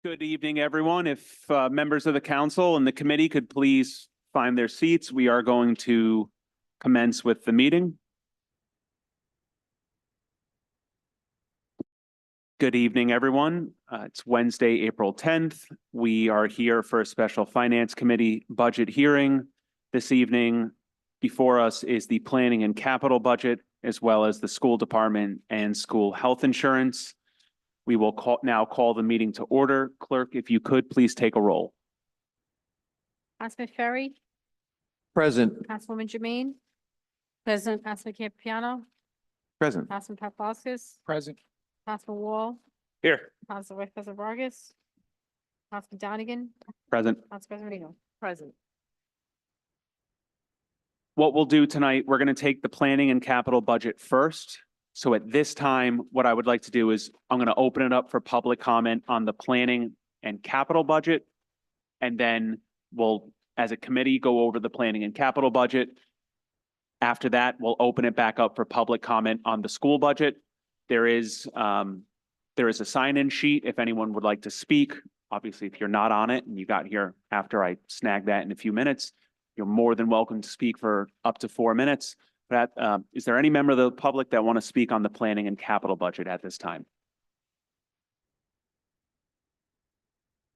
Good evening, everyone. If members of the council and the committee could please find their seats, we are going to commence with the meeting. Good evening, everyone. It's Wednesday, April 10th. We are here for a special Finance Committee budget hearing this evening. Before us is the Planning and Capital budget, as well as the school department and school health insurance. We will now call the meeting to order. Clerk, if you could, please take a roll. Councilman Ferry, Present. Councilwoman Jermaine. Present. Councilman Campiano, Present. Councilman Paplaskas, Present. Councilman Wall, Here. Council Vice President Vargas, Councilman Donegan, Present. Council President Reno. Present. What we'll do tonight, we're going to take the planning and capital budget first. So at this time, what I would like to do is I'm going to open it up for public comment on the planning and capital budget. And then we'll, as a committee, go over the planning and capital budget. After that, we'll open it back up for public comment on the school budget. There is a sign-in sheet if anyone would like to speak. Obviously, if you're not on it and you got here after I snag that in a few minutes, you're more than welcome to speak for up to 4 minutes. Is there any member of the public that want to speak on the planning and capital budget at this time?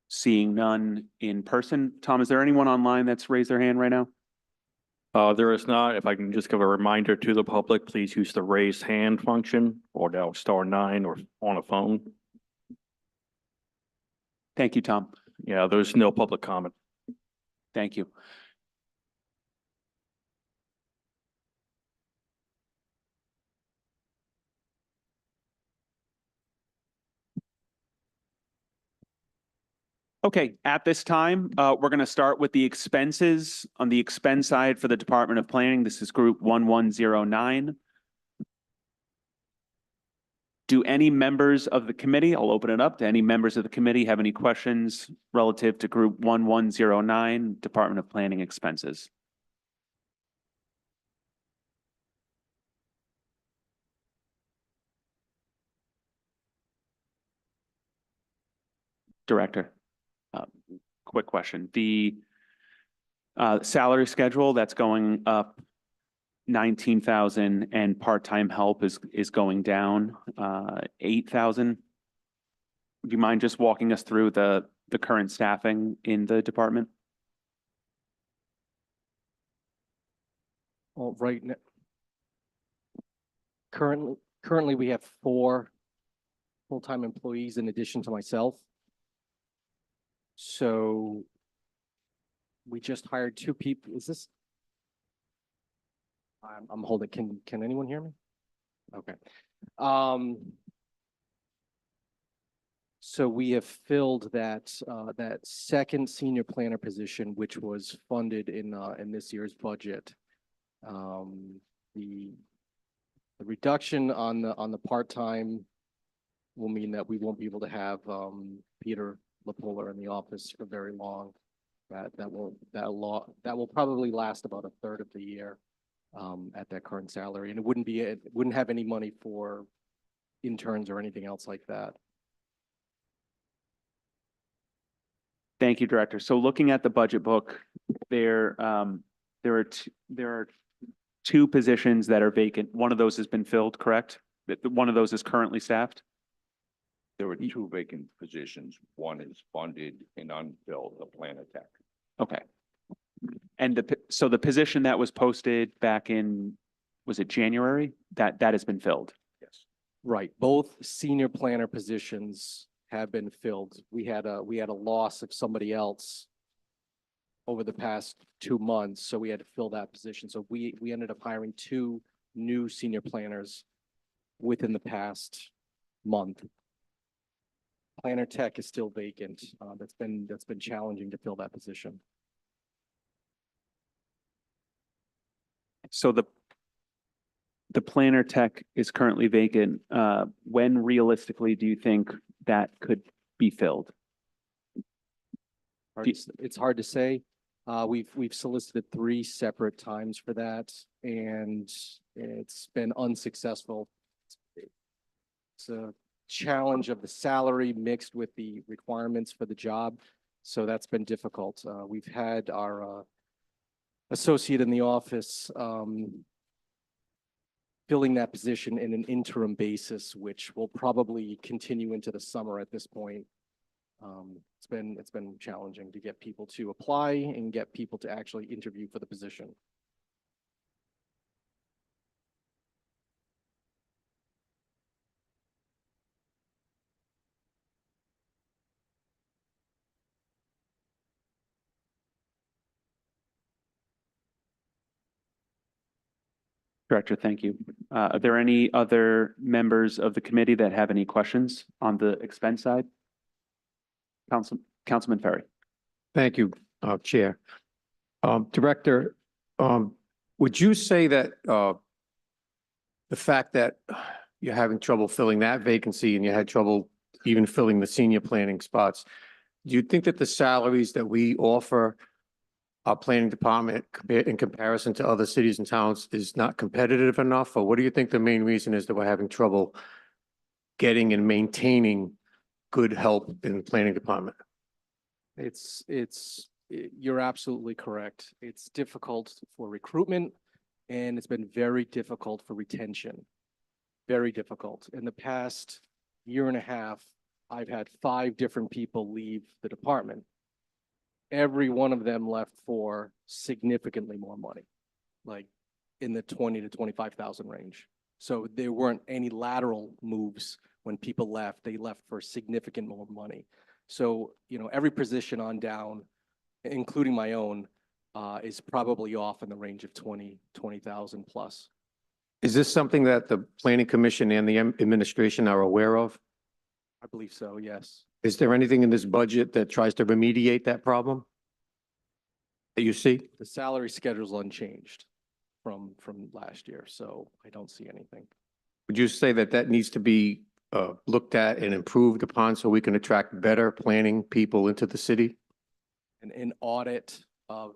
Seeing none in person. Tom, is there anyone online that's raised their hand right now? There is not. If I can just give a reminder to the public, please use the raise hand function or dial *9 or on a phone. Thank you, Tom. Yeah, there's no public comment. Thank you. Okay, at this time, we're going to start with the expenses. On the expense side for the Department of Planning, this is Group 1109. Do any members of the committee, I'll open it up, do any members of the committee have any questions relative to Group 1109, Department of Planning expenses? Director. Quick question. The salary schedule that's going up 19,000 and part-time help is going down 8,000. Do you mind just walking us through the current staffing in the department? Well, right now, currently we have 4 full-time employees in addition to myself. So we just hired 2 people. Is this? I'm holding. Can anyone hear me? Okay. So we have filled that second senior planner position, which was funded in this year's budget. The reduction on the part-time will mean that we won't be able to have Peter LaPola in the office for very long. That will probably last about a third of the year at that current salary, and it wouldn't have any money for interns or anything else like that. Thank you, Director. So looking at the budget book, there are 2 positions that are vacant. One of those has been filled, correct? One of those is currently staffed? There were 2 vacant positions. One is funded and unfilled, the Planatech. Okay. And so the position that was posted back in, was it January? That has been filled? Yes. Right, both senior planner positions have been filled. We had a loss of somebody else over the past 2 months, so we had to fill that position. So we ended up hiring 2 new senior planners within the past month. Planner Tech is still vacant. That's been challenging to fill that position. So the planner tech is currently vacant. When realistically do you think that could be filled? It's hard to say. We've solicited 3 separate times for that, and it's been unsuccessful. It's challenge of the salary mixed with the requirements for the job. So that's been difficult. We've had our associate in the office filling that position in an interim basis, which will probably continue into the summer at this point. It's been challenging to get people to apply and get people to actually interview for the position. Director, thank you. Are there any other members of the committee that have any questions on the expense side? Councilman Ferry. Thank you, Chair. Director, would you say that the fact that you're having trouble filling that vacancy and you had trouble even filling the senior planning spots, do you think that the salaries that we offer our planning department in comparison to other cities and towns is not competitive enough? Or what do you think the main reason is that we're having trouble getting and maintaining good help in the planning department? You're absolutely correct. It's difficult for recruitment and it's been very difficult for retention. Very difficult. In the past year and a half, I've had 5 different people leave the department. Every one of them left for significantly more money, like in the 20 to 25,000 range. So there weren't any lateral moves when people left. They left for significant more money. So, you know, every position on down, including my own, is probably off in the range of 20,000 plus. Is this something that the planning commission and the administration are aware of? I believe so, yes. Is there anything in this budget that tries to remediate that problem that you see? The salary schedule is unchanged from last year, so I don't see anything. Would you say that that needs to be looked at and improved upon so we can attract better planning people into the city? An audit of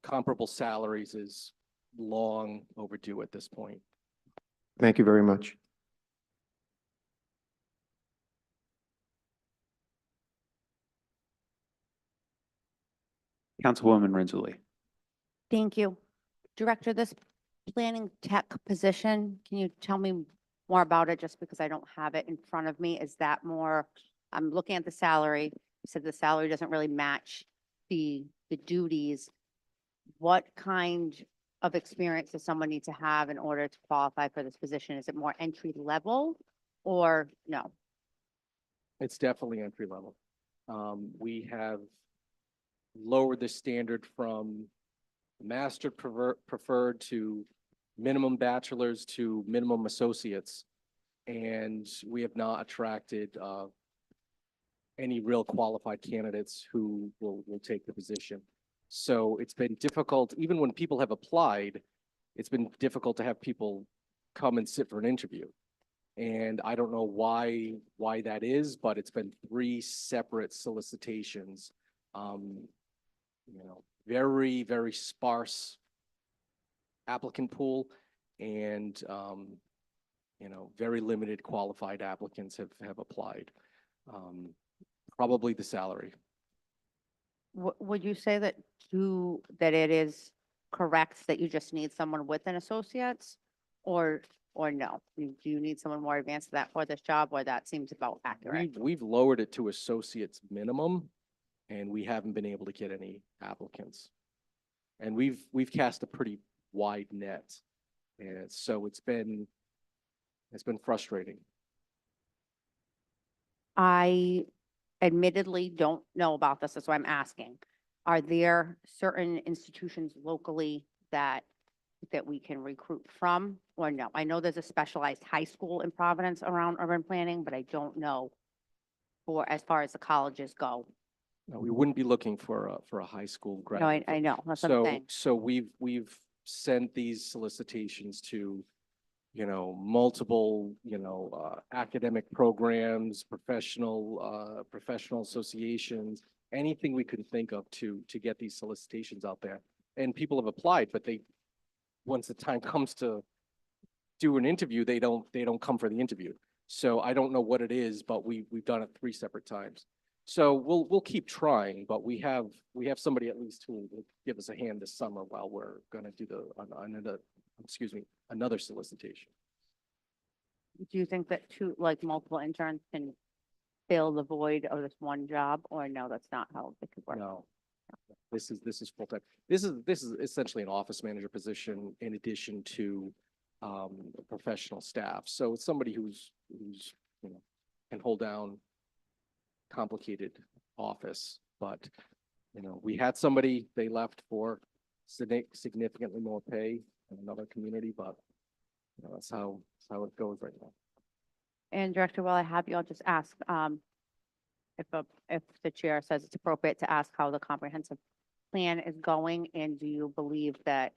comparable salaries is long overdue at this point. Thank you very much. Councilwoman Renzulli. Thank you. Director, this planning tech position, can you tell me more about it just because I don't have it in front of me? Is that more, I'm looking at the salary, you said the salary doesn't really match the duties. What kind of experience does someone need to have in order to qualify for this position? Is it more entry level or no? It's definitely entry level. We have lowered the standard from master preferred to minimum bachelors to minimum associates. And we have not attracted any real qualified candidates who will take the position. So it's been difficult, even when people have applied, it's been difficult to have people come and sit for an interview. And I don't know why that is, but it's been 3 separate solicitations. You know, very, very sparse applicant pool and, you know, very limited qualified applicants have applied. Probably the salary. Would you say that it is correct that you just need someone with an associate's or no? Do you need someone more advanced than that for this job, or that seems about accurate? We've lowered it to associates minimum and we haven't been able to get any applicants. And we've cast a pretty wide net. And so it's been frustrating. I admittedly don't know about this, that's why I'm asking. Are there certain institutions locally that we can recruit from or no? I know there's a specialized high school in Providence around urban planning, but I don't know for as far as the colleges go. No, we wouldn't be looking for a high school No, graduate. I know, that's what I'm saying. So we've sent these solicitations to, you know, multiple, you know, academic programs, professional associations, anything we could think of to get these solicitations out there. And people have applied, but once the time comes to do an interview, they don't come for the interview. So I don't know what it is, but we've done it 3 separate times. So we'll keep trying, but we have somebody at least who will give us a hand this summer while we're gonna do another solicitation. Do you think that like multiple interns can fill the void of this one job, or no, that's not how it could work? No. This is full-time. This is essentially an office manager position in addition to professional staff. So it's somebody who's, you know, can hold down complicated office, but, you know, we had somebody, they left for significantly more pay in another community, but, you know, that's how it goes right now. And Director, while I have you, I'll just ask, if the chair says it's appropriate to ask how the comprehensive plan is going, and do you believe that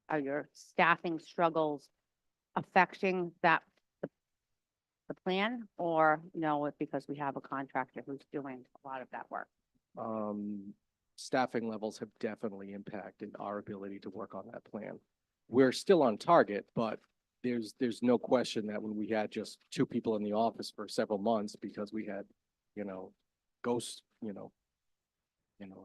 are your staffing struggles affecting the plan, or no, it's because we have a contractor who's doing a lot of that work? Staffing levels have definitely impacted our ability to work on that plan. We're still on target, but there's no question that when we had just 2 people in the office for several months because we had, you know, ghost,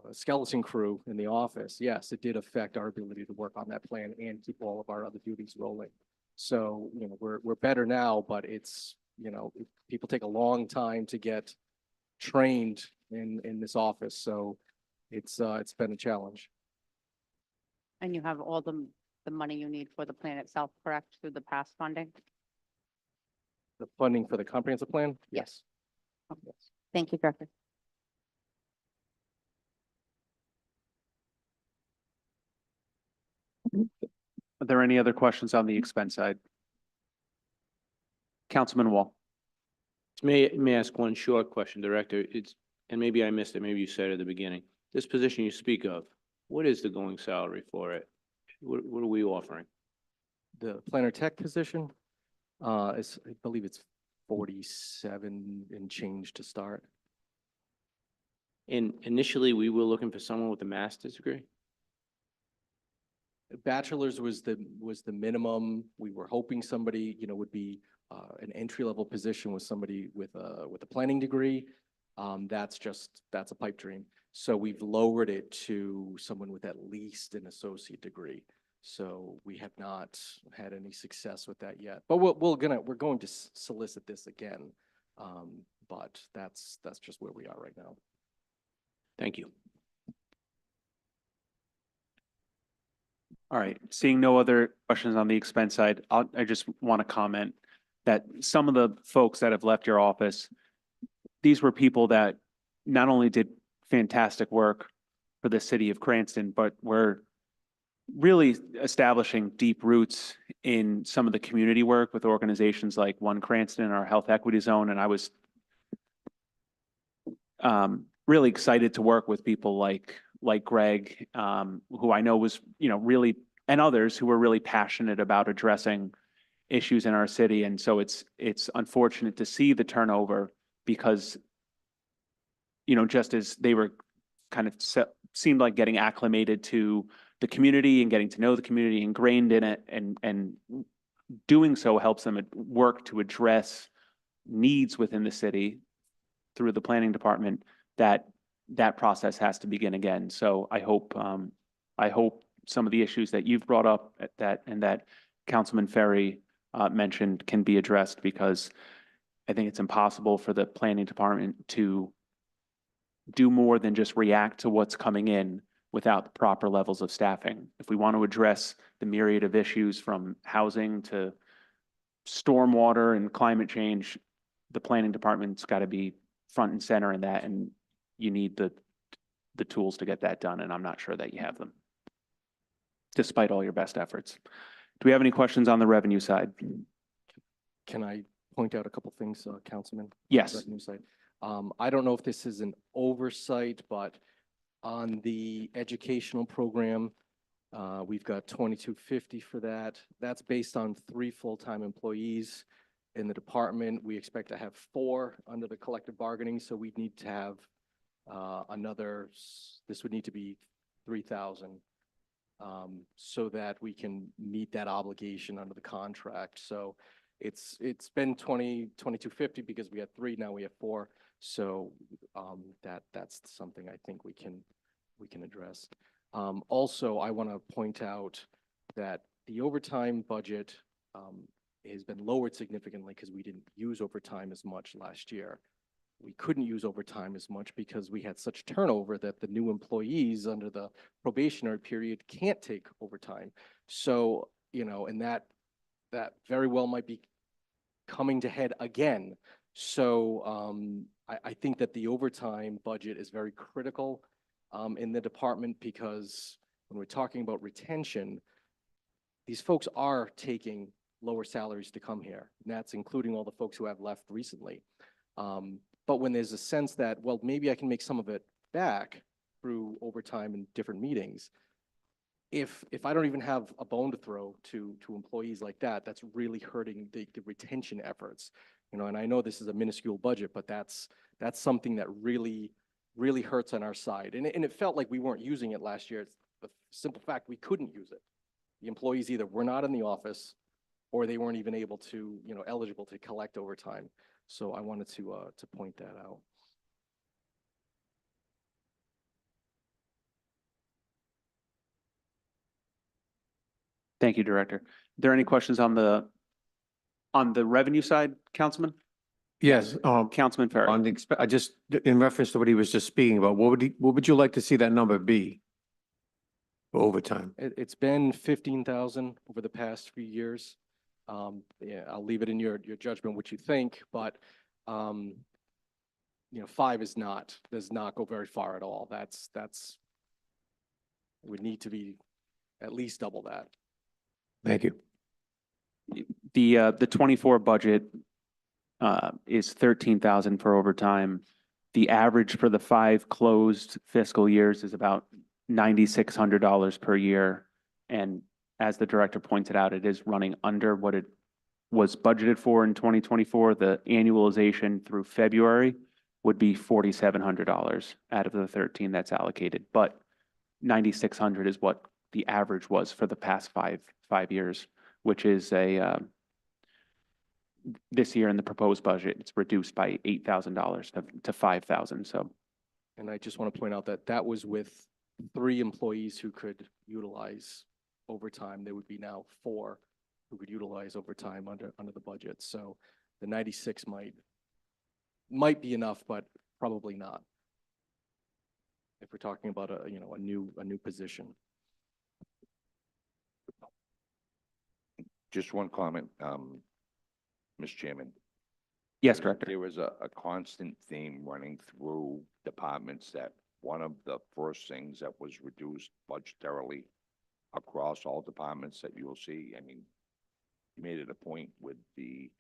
a skeleton crew in the office, yes, it did affect our ability to work on that plan and keep all of our other duties rolling. So, you know, we're better now, but it's, you know, people take a long time to get trained in this office, so it's been a challenge. And you have all the money you need for the plan itself, correct, through the past funding? The funding for the comprehensive plan? Yes. Yes. Thank you, Director. Are there any other questions on the expense side? Councilman Wall. May I ask one short question, Director? And maybe I missed it, maybe you said it at the beginning. This position you speak of, what is the going salary for it? What are we offering? The planner tech position, I believe it's 47 and change to start. And initially, we were looking for someone with a master's degree? Bachelor's was the minimum. We were hoping somebody, you know, would be an entry-level position with somebody with a planning degree. That's a pipe dream. So we've lowered it to someone with at least an associate degree. So we have not had any success with that yet. But we're going to solicit this again. But that's just where we are right now. Thank you. All right, seeing no other questions on the expense side, I just want to comment that some of the folks that have left your office, these were people that not only did fantastic work for the city of Cranston, but were really establishing deep roots in some of the community work with organizations like One Cranston and our Health Equity Zone. And I was really excited to work with people like Greg, who I know was, really, and others who were really passionate about addressing issues in our city. And so it's unfortunate to see the turnover because, just as they were kind of seemed like getting acclimated to the community and getting to know the community, ingrained in it, and doing so helps them work to address needs within the city through the planning department, that process has to begin again. So I hope some of the issues that you've brought up and that Councilman Ferry mentioned can be addressed, because I think it's impossible for the planning department to do more than just react to what's coming in without the proper levels of staffing. If we want to address the myriad of issues from housing to stormwater and climate change, the planning department's got to be front and center in that, and you need the tools to get that done, and I'm not sure that you have them, despite all your best efforts. Do we have any questions on the revenue side? Can I point out a couple things, Councilman? Yes. Revenue side. I don't know if this is an oversight, but on the educational program, we've got 2250 for that. That's based on 3 full-time employees in the department. We expect to have 4 under the collective bargaining, so we'd need to have this would need to be 3,000 so that we can meet that obligation under the contract. So it's been 2250 because we had 3, now we have 4. So, that's something I think we can address. Also, I want to point out that the overtime budget, has been lowered significantly because we didn't use overtime as much last year. We couldn't use overtime as much because we had such turnover that the new employees under the probationary period can't take overtime. So, and that very well might be coming to head again. So, I think that the overtime budget is very critical, in the department, because when we're talking about retention, these folks are taking lower salaries to come here. And that's including all the folks who have left recently. But when there's a sense that, well, maybe I can make some of it back through overtime and different meetings, if I don't even have a bone to throw to employees like that, that's really hurting the retention efforts. And I know this is a minuscule budget, but that's something that really hurts on our side. And it felt like we weren't using it last year. It's the simple fact we couldn't use it. The employees either were not in the office or they weren't even able to, eligible to collect overtime. So I wanted to point that out. Thank you, Director. Are there any questions on the revenue side, Councilman? Yes, Councilman Ferry? on the, I just, in reference to what he was just speaking about, what would you like to see that number be? For overtime? It's been 15,000 over the past few years. Yeah, I'll leave it in your judgment what you think, but 5 does not go very far at all. It would need to be at least double that. Thank you. The 24 budget is 13,000 for overtime. The average for the 5 closed fiscal years is about $9,600 per year. And as the director pointed out, it is running under what it was budgeted for in 2024. The annualization through February would be $4,700 out of the 13 that's allocated. But 9,600 is what the average was for the past five years, which is this year in the proposed budget, it's reduced by $8,000 to $5,000. So, And I just want to point out that that was with 3 employees who could utilize overtime. There would be now 4 who could utilize overtime under the budget. So the 96 might be enough, but probably not. If we're talking about a new position. Just one comment, Mr. Chairman. yes, Director. There was a constant theme running through departments that one of the first things that was reduced budgetarily across all departments that you will see, I mean, you made it a point with the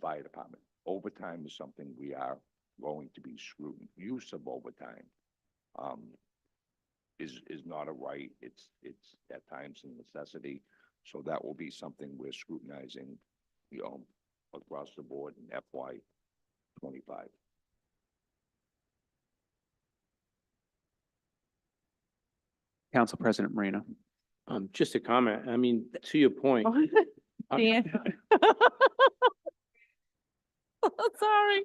fire department. Overtime is something we are going to be scrutinizing. Use of overtime is not a right. It's at times a necessity. So that will be something we're scrutinizing, across the board in FY '25. Council President Moreno. Just a comment. I mean, to your point, Dan. Sorry.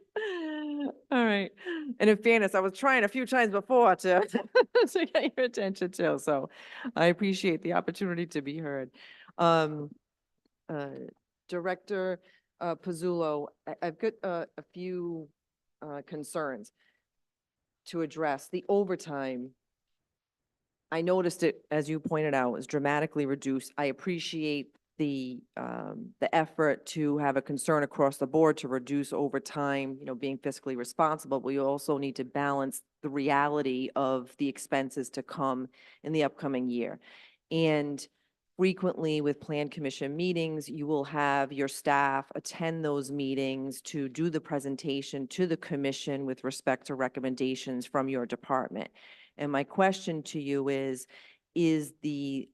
All right. And in fairness, I was trying a few times before to, to get your attention too. So I appreciate the opportunity to be heard. Director Pizzulo, I've got a few concerns to address. The overtime, I noticed it, as you pointed out, was dramatically reduced. I appreciate the effort to have a concern across the board to reduce overtime, being fiscally responsible. We also need to balance the reality of the expenses to come in the upcoming year. And frequently with Plan Commission meetings, you will have your staff attend those meetings to do the presentation to the commission with respect to recommendations from your department. And my question to you is the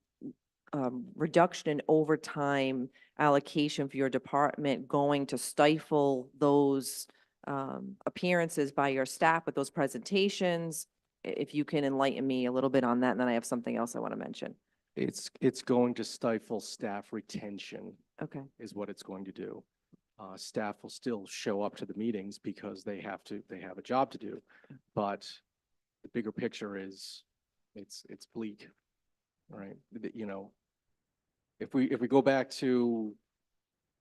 reduction in overtime allocation for your department going to stifle those appearances by your staff with those presentations? If you can enlighten me a little bit on that, and then I have something else I want to mention. It's going to stifle staff retention Okay. is what it's going to do. Staff will still show up to the meetings because they have a job to do. But the bigger picture is, it's bleak, right? You know, if we go back to,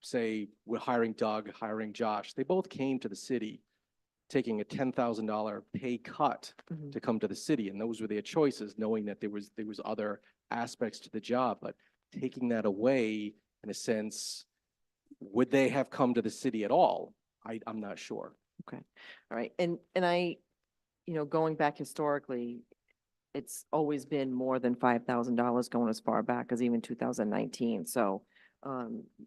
say, we're hiring Doug, hiring Josh, they both came to the city taking a $10,000 pay cut Mhm. to come to the city, and those were their choices, knowing that there was other aspects to the job, but taking that away, in a sense, would they have come to the city at all? I'm not sure. Okay, all right, and I, going back historically, it's always been more than $5,000 going as far back as even 2019, so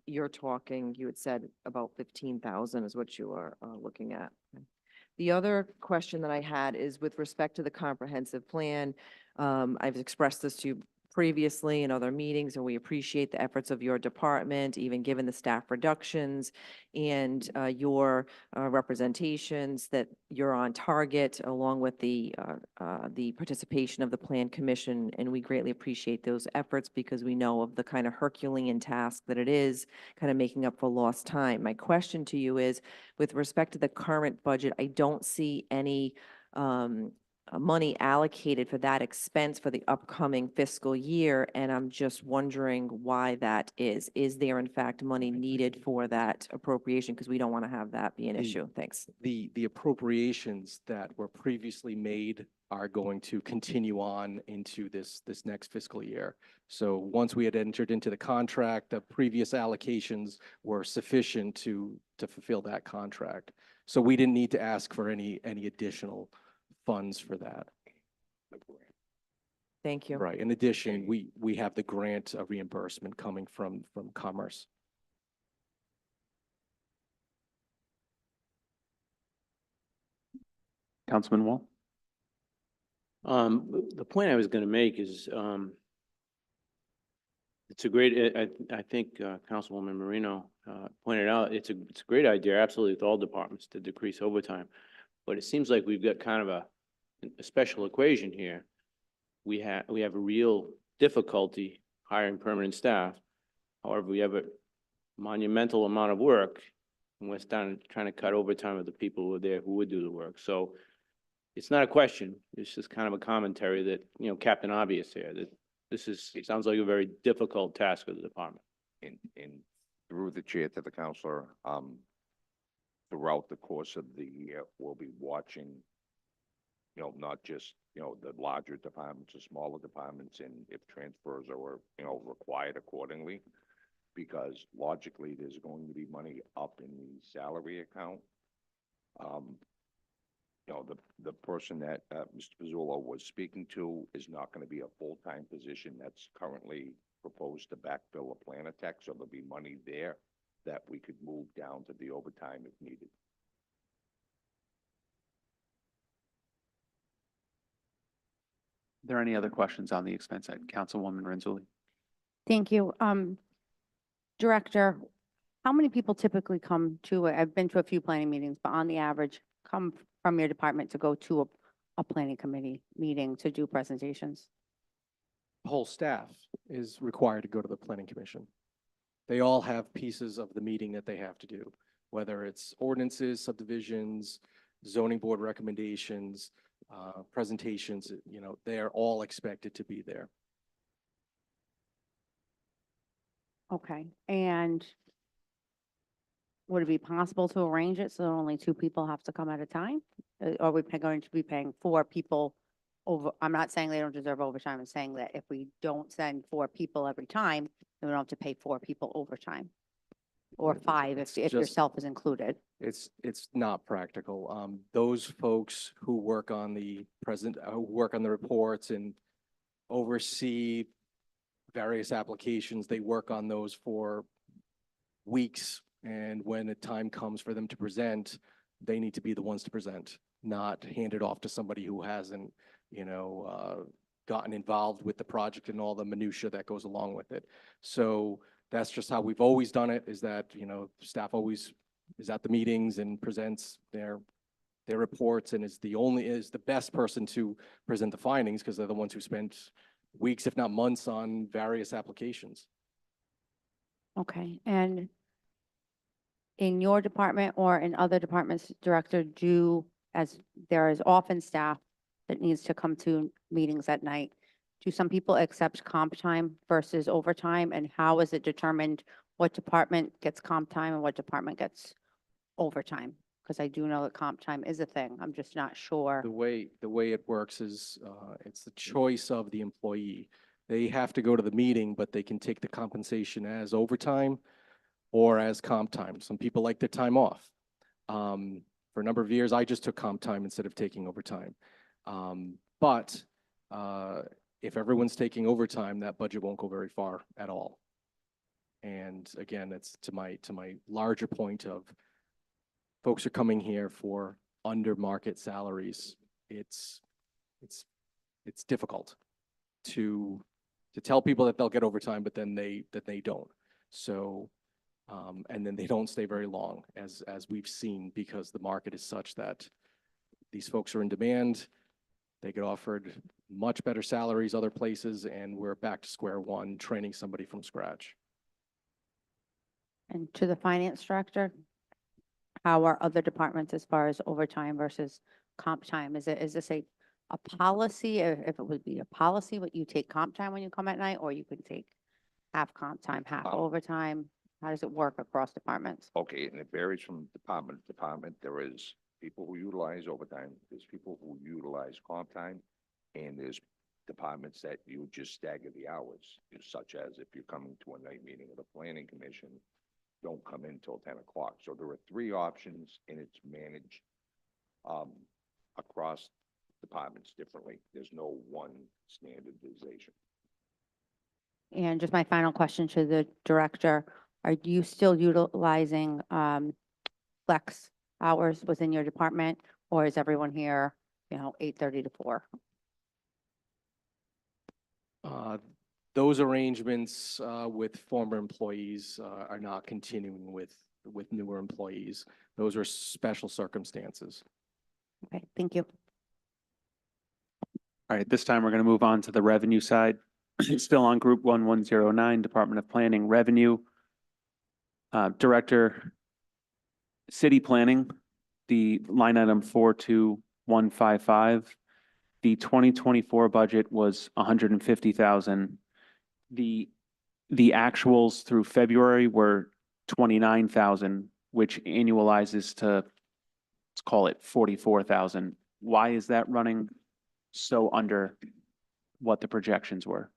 you're talking, you had said about 15,000 is what you are looking at. The other question that I had is with respect to the comprehensive plan. I've expressed this to you previously in other meetings, and we appreciate the efforts of your department, even given the staff reductions and your representations that you're on target, along with the participation of the Plan Commission. And we greatly appreciate those efforts because we know of the kind of Herculean task that it is, kind of making up for lost time. My question to you is, with respect to the current budget, I don't see any money allocated for that expense for the upcoming fiscal year, and I'm just wondering why that is. Is there in fact money needed for that appropriation? Because we don't want to have that be an issue. Thanks. The appropriations that were previously made are going to continue on into this next fiscal year. So once we had entered into the contract, the previous allocations were sufficient to fulfill that contract. So we didn't need to ask for any additional funds for that. Thank you. Right. In addition, we have the grant reimbursement coming from Commerce. Councilman Wall? The point I was gonna make is, it's a great, I think, Councilwoman Marino, pointed out, it's a great idea, absolutely, with all departments to decrease overtime. But it seems like we've got kind of a special equation here. We have a real difficulty hiring permanent staff. However, we have a monumental amount of work, and we're trying to cut overtime of the people who are there who would do the work. So it's not a question. It's just kind of a commentary that, Captain Obvious here, that it sounds like a very difficult task for the department. In through the chair to the counselor, throughout the course of the year, we'll be watching, not just, the larger departments, the smaller departments, and if transfers are, required accordingly. Because logically, there's going to be money up in the salary account. The person that Mr. Pizzullo was speaking to is not going to be a full-time position that's currently proposed to backfill a planner tech, so there'll be money there that we could move down to the overtime if needed. Are there any other questions on the expense side? Councilwoman Renzulli? Thank you. Director, how many people typically come to, I've been to a few planning meetings, but on the average, come from your department to go to a planning committee meeting to do presentations? The whole staff is required to go to the planning commission. They all have pieces of the meeting that they have to do, whether it's ordinances, subdivisions, zoning board recommendations, presentations, they're all expected to be there. Okay, and would it be possible to arrange it so only 2 people have to come at a time? Or are we going to be paying 4 people over? I'm not saying they don't deserve overtime. I'm saying that if we don't send 4 people every time, then we don't have to pay 4 people overtime. Or 5 It's if just- yourself is included. It's not practical. Those folks who work on the reports and oversee various applications, they work on those for weeks. And when the time comes for them to present, they need to be the ones to present, not hand it off to somebody who hasn't, gotten involved with the project and all the minutia that goes along with it. So that's just how we've always done it, is that, staff always is at the meetings and presents their reports and is the best person to present the findings because they're the ones who spent weeks, if not months, on various applications. Okay, and in your department or in other departments, Director, as there is often staff that needs to come to meetings at night, do some people accept comp time versus overtime? And how is it determined what department gets comp time and what department gets overtime? Because I do know that comp time is a thing. I'm just not sure. The way it works is, it's the choice of the employee. They have to go to the meeting, but they can take the compensation as overtime or as comp time. Some people like their time off. For a number of years, I just took comp time instead of taking overtime. But if everyone's taking overtime, that budget won't go very far at all. And again, it's to my larger point of folks are coming here for under market salaries. It's difficult to tell people that they'll get overtime, but then they don't. So, and then they don't stay very long, as we've seen, because the market is such that these folks are in demand. They get offered much better salaries other places, and we're back to square one, training somebody from scratch. And to the finance director, how are other departments as far as overtime versus comp time? Is this a policy? If it would be a policy, would you take comp time when you come at night, or you could take half comp time, half overtime? How does it work across departments? Okay, and it varies from department to department. There is people who utilize overtime, there's people who utilize comp time, and there's departments that you just stagger the hours, such as if you're coming to a night meeting of the planning commission, don't come in till 10 o'clock. So there are three options, and it's managed across departments differently. There's no one standardization. And just my final question to the director, are you still utilizing flex hours within your department, or is everyone here, 8:30 to 4? Those arrangements with former employees are not continuing with newer employees. Those are special circumstances. Okay, thank you. All right, this time we're going to move on to the revenue side. Still on Group 1109, Department of Planning Revenue. Director, City Planning, the line item 42155. The 2024 budget was 150,000. The actuals through February were 29,000, which annualizes to, let's call it 44,000. Why is that running so under what the projections were?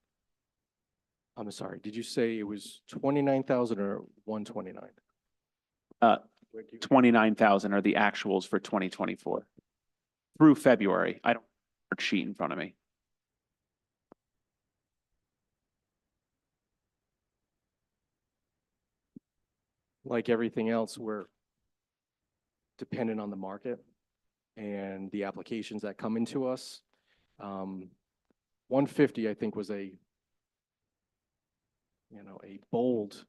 I'm sorry, did you say it was 29,000 or 129? 29,000 are the actuals for 2024 through February. I don't have a sheet in front of me. Like everything else, we're dependent on the market and the applications that come into us. 150, I think, was a bold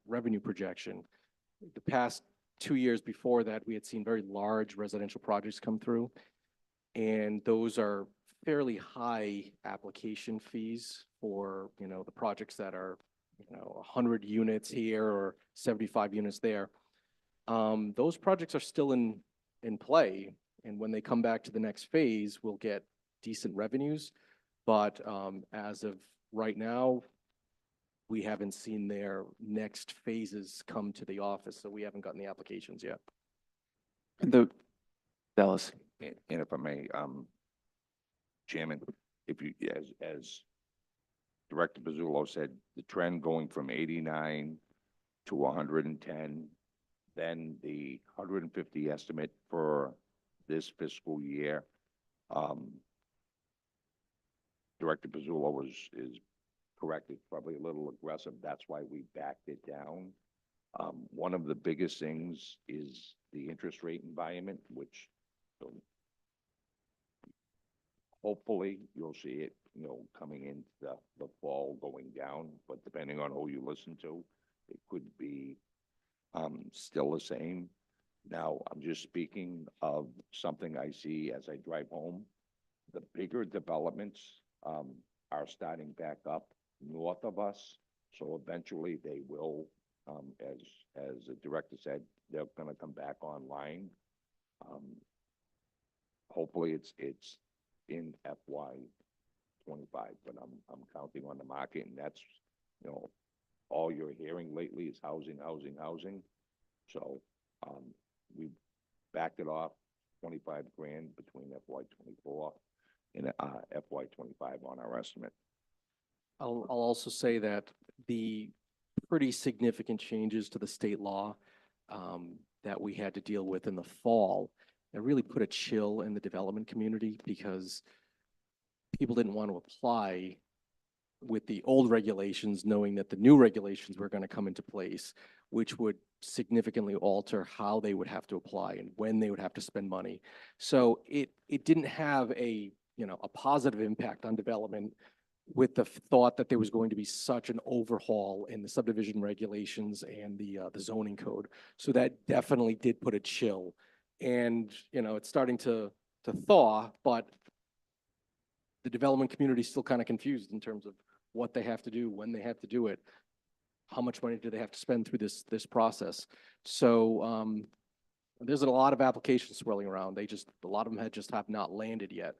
revenue projection. The past 2 years before that, we had seen very large residential projects come through, and those are fairly high application fees for, the projects that are, 100 units here or 75 units there. Those projects are still in play, and when they come back to the next phase, we'll get decent revenues. But as of right now, we haven't seen their next phases come to the office, so we haven't gotten the applications yet. Dallas. And if I may, Chairman, if you, as Director Pizzullo said, the trend going from 89 to 110, then the 150 estimate for this fiscal year. Director Pizzullo is correct. It's probably a little aggressive. That's why we backed it down. One of the biggest things is the interest rate environment, which hopefully you'll see it, coming into the fall going down, but depending on who you listen to, it could be still the same. Now, I'm just speaking of something I see as I drive home. The bigger developments are starting back up north of us, so eventually they will As the director said, they're gonna come back online. Hopefully it's in FY 25, but I'm counting on the market, and that's, you know, all you're hearing lately is housing, housing, housing. So, we backed it off 25 grand between FY 24 and, FY 25 on our estimate. I'll also say that the pretty significant changes to the state law that we had to deal with in the fall, it really put a chill in the development community because people didn't want to apply with the old regulations, knowing that the new regulations were going to come into place, which would significantly alter how they would have to apply and when they would have to spend money. So it didn't have a, you know, a positive impact on development with the thought that there was going to be such an overhaul in the subdivision regulations and the zoning code. So that definitely did put a chill. And, you know, it's starting to thaw, but the development community is still kind of confused in terms of what they have to do, when they have to do it, how much money do they have to spend through this process. So there's a lot of applications swirling around. A lot of them have not landed yet.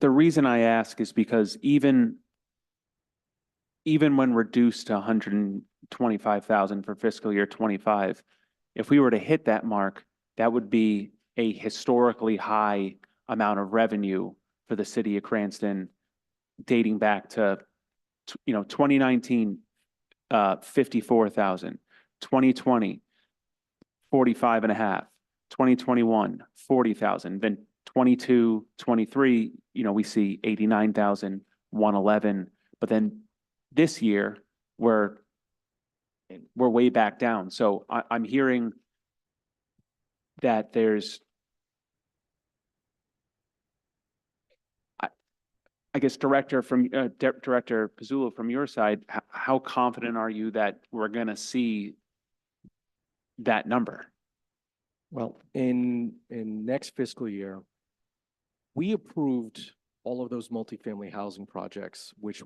The reason I ask is because even when reduced to 125,000 for fiscal year 25, if we were to hit that mark, that would be a historically high amount of revenue for the city of Cranston dating back to, 2019, 54,000, 2020, 45 and a half, 2021, 40,000, then 22, 23, we see 89,000, 111, but then this year we're way back down. So I'm hearing that there's, I guess, Director Pizzulo, from your side, how confident are you that we're going to see that number? Well, in next fiscal year, we approved all of those multifamily housing projects, which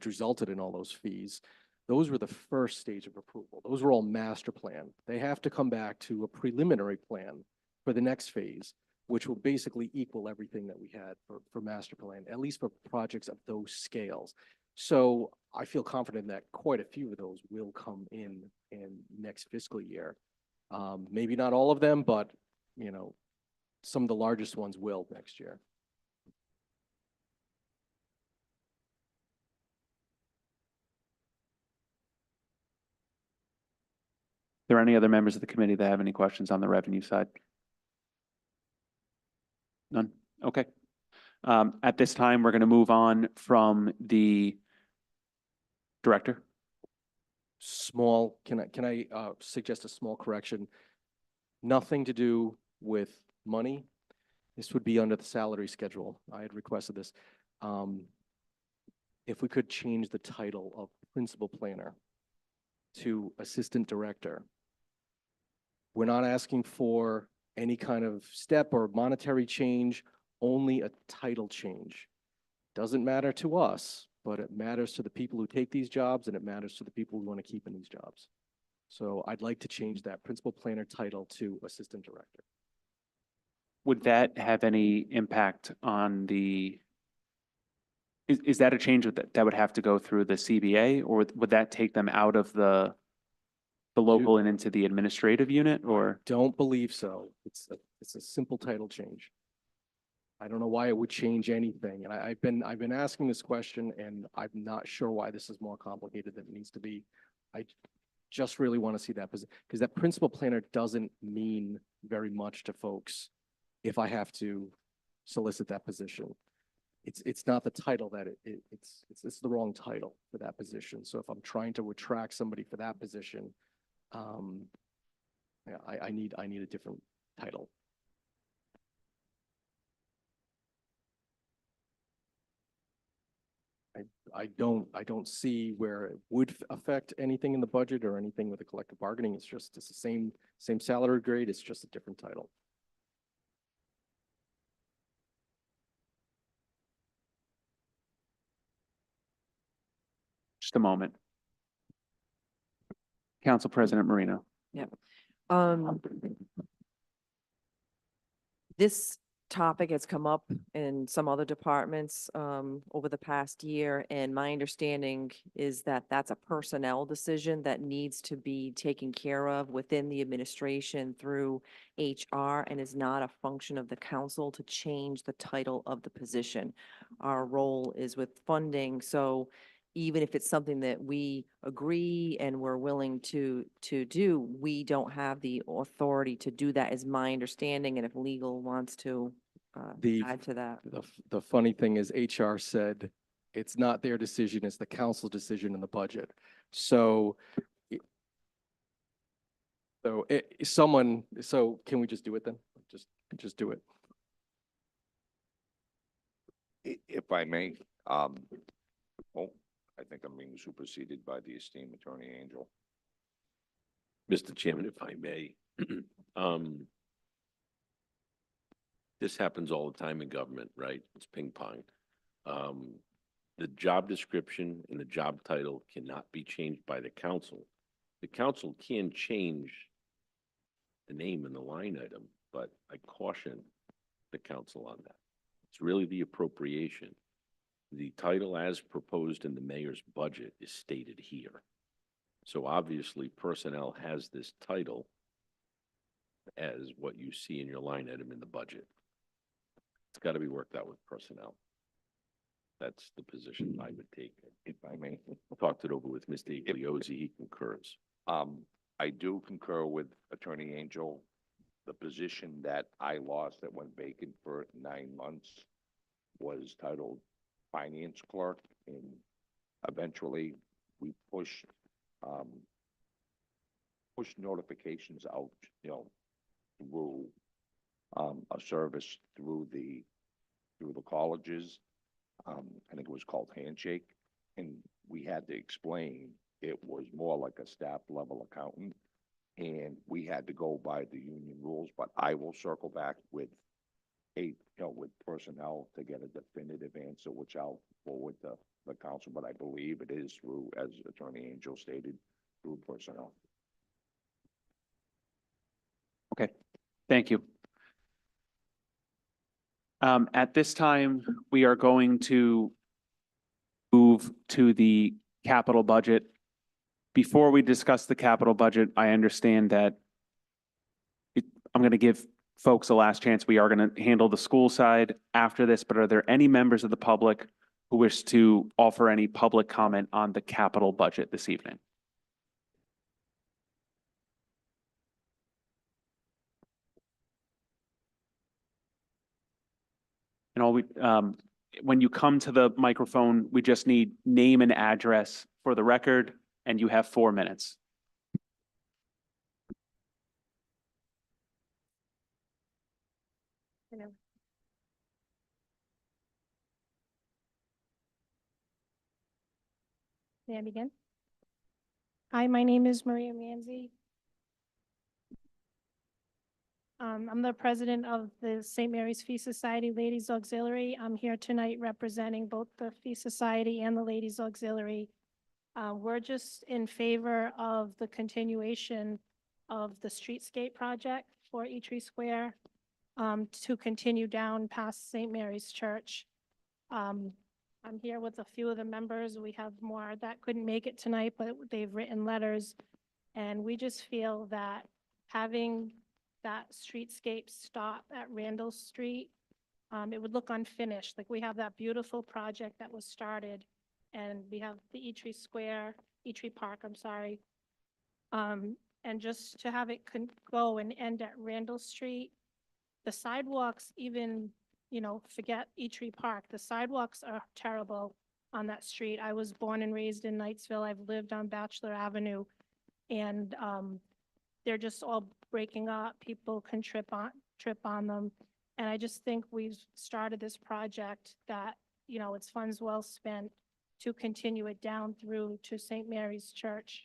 resulted in all those fees. Those were the first stage of approval. Those were all master plan. They have to come back to a preliminary plan for the next phase, which will basically equal everything that we had for master plan, at least for projects of those scales. So I feel confident that quite a few of those will come in next fiscal year. Maybe not all of them, but, some of the largest ones will next year. Are there any other members of the committee that have any questions on the revenue side? None? Okay. At this time, we're going to move on from the director. Can I suggest a small correction? Nothing to do with money. This would be under the salary schedule. I had requested this. If we could change the title of principal planner to assistant director. We're not asking for any kind of step or monetary change, only a title change. Doesn't matter to us, but it matters to the people who take these jobs, and it matters to the people we want to keep in these jobs. So I'd like to change that principal planner title to assistant director. Would that have any impact on is that a change that would have to go through the CBA, or would that take them out of the local and into the administrative unit, or? Don't believe so. It's a simple title change. I don't know why it would change anything. And I've been asking this question, and I'm not sure why this is more complicated than it needs to be. I just really want to see that, because that principal planner doesn't mean very much to folks if I have to solicit that position. It's not the title that it's the wrong title for that position. So if I'm trying to attract somebody for that position, yeah, I need a different title. I don't see where it would affect anything in the budget or anything with the collective bargaining. It's the same salary grade. It's just a different title. Just a moment. Council President Marino. Um, this topic has come up in some other departments, over the past year, and my understanding is that that's a personnel decision that needs to be taken care of within the administration through HR and is not a function of the council to change the title of the position. Our role is with funding, so even if it's something that we agree and we're willing to do, we don't have the authority to do that, is my understanding, and if legal wants to The- add to that. The funny thing is HR said it's not their decision, it's the council's decision in the budget. So so can we just do it then? Just do it. If I may, oh, I think I'm being superseded by the esteemed Attorney Angel. Mr. Chairman, if I may, this happens all the time in government, right? It's ping pong. The job description and the job title cannot be changed by the council. The council can change the name and the line item, but I caution the council on that. It's really the appropriation. The title as proposed in the mayor's budget is stated here. So obviously, personnel has this title as what you see in your line item in the budget. It's got to be worked out with personnel. That's the position I would take. If I may. Talked it over with Mr. Igliozzi, he concurs. I do concur with Attorney Angel. The position that I lost that went vacant for 9 months was titled Finance Clerk, and eventually we pushed notifications out, through a service through the colleges. I think it was called Handshake, and we had to explain it was more like a staff level accountant, and we had to go by the union rules, but I will circle back with with personnel to get a definitive answer, which I'll forward to the council, but I believe it is through, as Attorney Angel stated, through personnel. Okay, thank you. At this time, we are going to move to the capital budget. Before we discuss the capital budget, I understand that I'm going to give folks a last chance. We are going to handle the school side after this, but are there any members of the public who wish to offer any public comment on the capital budget this evening? And when you come to the microphone, we just need name and address for the record, and you have 4 minutes. May I begin? Hi, my name is Maria Manzi. I'm the president of the St. Mary's Fee Society Ladies Auxiliary. I'm here tonight representing both the Fee Society and the Ladies Auxiliary. We're just in favor of the continuation of the streetscape project for Eatree Square to continue down past St. Mary's Church. I'm here with a few of the members. We have more that couldn't make it tonight, but they've written letters. And we just feel that having that streetscape stop at Randall Street, it would look unfinished. Like, we have that beautiful project that was started, and we have the Eatree Park, I'm sorry. And just to have it go and end at Randall Street, the sidewalks, even, forget Eatree Park, the sidewalks are terrible on that street. I was born and raised in Knightsville. I've lived on Bachelor Avenue, and they're just all breaking up. People can trip on them. And I just think we've started this project that, it's funds well spent to continue it down through to St. Mary's Church,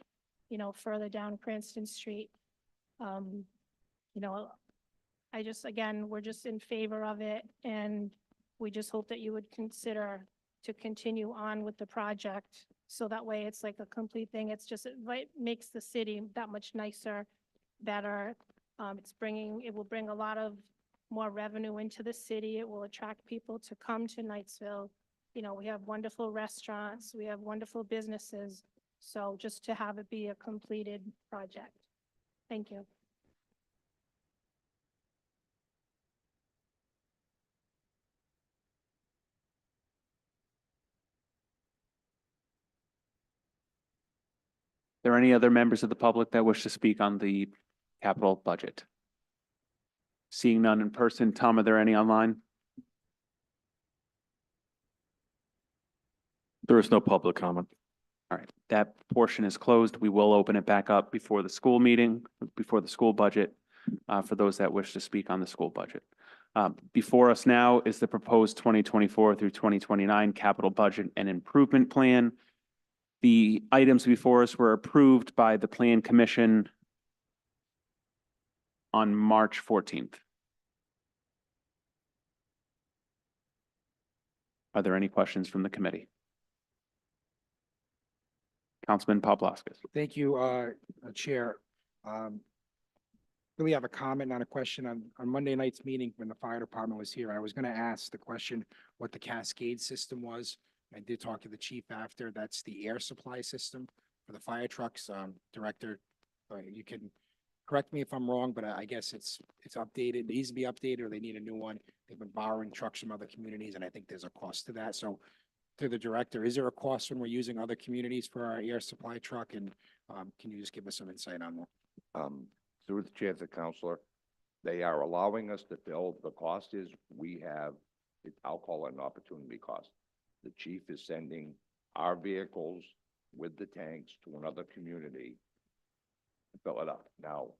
further down Cranston Street. We're just in favor of it, and we just hope that you would consider to continue on with the project So that way it's like a complete thing. It's just, it makes the city that much nicer, better. It will bring a lot of more revenue into the city. It will attract people to come to Knightsville. You know, we have wonderful restaurants, we have wonderful businesses. So just to have it be a completed project. Thank you. There any other members of the public that wish to speak on the capital budget? Seeing none in person, Tom, are there any online? There is no public comment. All right, that portion is closed. We will open it back up before the school meeting, before the school budget, for those that wish to speak on the school budget. Before us now is the proposed 2024 through 2029 capital budget and improvement plan. The items before us were approved by the Plan Commission on March 14th. Are there any questions from the committee? Councilman Paplaskas. Thank you, Chair. Really have a comment, not a question. On Monday night's meeting, when the fire department was here, I was gonna ask the question what the cascade system was. I did talk to the chief after. That's the air supply system for the fire trucks. Director, you can correct me if I'm wrong, but I guess it's updated. It needs to be updated, or they need a new one. They've been borrowing trucks from other communities, and I think there's a cost to that. So to the director, is there a cost when we're using other communities for our air supply truck? And can you just give us some insight on that? Through the chair to the counselor, they are allowing us to bill. The cost is we have, I'll call it an opportunity cost. The chief is sending our vehicles with the tanks to another community to fill it up. Now,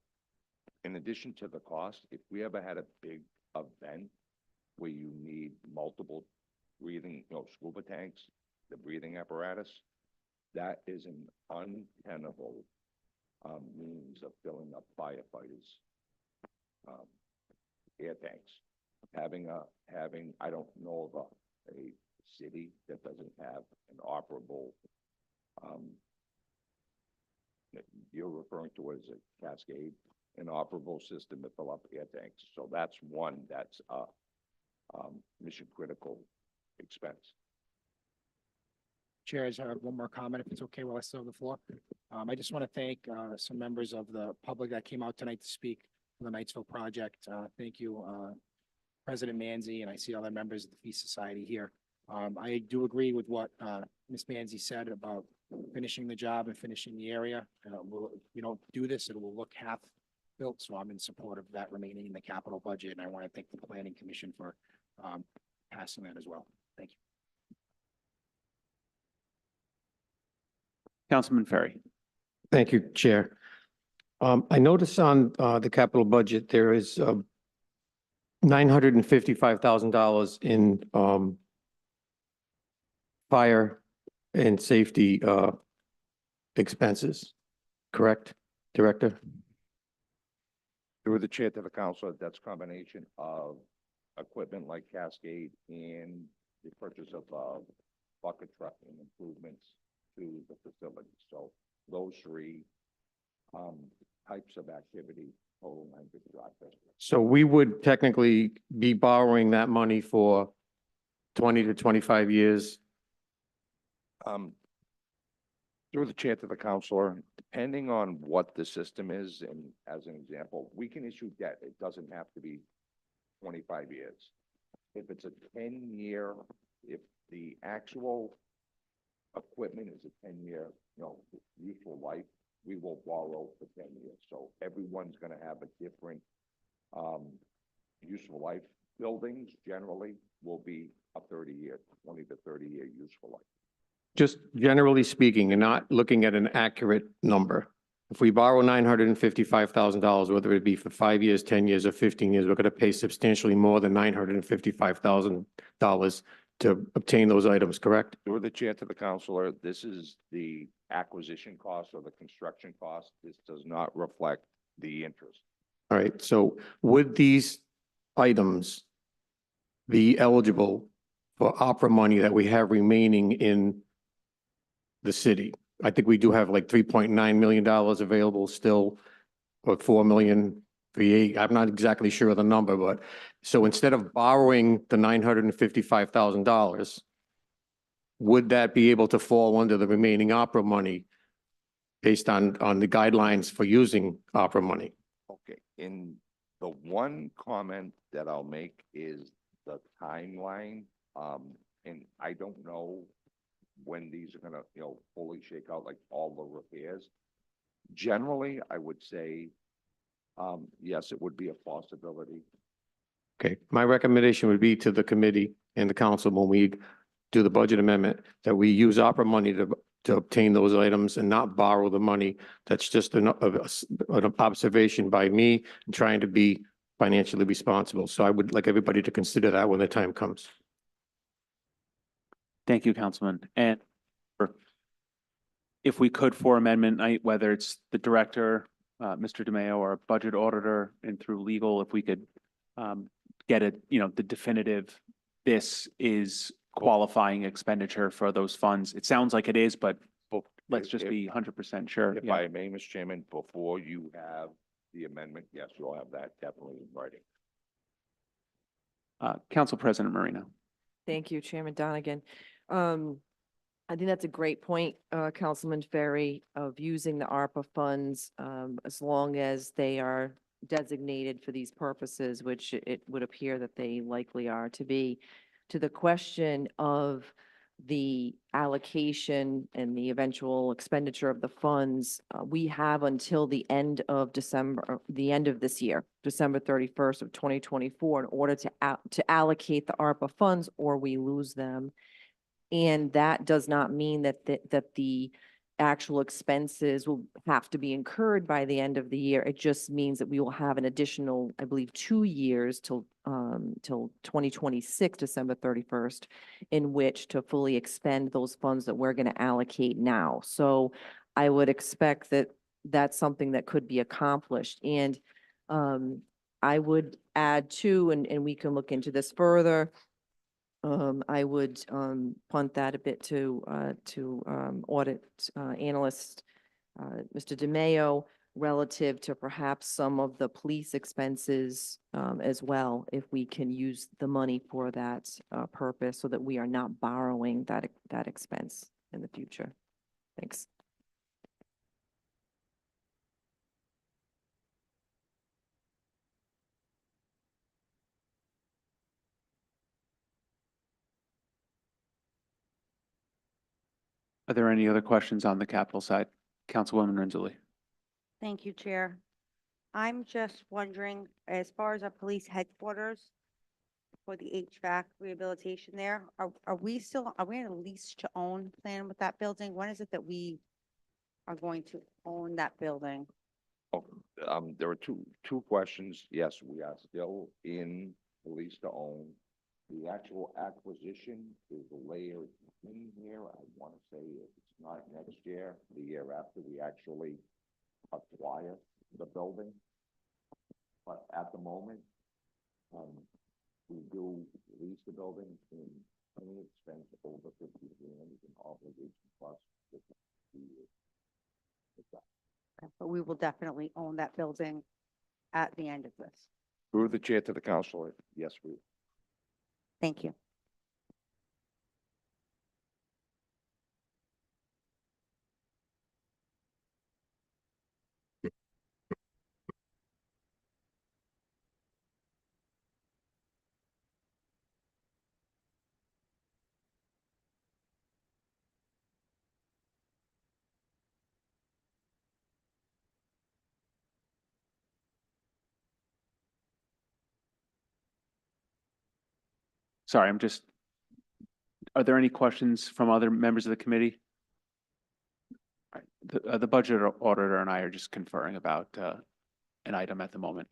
in addition to the cost, if we ever had a big event where you need multiple breathing, scuba tanks, the breathing apparatus, that is an untenable means of filling up firefighters' air tanks. I don't know of a city that doesn't have an operable, you're referring to it as a cascade, an operable system to fill up air tanks. So that's one that's a mission critical expense. Chair, I just have one more comment, if it's okay, while I still have the floor. I just want to thank some members of the public that came out tonight to speak for the Knightsville project. Thank you, President Manzi, and I see other members of the Feast Society here. I do agree with what Ms. Manzi said about finishing the job and finishing the area. If we don't do this, it will look half built, so I'm in support of that remaining in the capital budget, and I want to thank the Planning Commission for passing that as well. Thank you. Councilman Ferry. Thank you, Chair. I notice on the capital budget, there is $955,000 in fire and safety expenses, correct, Director? Through the chair to the counselor, that's a combination of equipment like Cascade and the purchase of bucket truck and improvements to the facility. So those three types of activity total $955,000. So we would technically be borrowing that money for 20 to 25 years. Through the chair to the counselor, depending on what the system is, and as an example, we can issue debt. It doesn't have to be 25 years. If it's a 10-year, if the actual equipment is a 10-year, useful life, we will borrow for 10 years. So everyone's going to have a different useful life. Buildings generally will be a 30-year, 20 to 30-year useful life. Just generally speaking, and not looking at an accurate number. If we borrow $955,000, whether it be for 5 years, 10 years, or 15 years, we're going to pay substantially more than $955,000 to obtain those items, correct? Through the chair to the counselor, this is the acquisition cost or the construction cost. This does not reflect the interest. All right, so would these items be eligible for opera money that we have remaining in the city. I think we do have like $3.9 million available still, or 4,000,000, I'm not exactly sure of the number, but so instead of borrowing the $955,000, would that be able to fall under the remaining opera money based on the guidelines for using opera money? Okay, and the one comment that I'll make is the timeline. And I don't know when these are gonna, fully shake out, like all the repairs. Generally, I would say, yes, it would be a possibility. Okay, my recommendation would be to the committee and the council when we do the budget amendment, that we use opera money to obtain those items and not borrow the money. That's just an observation by me and trying to be financially responsible. So I would like everybody to consider that when the time comes. Thank you, Councilman. And if we could for amendment night, whether it's the director, Mr. DeMayo, or budget auditor and through legal, if we could get it, the definitive, this is qualifying expenditure for those funds. It sounds like it is, but let's just be 100% sure. If Yeah. I may, Mr. Chairman, before you have the amendment, yes, you'll have that definitely in writing. Council President Marino. Thank you, Chairman Donegan. I think that's a great point, Councilman Ferry, of using the ARPA funds, as long as they are designated for these purposes, which it would appear that they likely are to be. To the question of the allocation and the eventual expenditure of the funds, we have until the end of December, the end of this year, December 31st of 2024, in order to allocate the ARPA funds, or we lose them. And that does not mean that the actual expenses will have to be incurred by the end of the year. It just means that we will have an additional, I believe, 2 years till 2026, December 31st, in which to fully expend those funds that we're going to allocate now. So I would expect that that's something that could be accomplished. And I would add too, and we can look into this further, I would punt that a bit to audit analyst Mr. DeMayo, relative to perhaps some of the police expenses as well, if we can use the money for that purpose, so that we are not borrowing that expense in the future. Thanks. Are there any other questions on the capital side? Councilwoman Renzulli. Thank you, Chair. I'm just wondering, as far as our police headquarters for the HVAC rehabilitation there, are we in a lease to own plan with that building? When is it that we are going to own that building? There are two questions. Yes, we are still in lease to own. The actual acquisition is layered in here. I want to say if it's not next year, the year after we actually acquire the building. But at the moment, we do lease the building in any expense over 50 grand is an obligation plus 50 years. Okay, but we will definitely own that building at the end of this. Through the chair to the council, yes, we. Thank you. Sorry, are there any questions from other members of the committee? All right, the budget auditor and I are just conferring about an item at the moment.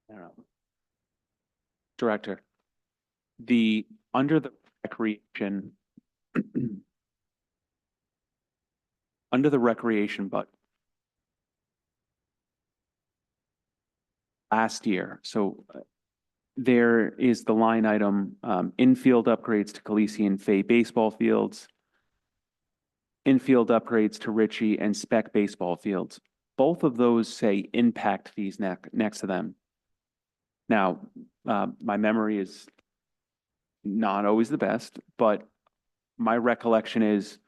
I don't know. Director, under the recreation under the recreation last year, so there is the line item, infield upgrades to Khaleesi and Fay baseball fields, infield upgrades to Ritchie and spec baseball fields. Both of those say impact fees next to them. Now, my memory is not always the best, but my recollection is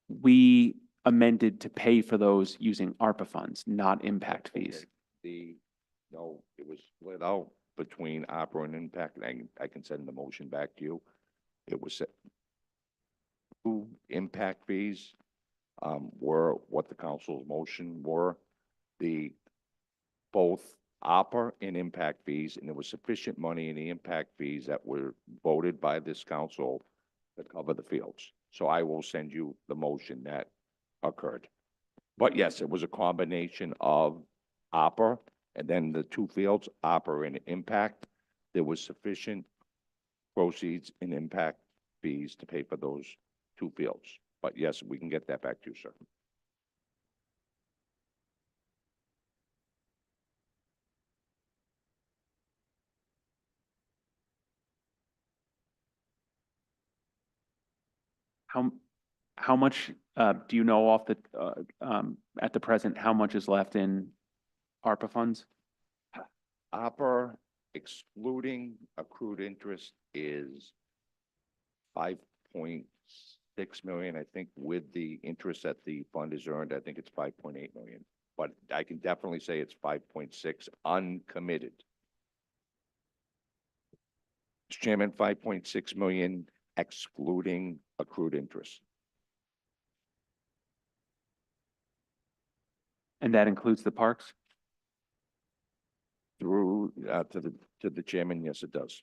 we amended to pay for those using ARPA funds, not impact fees. No, it was split out between opera and impact, and I can send the motion back to you. It was set. Two impact fees, were what the council's motion were. Both opera and impact fees, and there was sufficient money in the impact fees that were voted by this council to cover the fields. So I will send you the motion that occurred. But yes, it was a combination of opera and then the two fields, opera and impact. There was sufficient proceeds in impact fees to pay for those two fields. But yes, we can get that back to you, sir. How much, do you know off the, at the present, how much is left in ARPA funds? Opera excluding accrued interest is 5.6 million. I think with the interest that the fund is earned, I think it's 5.8 million. But I can definitely say it's 5.6 uncommitted. Mr. Chairman, 5.6 million excluding accrued interest. And that includes the parks? Through, to the chairman, yes, it does.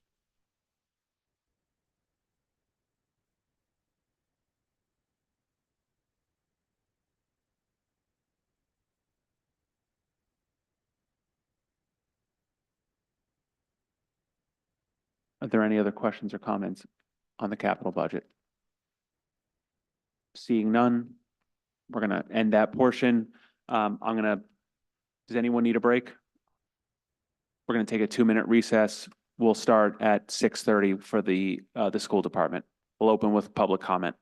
Are there any other questions or comments on the capital budget? Seeing none, we're gonna end that portion. Does anyone need a break? We're gonna take a 2-minute recess. We'll start at 6:30 for the school department. We'll open with public comment.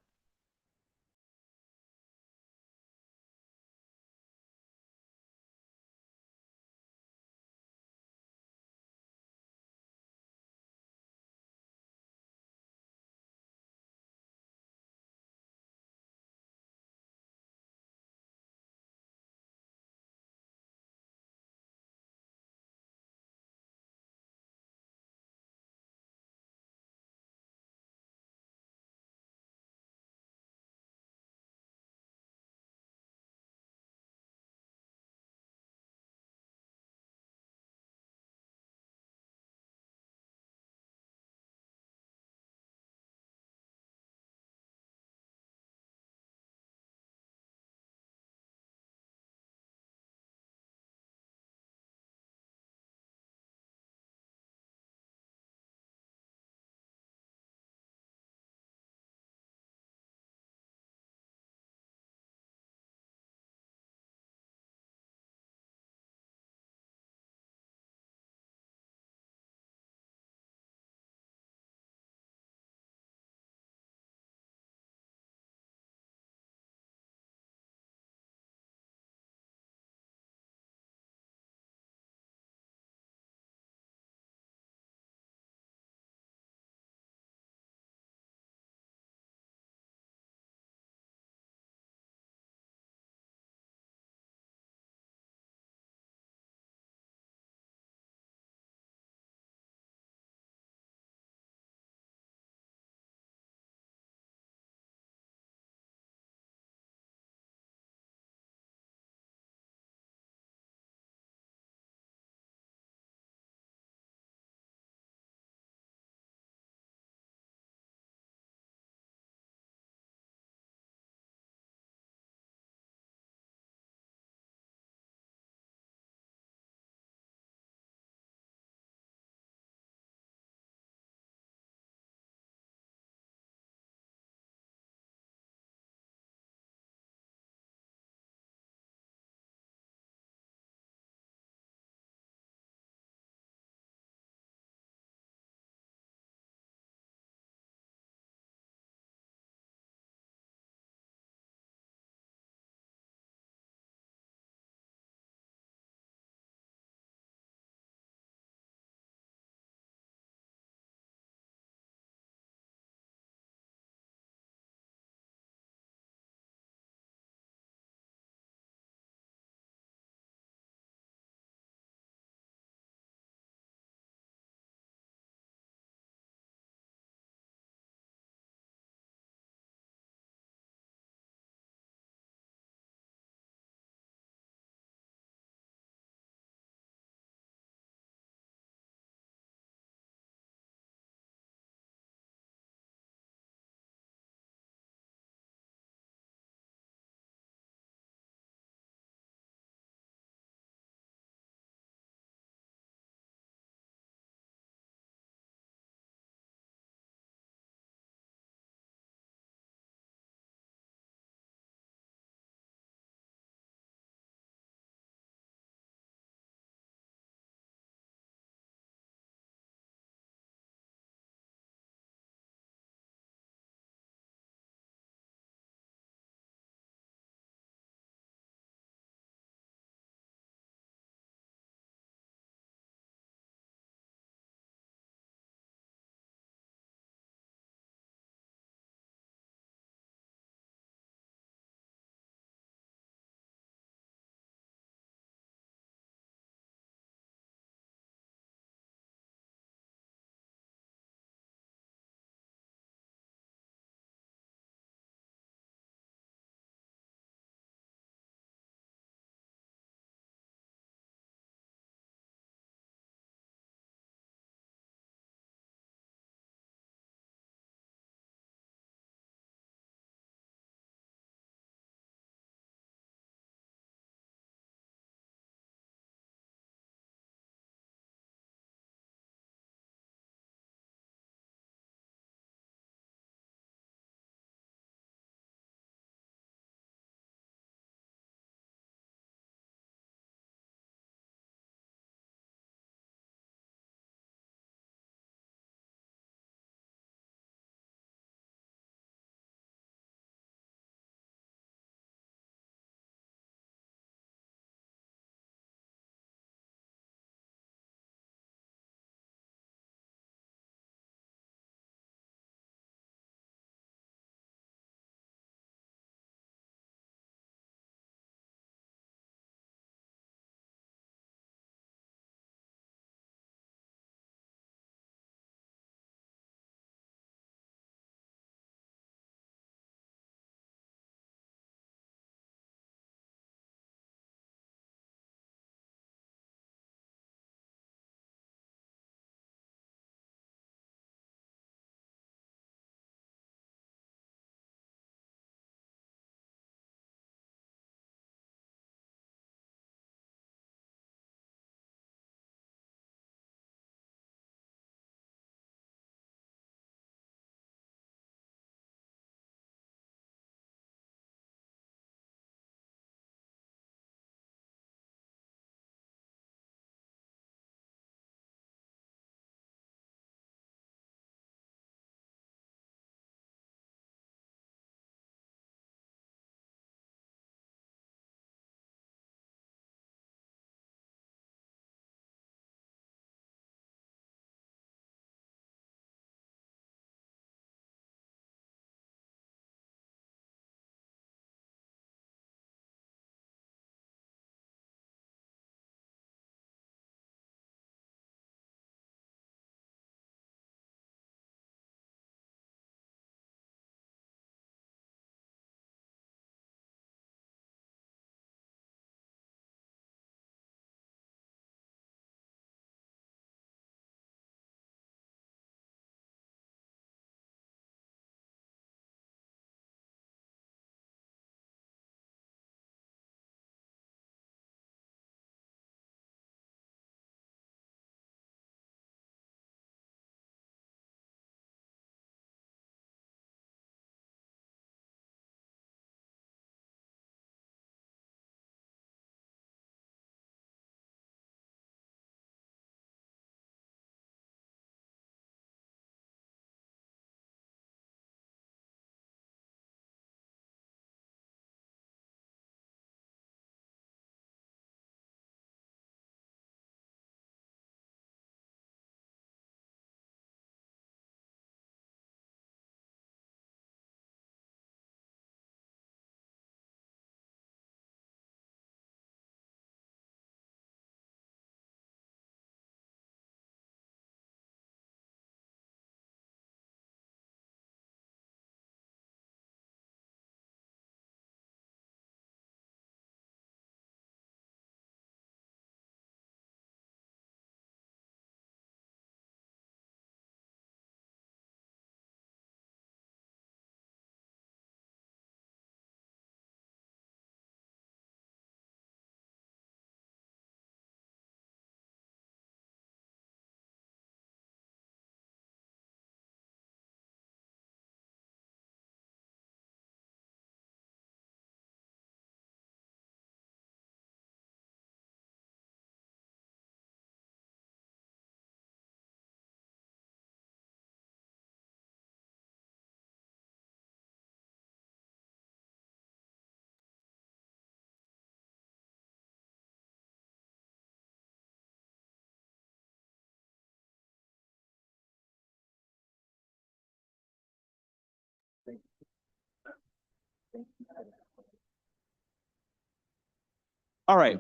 All right.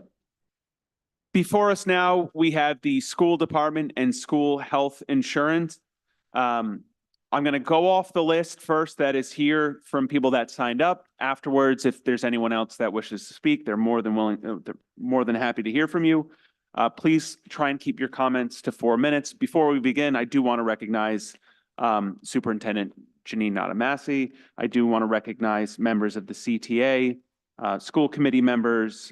Before us now, we have the school department and school health insurance. I'm going to go off the list first that is here from people that signed up. Afterwards, if there's anyone else that wishes to speak, they're more than happy to hear from you. Please try and keep your comments to 4 minutes. Before we begin, I do want to recognize Superintendent Janine Nadamasi. I do want to recognize members of the CTA, school committee members,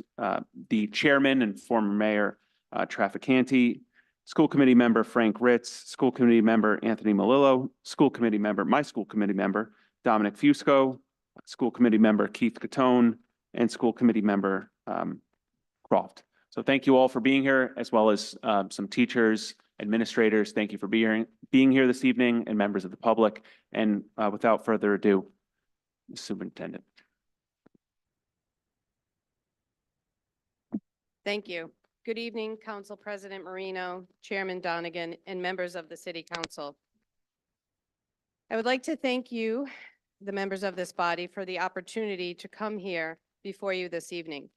the chairman and former mayor, Trafficante, school committee member Frank Ritz, school committee member Anthony Malillo, my school committee member, Dominic Fusco, school committee member Keith Catone, and school committee member Croft. So thank you all for being here, as well as some teachers, administrators. Thank you for being here this evening, and members of the public. And without further ado, Superintendent. Thank you. Good evening, Council President Marino, Chairman Donegan, and members of the City Council. I would like to thank you, the members of this body, for the opportunity to come here before you this evening.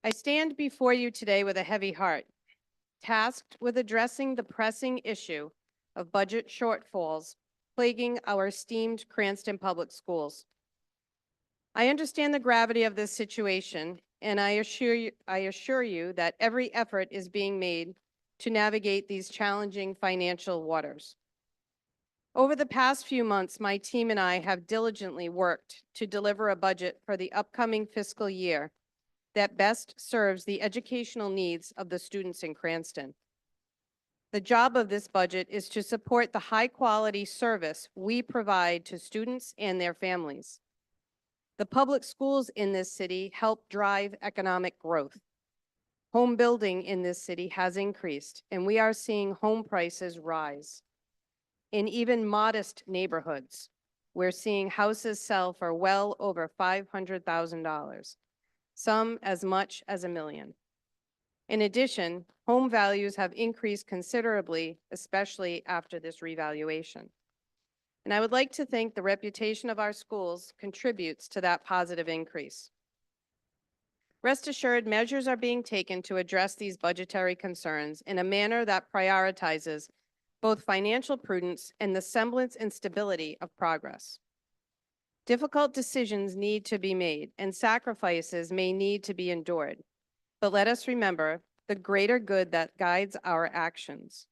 I stand before you today with a heavy heart, tasked with addressing the pressing issue of budget shortfalls plaguing our esteemed Cranston Public Schools. I understand the gravity of this situation, and I assure you that every effort is being made to navigate these challenging financial waters. Over the past few months, my team and I have diligently worked to deliver a budget for the upcoming fiscal year that best serves the educational needs of the students in Cranston. The job of this budget is to support the high-quality service we provide to students and their families. The public schools in this city help drive economic growth. Home building in this city has increased, and we are seeing home prices rise. In even modest neighborhoods, we're seeing houses sell for well over $500,000, some as much as $1 million. In addition, home values have increased considerably, especially after this revaluation. And I would like to think the reputation of our schools contributes to that positive increase. Rest assured, measures are being taken to address these budgetary concerns in a manner that prioritizes both financial prudence and the semblance and stability of progress. Difficult decisions need to be made, and sacrifices may need to be endured. But let us remember the greater good that guides our actions.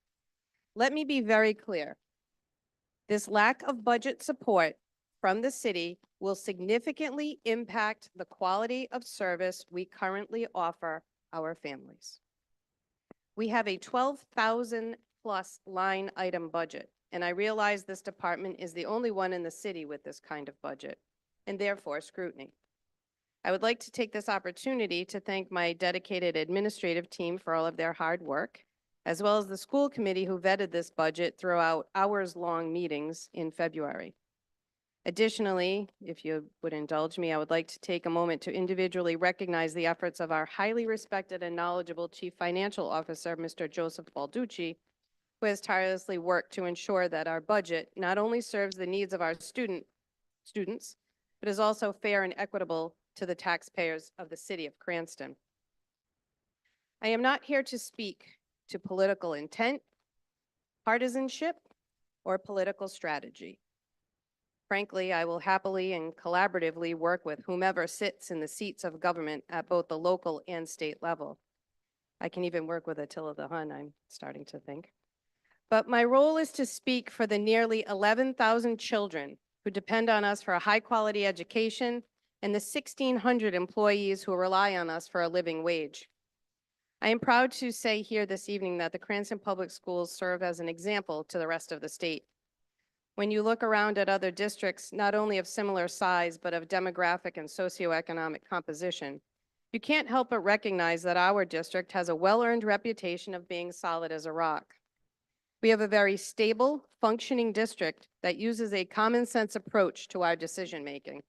Let me be very clear. This lack of budget support from the city will significantly impact the quality of service we currently offer our families. We have a 12,000+ line item budget, and I realize this department is the only one in the city with this kind of budget, and therefore scrutiny. I would like to take this opportunity to thank my dedicated administrative team for all of their hard work, as well as the school committee who vetted this budget throughout hours-long meetings in February. Additionally, if you would indulge me, I would like to take a moment to individually recognize the efforts of our highly respected and knowledgeable Chief Financial Officer, Mr. Joseph Balducci, who has tirelessly worked to ensure that our budget not only serves the needs of our students, but is also fair and equitable to the taxpayers of the city of Cranston. I am not here to speak to political intent, partisanship, or political strategy. Frankly, I will happily and collaboratively work with whomever sits in the seats of government at both the local and state level. I can even work with Attila the Hun, I'm starting to think. But my role is to speak for the nearly 11,000 children who depend on us for a high-quality education and the 1,600 employees who rely on us for a living wage. I am proud to say here this evening that the Cranston Public Schools serve as an example to the rest of the state. When you look around at other districts, not only of similar size, but of demographic and socioeconomic composition, you can't help but recognize that our district has a well-earned reputation of being solid as a rock. We have a very stable, functioning district that uses a common-sense approach to our decision-making.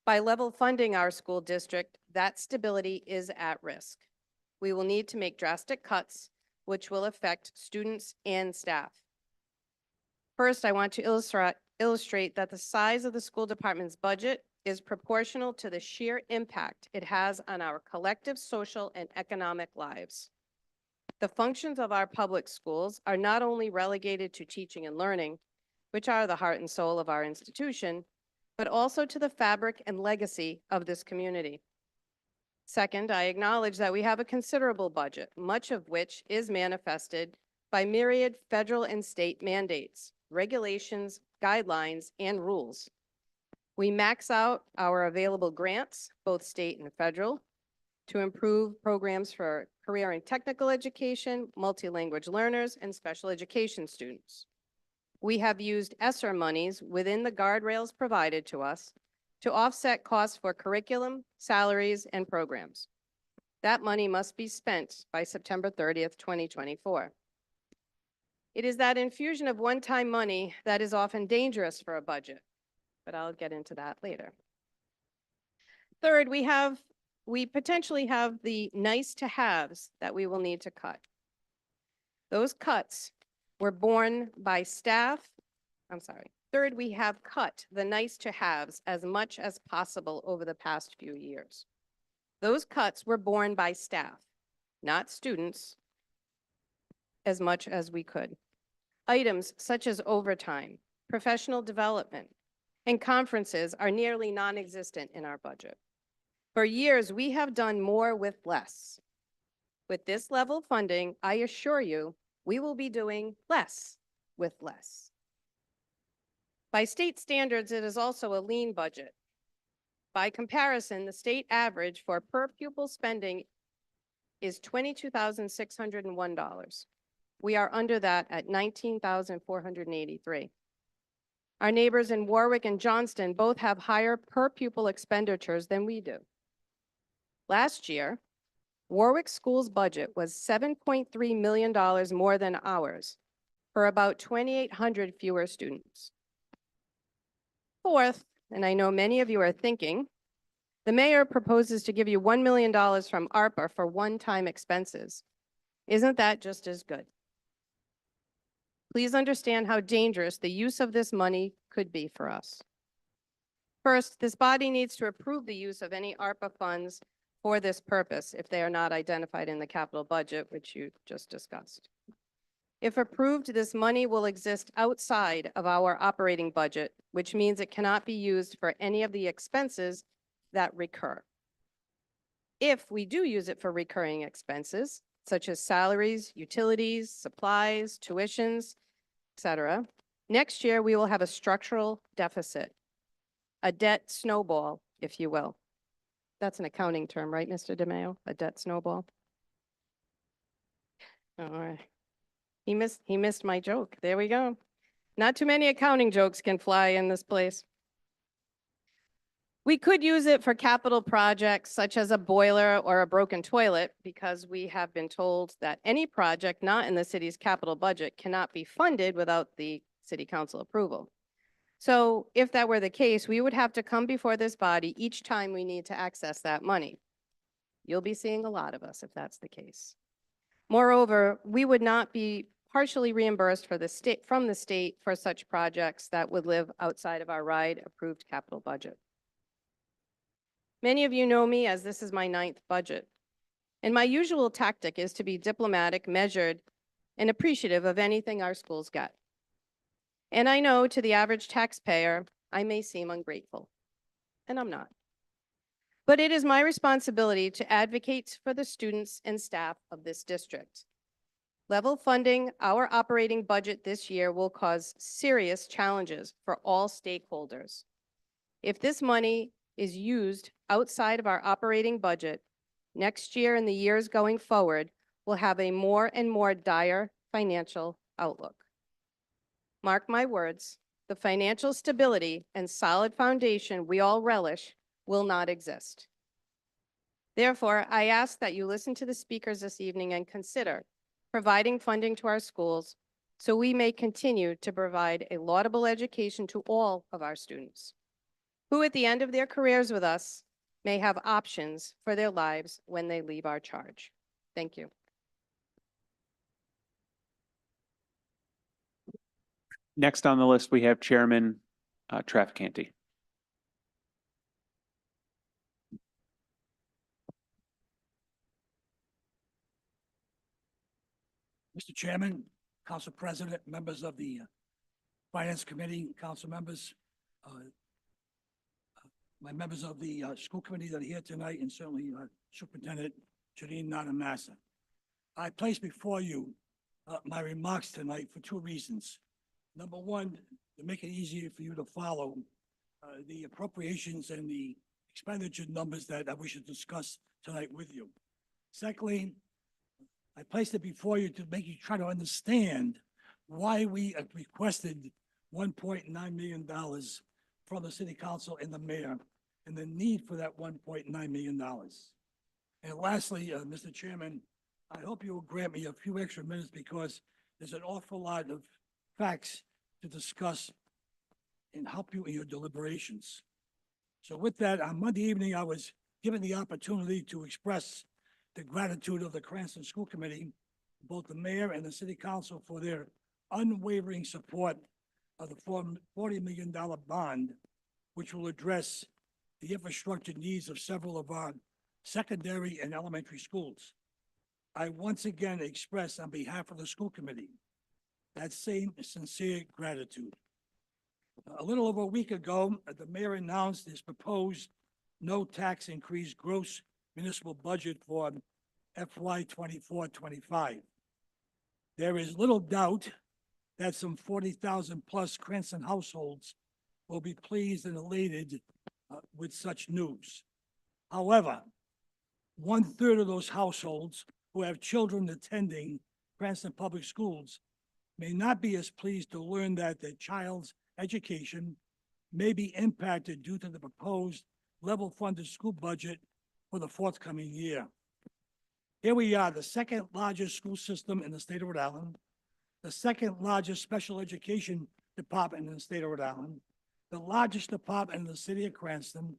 By level funding our school district, that stability is at risk. We will need to make drastic cuts, which will affect students and staff. First, I want to illustrate that the size of the school department's budget is proportional to the sheer impact it has on our collective social and economic lives. The functions of our public schools are not only relegated to teaching and learning, which are the heart and soul of our institution, but also to the fabric and legacy of this community. Second, I acknowledge that we have a considerable budget, much of which is manifested by myriad federal and state mandates, regulations, guidelines, and rules. We max out our available grants, both state and federal, to improve programs for career and technical education, multi-language learners, and special education students. We have used ESSER monies within the guardrails provided to us to offset costs for curriculum, salaries, and programs. That money must be spent by September 30th, 2024. It is that infusion of one-time money that is often dangerous for a budget, but I'll get into that later. Third, we potentially have the nice-to-haves that we will need to cut. Those cuts were borne by staff. Third, we have cut the nice-to-haves as much as possible over the past few years. Those cuts were borne by staff, not students, as much as we could. Items such as overtime, professional development, and conferences are nearly non-existent in our budget. For years, we have done more with less. With this level of funding, I assure you, we will be doing less with less. By state standards, it is also a lean budget. By comparison, the state average for per pupil spending is $22,601. We are under that at $19,483. Our neighbors in Warwick and Johnston both have higher per pupil expenditures than we do. Last year, Warwick School's budget was $7.3 million more than ours, for about 2,800 fewer students. Fourth, and I know many of you are thinking, the mayor proposes to give you $1 million from ARPA for one-time expenses. Isn't that just as good? Please understand how dangerous the use of this money could be for us. First, this body needs to approve the use of any ARPA funds for this purpose if they are not identified in the capital budget, which you just discussed. If approved, this money will exist outside of our operating budget, which means it cannot be used for any of the expenses that recur. If we do use it for recurring expenses, such as salaries, utilities, supplies, tuitions, etc., next year we will have a structural deficit, a debt snowball, if you will. That's an accounting term, right, Mr. DeMayo? A debt snowball? All right. He missed my joke. There we go. Not too many accounting jokes can fly in this place. We could use it for capital projects such as a boiler or a broken toilet, because we have been told that any project not in the city's capital budget cannot be funded without the city council approval. So if that were the case, we would have to come before this body each time we need to access that money. You'll be seeing a lot of us if that's the case. Moreover, we would not be partially reimbursed from the state for such projects that would live outside of our RIDE-approved capital budget. Many of you know me as this is my 9th budget, and my usual tactic is to be diplomatic, measured, and appreciative of anything our schools get. And I know to the average taxpayer, I may seem ungrateful, and I'm not. But it is my responsibility to advocate for the students and staff of this district. Level funding our operating budget this year will cause serious challenges for all stakeholders. If this money is used outside of our operating budget, next year and the years going forward, we'll have a more and more dire financial outlook. Mark my words, the financial stability and solid foundation we all relish will not exist. Therefore, I ask that you listen to the speakers this evening and consider providing funding to our schools so we may continue to provide a laudable education to all of our students, who at the end of their careers with us may have options for their lives when they leave our charge. Thank you. Next on the list, we have Chairman Trafficante. Mr. Chairman, Council President, members of the Finance Committee, council members, my members of the school committee that are here tonight, and certainly Superintendent Janine Nadamasa. I place before you my remarks tonight for two reasons. Number one, to make it easier for you to follow the appropriations and the expenditure numbers that we should discuss tonight with you. Secondly, I placed it before you to make you try to understand why we requested $1.9 million from the city council and the mayor and the need for that $1.9 million. And lastly, Mr. Chairman, I hope you will grant me a few extra minutes because there's an awful lot of facts to discuss and help you in your deliberations. So with that, on Monday evening, I was given the opportunity to express the gratitude of the Cranston School Committee, both the mayor and the city council for their unwavering support of the $40 million bond, which will address the infrastructure needs of several of our secondary and elementary schools. I once again express on behalf of the school committee that same sincere gratitude. A little over a week ago, the mayor announced his proposed no tax increase gross municipal budget for FY 24-25. There is little doubt that some 40,000 plus Cranston households will be pleased and elated with such news. However, 1/3 of those households who have children attending Cranston Public Schools may not be as pleased to learn that their child's education may be impacted due to the proposed level funded school budget for the forthcoming year. Here we are, the second largest school system in the state of Rhode Island, the second largest special education department in the state of Rhode Island, the largest department in the city of Cranston,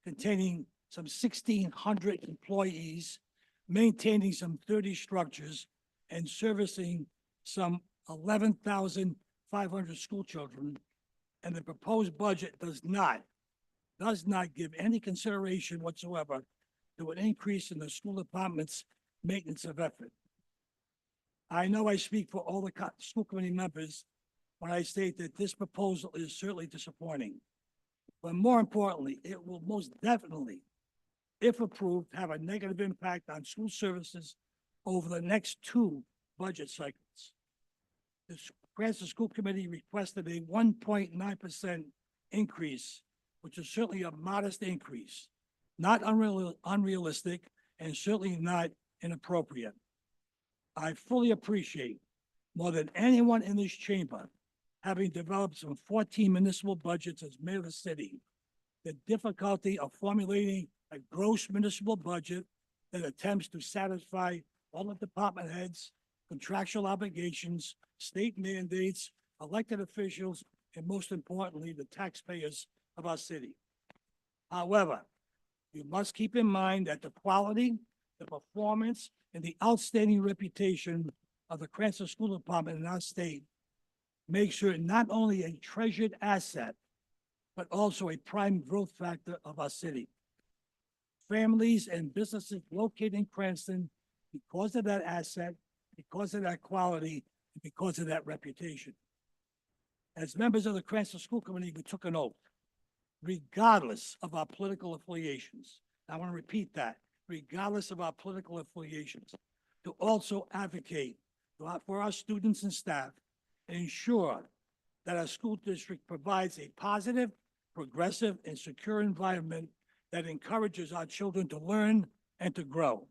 containing some 1,600 employees, maintaining some 30 structures, and servicing some 11,500 school children. And the proposed budget does not give any consideration whatsoever to an increase in the school department's maintenance of effort. I know I speak for all the school committee members when I state that this proposal is certainly disappointing. But more importantly, it will most definitely, if approved, have a negative impact on school services over the next two budget cycles. The Cranston School Committee requested a 1.9% increase, which is certainly a modest increase, not unrealistic, and certainly not inappropriate. I fully appreciate, more than anyone in this chamber, having developed some 14 municipal budgets as mayor of the city, the difficulty of formulating a gross municipal budget that attempts to satisfy all the department heads, contractual obligations, state mandates, elected officials, and most importantly, the taxpayers of our city. However, you must keep in mind that the quality, the performance, and the outstanding reputation of the Cranston School Department in our state makes it not only a treasured asset, but also a prime growth factor of our city. Families and businesses located in Cranston, because of that asset, because of that quality, and because of that reputation. As members of the Cranston School Committee, we took an oath, regardless of our political affiliations. I want to repeat that, regardless of our political affiliations, to also advocate for our students and staff and ensure that our school district provides a positive, progressive, and secure environment that encourages our children to learn and to grow.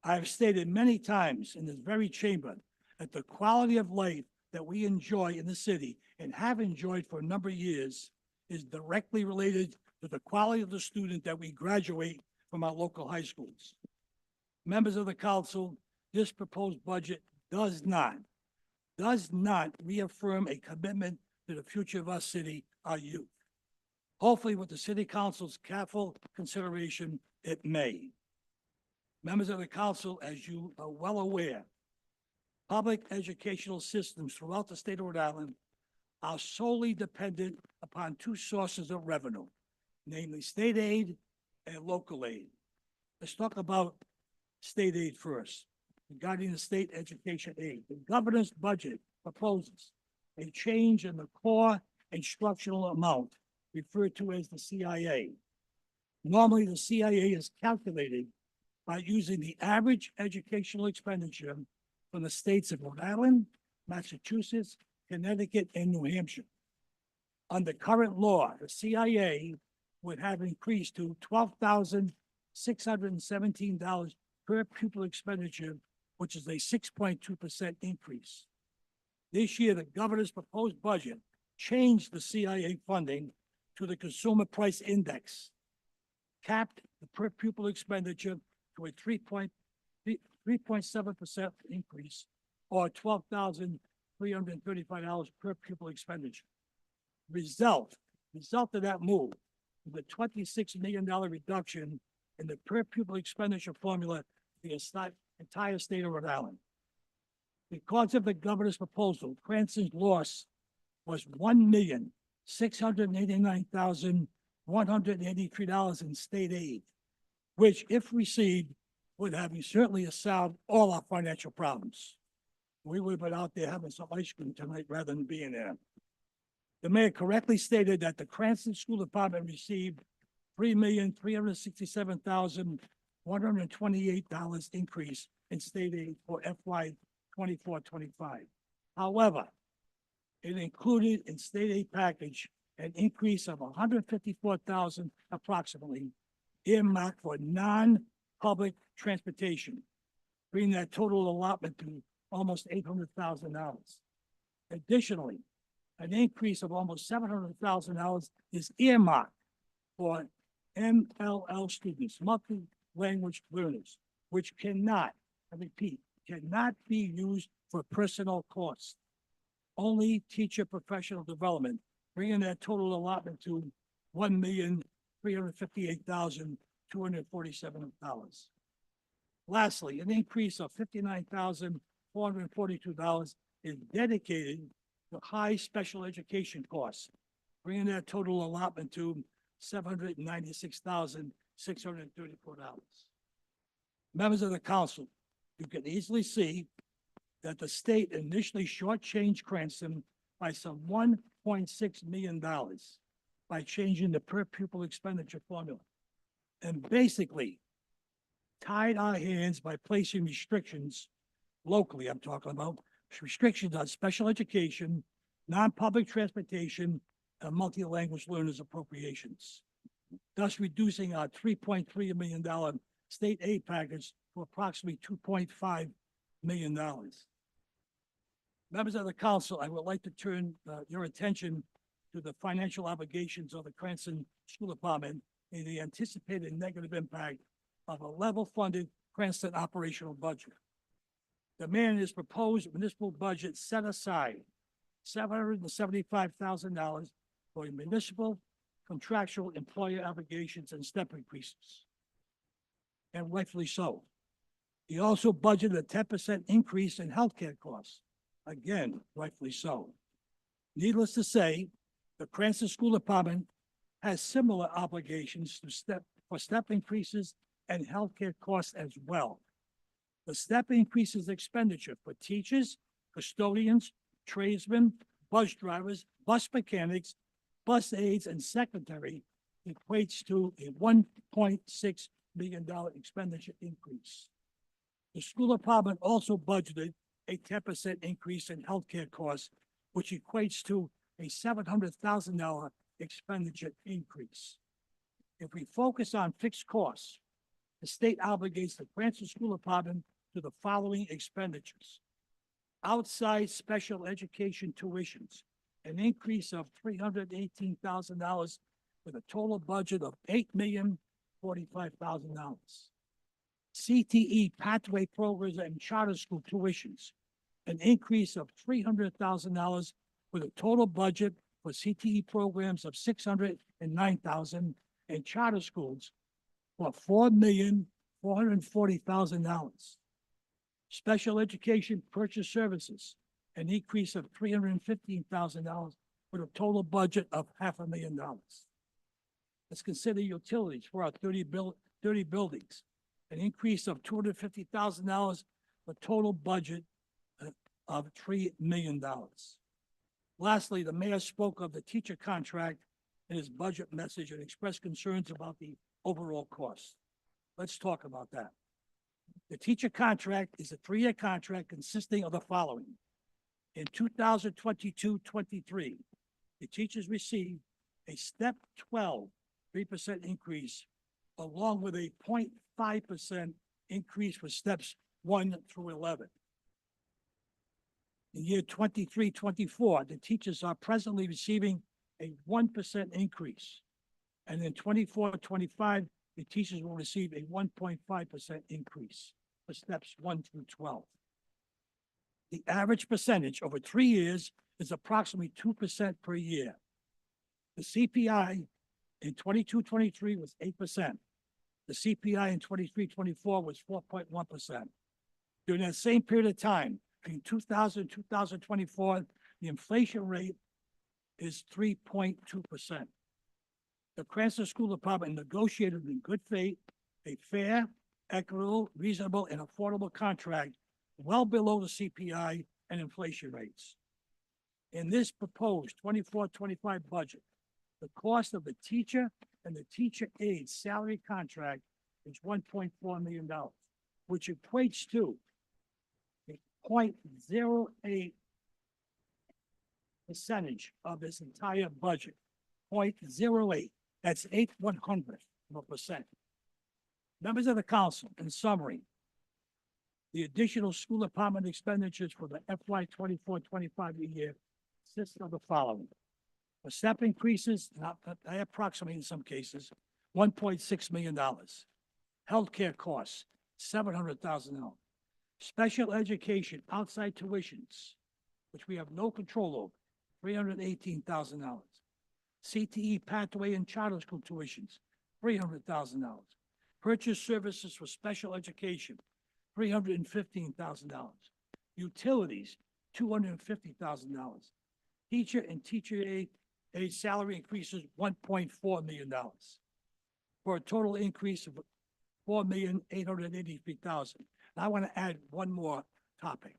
I have stated many times in this very chamber that the quality of life that we enjoy in the city and have enjoyed for a number of years is directly related to the quality of the student that we graduate from our local high schools. Members of the council, this proposed budget does not reaffirm a commitment to the future of our city, our youth. Hopefully, with the city council's careful consideration, it may. Members of the council, as you are well aware, public educational systems throughout the state of Rhode Island are solely dependent upon two sources of revenue, namely state aid and local aid. Let's talk about state aid first. Regarding the state education aid, the governor's budget proposes a change in the core instructional amount referred to as the CIA. Normally, the CIA is calculated by using the average educational expenditure from the states of Rhode Island, Massachusetts, Connecticut, and New Hampshire. Under current law, the CIA would have increased to $12,617 per pupil expenditure, which is a 6.2% increase. This year, the governor's proposed budget changed the CIA funding to the Consumer Price Index, capped the per pupil expenditure to a 3.7% increase, or $12,335 per pupil expenditure. Result of that move was a $26 million reduction in the per pupil expenditure formula for the entire state of Rhode Island. Because of the governor's proposal, Cranston's loss was $1,689,183 in state aid, which, if received, would have certainly solved all our financial problems. We would have been out there having some ice cream tonight rather than being there. The mayor correctly stated that the Cranston School Department received $3,367,128 increase in state aid for FY 24-25. However, it included in state aid package an increase of $154,000 approximately earmarked for non-public transportation, bringing that total allotment to almost $800,000. Additionally, an increase of almost $700,000 is earmarked for MLL students, multi-language learners, which cannot, I repeat, cannot be used for personal costs. Only teacher professional development, bringing that total allotment to $1,358,247. Lastly, an increase of $59,442 is dedicated to high special education costs, bringing that total allotment to $796,634. Members of the council, you can easily see that the state initially shortchanged Cranston by some $1.6 million by changing the per pupil expenditure formula, and basically tied our hands by placing restrictions locally, I'm talking about restrictions on special education, non-public transportation, and multi-language learners appropriations, thus reducing our $3.3 million state aid package to approximately $2.5 million. Members of the council, I would like to turn your attention to the financial obligations of the Cranston School Department and the anticipated negative impact of a level-funded Cranston operational budget. The mayor in his proposed municipal budget set aside $775,000 for municipal contractual employer obligations and step increases, and rightfully so. He also budgeted a 10% increase in healthcare costs, again, rightfully so. Needless to say, the Cranston School Department has similar obligations to step increases and healthcare costs as well. The step increases expenditure for teachers, custodians, tradesmen, bus drivers, bus mechanics, bus aides, and secretary equates to a $1.6 million expenditure increase. The school department also budgeted a 10% increase in healthcare costs, which equates to a $700,000 expenditure increase. If we focus on fixed costs, the state obligates the Cranston School Department to the following expenditures: outside special education tuitions, an increase of $318,000 with a total budget of $8,045,000. CTE pathway programs and charter school tuitions, an increase of $300,000 with a total budget for CTE programs of $609,000 and charter schools for $4,440,000. Special education purchase services, an increase of $315,000 with a total budget of $500,000. Let's consider utilities for our 30 buildings, an increase of $250,000, a total budget of $3 million. Lastly, the mayor spoke of the teacher contract in his budget message and expressed concerns about the overall cost. Let's talk about that. The teacher contract is a 3-year contract consisting of the following. In 2022-23, the teachers received a step 12, 3% increase, along with a 0.5% increase for steps 1 through 11. In year 23-24, the teachers are presently receiving a 1% increase. And in 24-25, the teachers will receive a 1.5% increase for steps 1 through 12. The average percentage over 3 years is approximately 2% per year. The CPI in 22-23 was 8%. The CPI in 23-24 was 4.1%. During that same period of time, between 2000 and 2024, the inflation rate is 3.2%. The Cranston School Department negotiated in good faith a fair, equitable, reasonable, and affordable contract well below the CPI and inflation rates. In this proposed 24-25 budget, the cost of the teacher and the teacher aide salary contract is $1.4 million, which equates to a 0.08% of this entire budget. 0.08. That's 0.08%. Members of the council, in summary, the additional school department expenditures for the FY 24-25 year consist of the following. For step increases, I approximate in some cases, $1.6 million. Healthcare costs, $700,000. Special education, outside tuitions, which we have no control over, $318,000. CTE pathway and charter school tuitions, $300,000. Purchase services for special education, $315,000. Utilities, $250,000. Teacher and teacher aide salary increases, $1.4 million. For a total increase of $4,883,000. I want to add one more topic.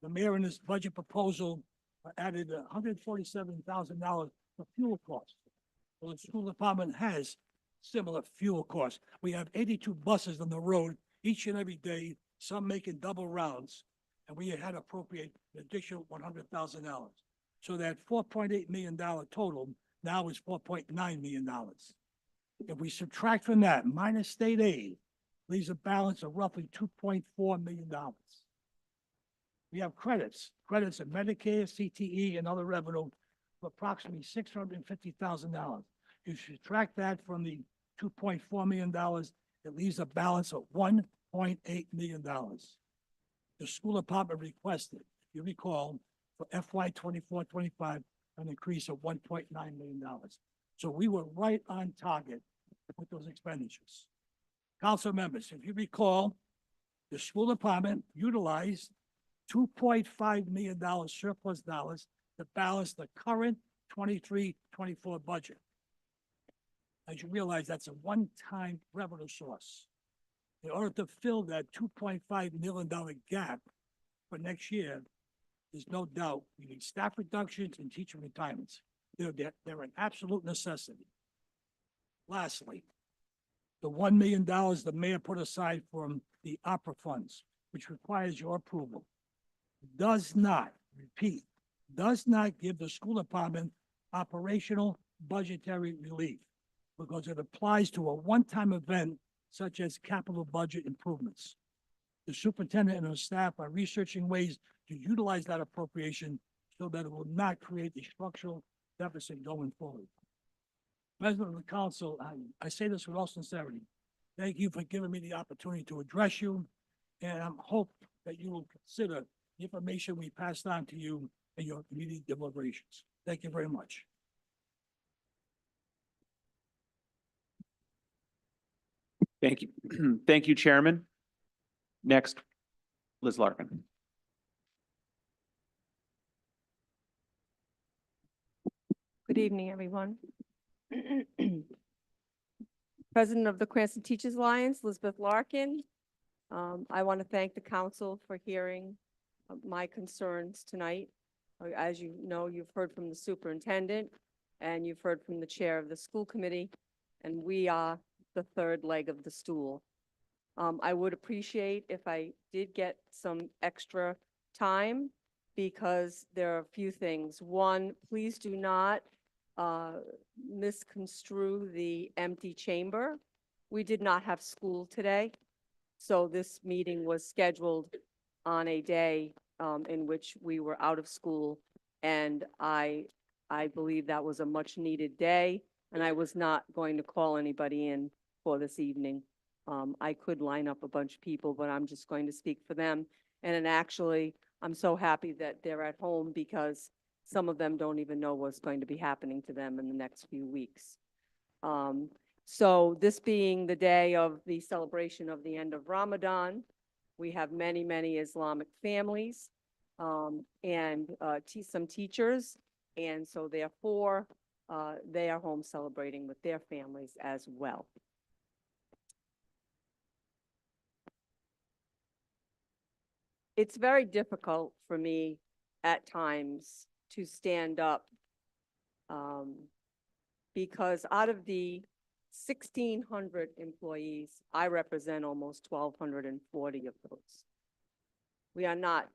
The mayor in his budget proposal added $147,000 for fuel costs. Well, the school department has similar fuel costs. We have 82 buses on the road each and every day, some making double rounds, and we had appropriate an additional $100,000. So that $4.8 million total now is $4.9 million. If we subtract from that minus state aid, leaves a balance of roughly $2.4 million. We have credits of Medicare, CTE, and other revenue of approximately $650,000. You subtract that from the $2.4 million, it leaves a balance of $1.8 million. The school department requested, if you recall, for FY 24-25, an increase of $1.9 million. So we were right on target with those expenditures. Council members, if you recall, the school department utilized $2.5 million surplus dollars to balance the current 23-24 budget. As you realize, that's a one-time revenue source. In order to fill that $2.5 million gap for next year, there's no doubt we need staff reductions and teacher retirements. They're an absolute necessity. Lastly, the $1 million the mayor put aside from the opera funds, which requires your approval, does not give the school department operational budgetary relief because it applies to a one-time event such as capital budget improvements. The superintendent and her staff are researching ways to utilize that appropriation so that it will not create a structural deficit going forward. President of the council, I say this with all sincerity. Thank you for giving me the opportunity to address you, and I hope that you will consider the information we passed on to you in your immediate deliberations. Thank you very much. Thank you. Thank you, Chairman. Next, Liz Larkin. Good evening, everyone. President of the Cranston Teachers Alliance, Elizabeth Larkin. I want to thank the council for hearing my concerns tonight. As you know, you've heard from the superintendent and you've heard from the chair of the school committee, and we are the third leg of the stool. I would appreciate if I did get some extra time because there are a few things. One, please do not misconstrue the empty chamber. We did not have school today, so this meeting was scheduled on a day in which we were out of school, and I believe that was a much-needed day, and I was not going to call anybody in for this evening. I could line up a bunch of people, but I'm just going to speak for them. And then actually, I'm so happy that they're at home because some of them don't even know what's going to be happening to them in the next few weeks. So this being the day of the celebration of the end of Ramadan, we have many, many Islamic families and some teachers. And so therefore, they are home celebrating with their families as well. It's very difficult for me at times to stand up because out of the 1,600 employees, I represent almost 1,240 of those. We are not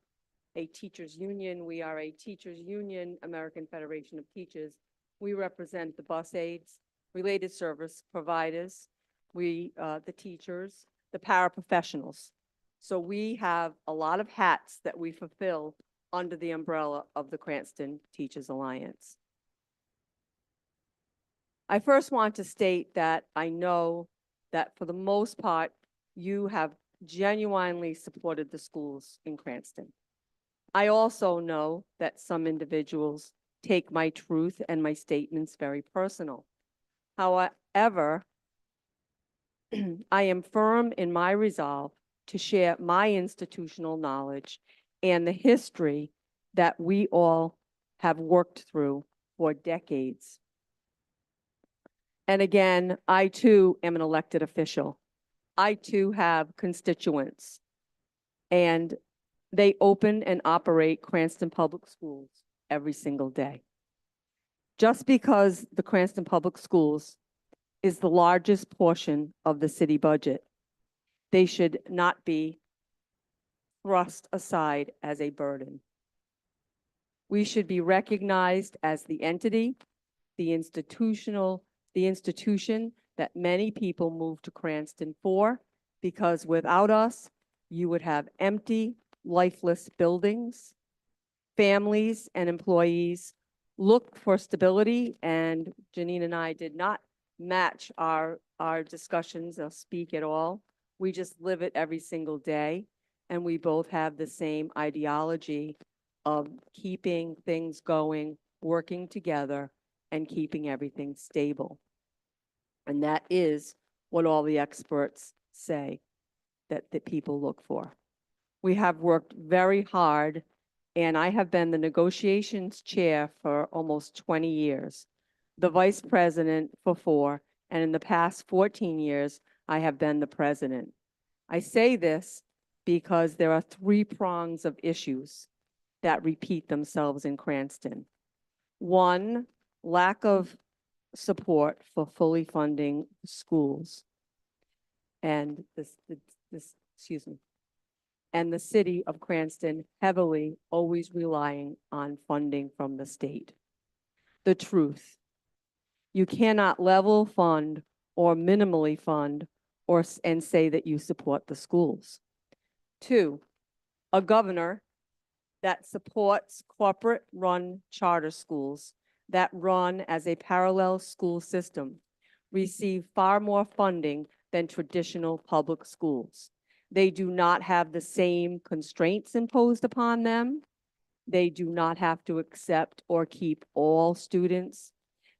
a teachers union. We are a teachers union, American Federation of Teachers. We represent the bus aides, related service providers, the teachers, the paraprofessionals. So we have a lot of hats that we fulfill under the umbrella of the Cranston Teachers Alliance. I first want to state that I know that for the most part, you have genuinely supported the schools in Cranston. I also know that some individuals take my truth and my statements very personal. However, I am firm in my resolve to share my institutional knowledge and the history that we all have worked through for decades. And again, I too am an elected official. I too have constituents, and they open and operate Cranston Public Schools every single day. Just because the Cranston Public Schools is the largest portion of the city budget, they should not be thrust aside as a burden. We should be recognized as the entity, the institution that many people move to Cranston for, because without us, you would have empty, lifeless buildings. Families and employees look for stability, and Janine and I did not match our discussions or speak at all. We just live it every single day, and we both have the same ideology of keeping things going, working together, and keeping everything stable. And that is what all the experts say that people look for. We have worked very hard, and I have been the negotiations chair for almost 20 years, the vice president for 4, and in the past 14 years, I have been the president. I say this because there are 3 prongs of issues that repeat themselves in Cranston. 1, lack of support for fully funding schools. And and the city of Cranston heavily always relying on funding from the state. The truth, you cannot level fund or minimally fund and say that you support the schools. 2, a governor that supports corporate-run charter schools that run as a parallel school system receive far more funding than traditional public schools. They do not have the same constraints imposed upon them. They do not have to accept or keep all students.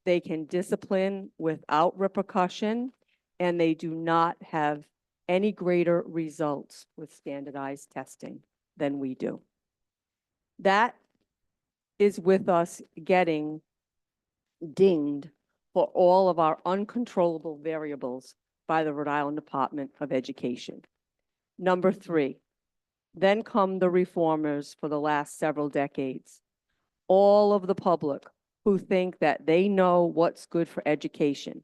They can discipline without repercussion, and they do not have any greater results with standardized testing than we do. That is with us getting dinged for all of our uncontrollable variables by the Rhode Island Department of Education. Number three, then come the reformers for the last several decades. All of the public who think that they know what's good for education,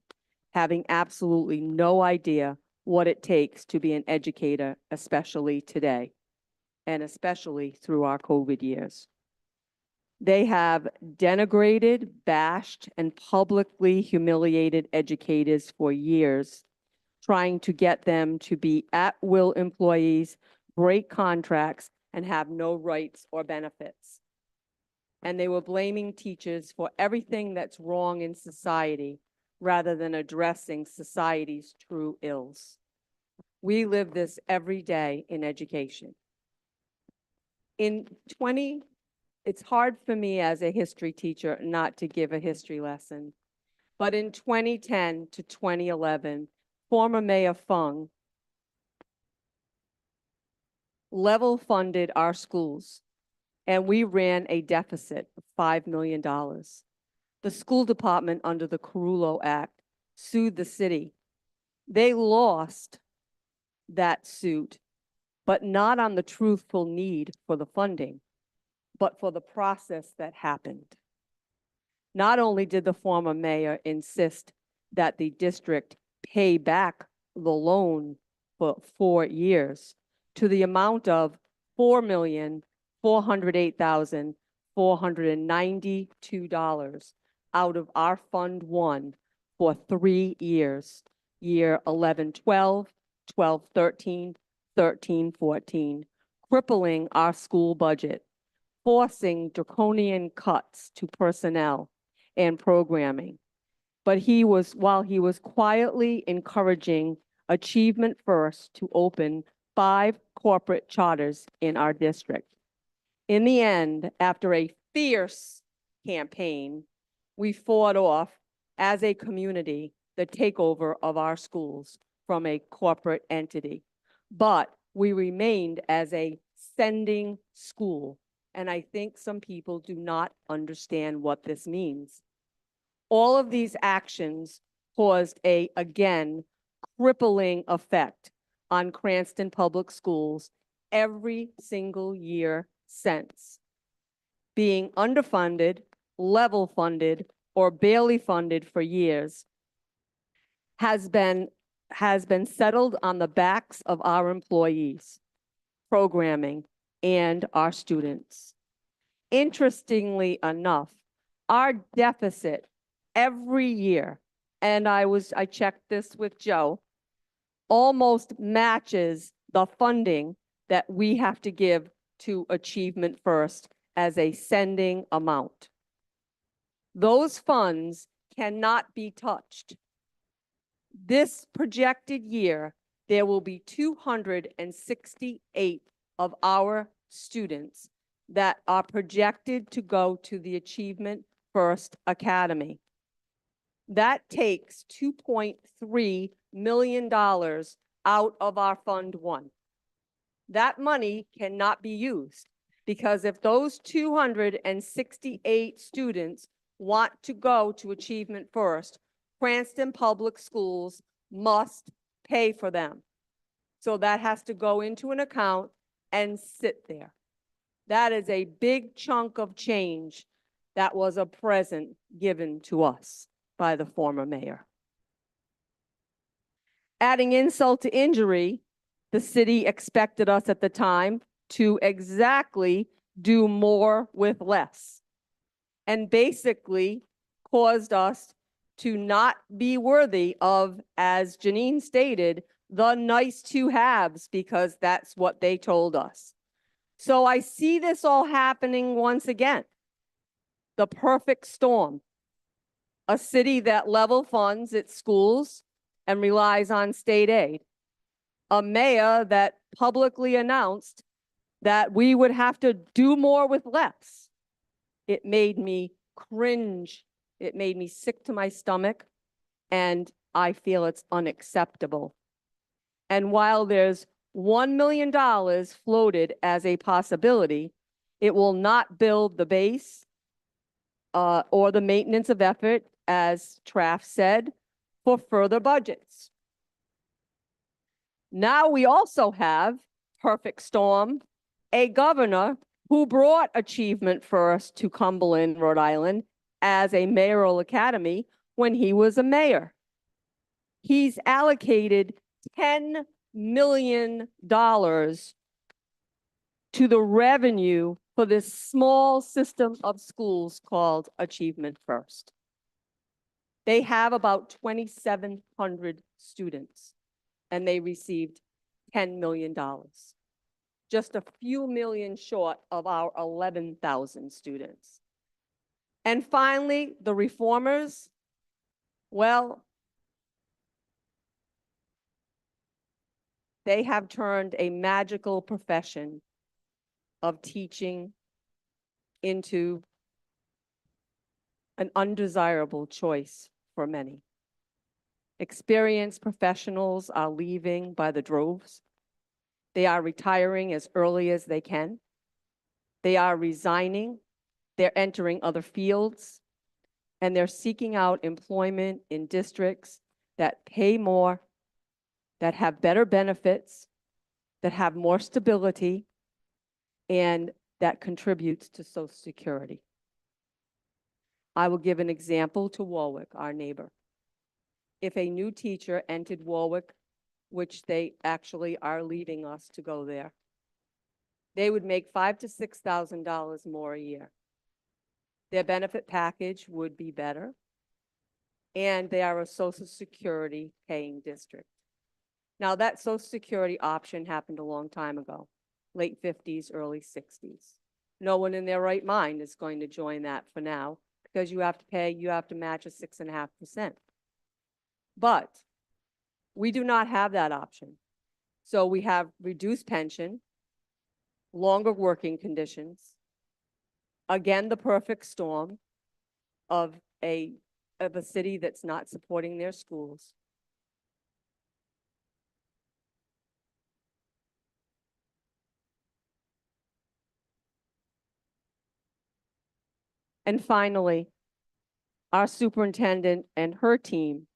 having absolutely no idea what it takes to be an educator, especially today, and especially through our COVID years. They have denigrated, bashed, and publicly humiliated educators for years, trying to get them to be at-will employees, break contracts, and have no rights or benefits. And they were blaming teachers for everything that's wrong in society rather than addressing society's true ills. We live this every day in education. It's hard for me as a history teacher not to give a history lesson, but in 2010 to 2011, former Mayor Fung level funded our schools, and we ran a deficit of $5 million. The school department, under the Carullo Act, sued the city. They lost that suit, but not on the truthful need for the funding, but for the process that happened. Not only did the former mayor insist that the district pay back the loan for 4 years to the amount of $4,408,492 out of our Fund 1 for 3 years, year 11-12, 12-13, 13-14, crippling our school budget, forcing draconian cuts to personnel and programming. But while he was quietly encouraging Achievement First to open 5 corporate charters in our district. In the end, after a fierce campaign, we fought off as a community the takeover of our schools from a corporate entity. But we remained as a sending school. And I think some people do not understand what this means. All of these actions caused a, again, crippling effect on Cranston Public Schools every single year since. Being underfunded, level funded, or barely funded for years has been settled on the backs of our employees, programming, and our students. Interestingly enough, our deficit every year, and I checked this with Joe, almost matches the funding that we have to give to Achievement First as a sending amount. Those funds cannot be touched. This projected year, there will be 268 of our students that are projected to go to the Achievement First Academy. That takes $2.3 million out of our Fund 1. That money cannot be used because if those 268 students want to go to Achievement First, Cranston Public Schools must pay for them. So that has to go into an account and sit there. That is a big chunk of change that was a present given to us by the former mayor. Adding insult to injury, the city expected us at the time to exactly do more with less, and basically caused us to not be worthy of, as Janine stated, the nice to haves, because that's what they told us. So I see this all happening once again. The perfect storm. A city that level funds its schools and relies on state aid. A mayor that publicly announced that we would have to do more with less. It made me cringe. It made me sick to my stomach, and I feel it's unacceptable. And while there's $1 million floated as a possibility, it will not build the base or the maintenance of effort, as Traff said, for further budgets. Now we also have, perfect storm, a governor who brought Achievement First to Cumberland, Rhode Island as a mayoral academy when he was a mayor. He's allocated $10 million to the revenue for this small system of schools called Achievement First. They have about 2,700 students, and they received $10 million. Just a few million short of our 11,000 students. And finally, the reformers, well, they have turned a magical profession of teaching into an undesirable choice for many. Experienced professionals are leaving by the droves. They are retiring as early as they can. They are resigning. They're entering other fields. And they're seeking out employment in districts that pay more, that have better benefits, that have more stability, and that contributes to Social Security. I will give an example to Warwick, our neighbor. If a new teacher entered Warwick, which they actually are leaving us to go there, they would make $5,000 to $6,000 more a year. Their benefit package would be better, and they are a Social Security paying district. Now, that Social Security option happened a long time ago, late 50s, early 60s. No one in their right mind is going to join that for now, because you have to match a 6.5%. But we do not have that option. So we have reduced pension, longer working conditions, again, the perfect storm of a city that's not supporting their schools. And finally, our superintendent and her team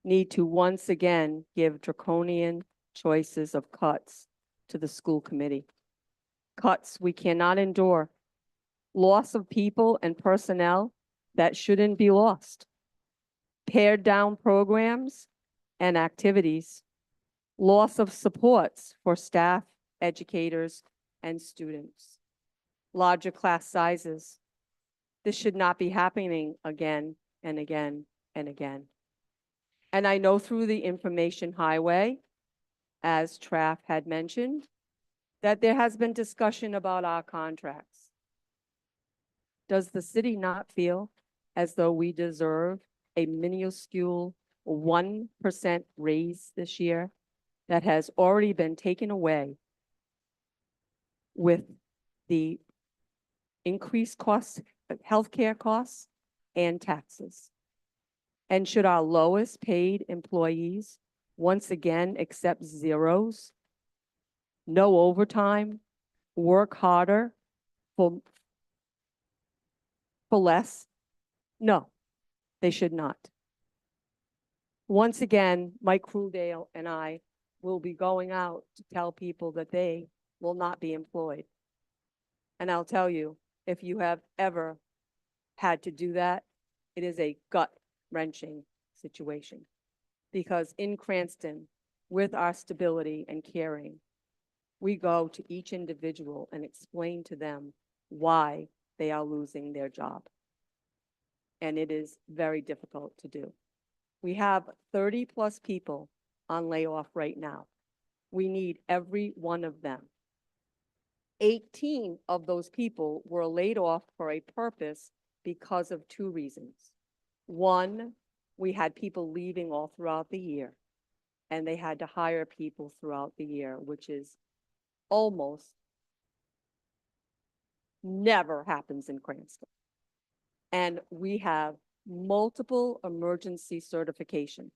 need to once again give draconian choices of cuts to the school committee. Cuts we cannot endure. Loss of people and personnel that shouldn't be lost. Pared down programs and activities. Loss of supports for staff, educators, and students. Larger class sizes. This should not be happening again and again and again. And I know through the information highway, as Traff had mentioned, that there has been discussion about our contracts. Does the city not feel as though we deserve a minuscule 1% raise this year that has already been taken away with the increased costs, healthcare costs, and taxes? And should our lowest paid employees once again accept zeros, no overtime, work harder for less? No, they should not. Once again, Mike Crudale and I will be going out to tell people that they will not be employed. And I'll tell you, if you have ever had to do that, it is a gut-wrenching situation. Because in Cranston, with our stability and caring, we go to each individual and explain to them why they are losing their job. And it is very difficult to do. We have 30+ people on layoff right now. We need every one of them. 18 of those people were laid off for a purpose because of two reasons. One, we had people leaving all throughout the year, and they had to hire people throughout the year, which is almost never happens in Cranston. And we have multiple emergency certifications.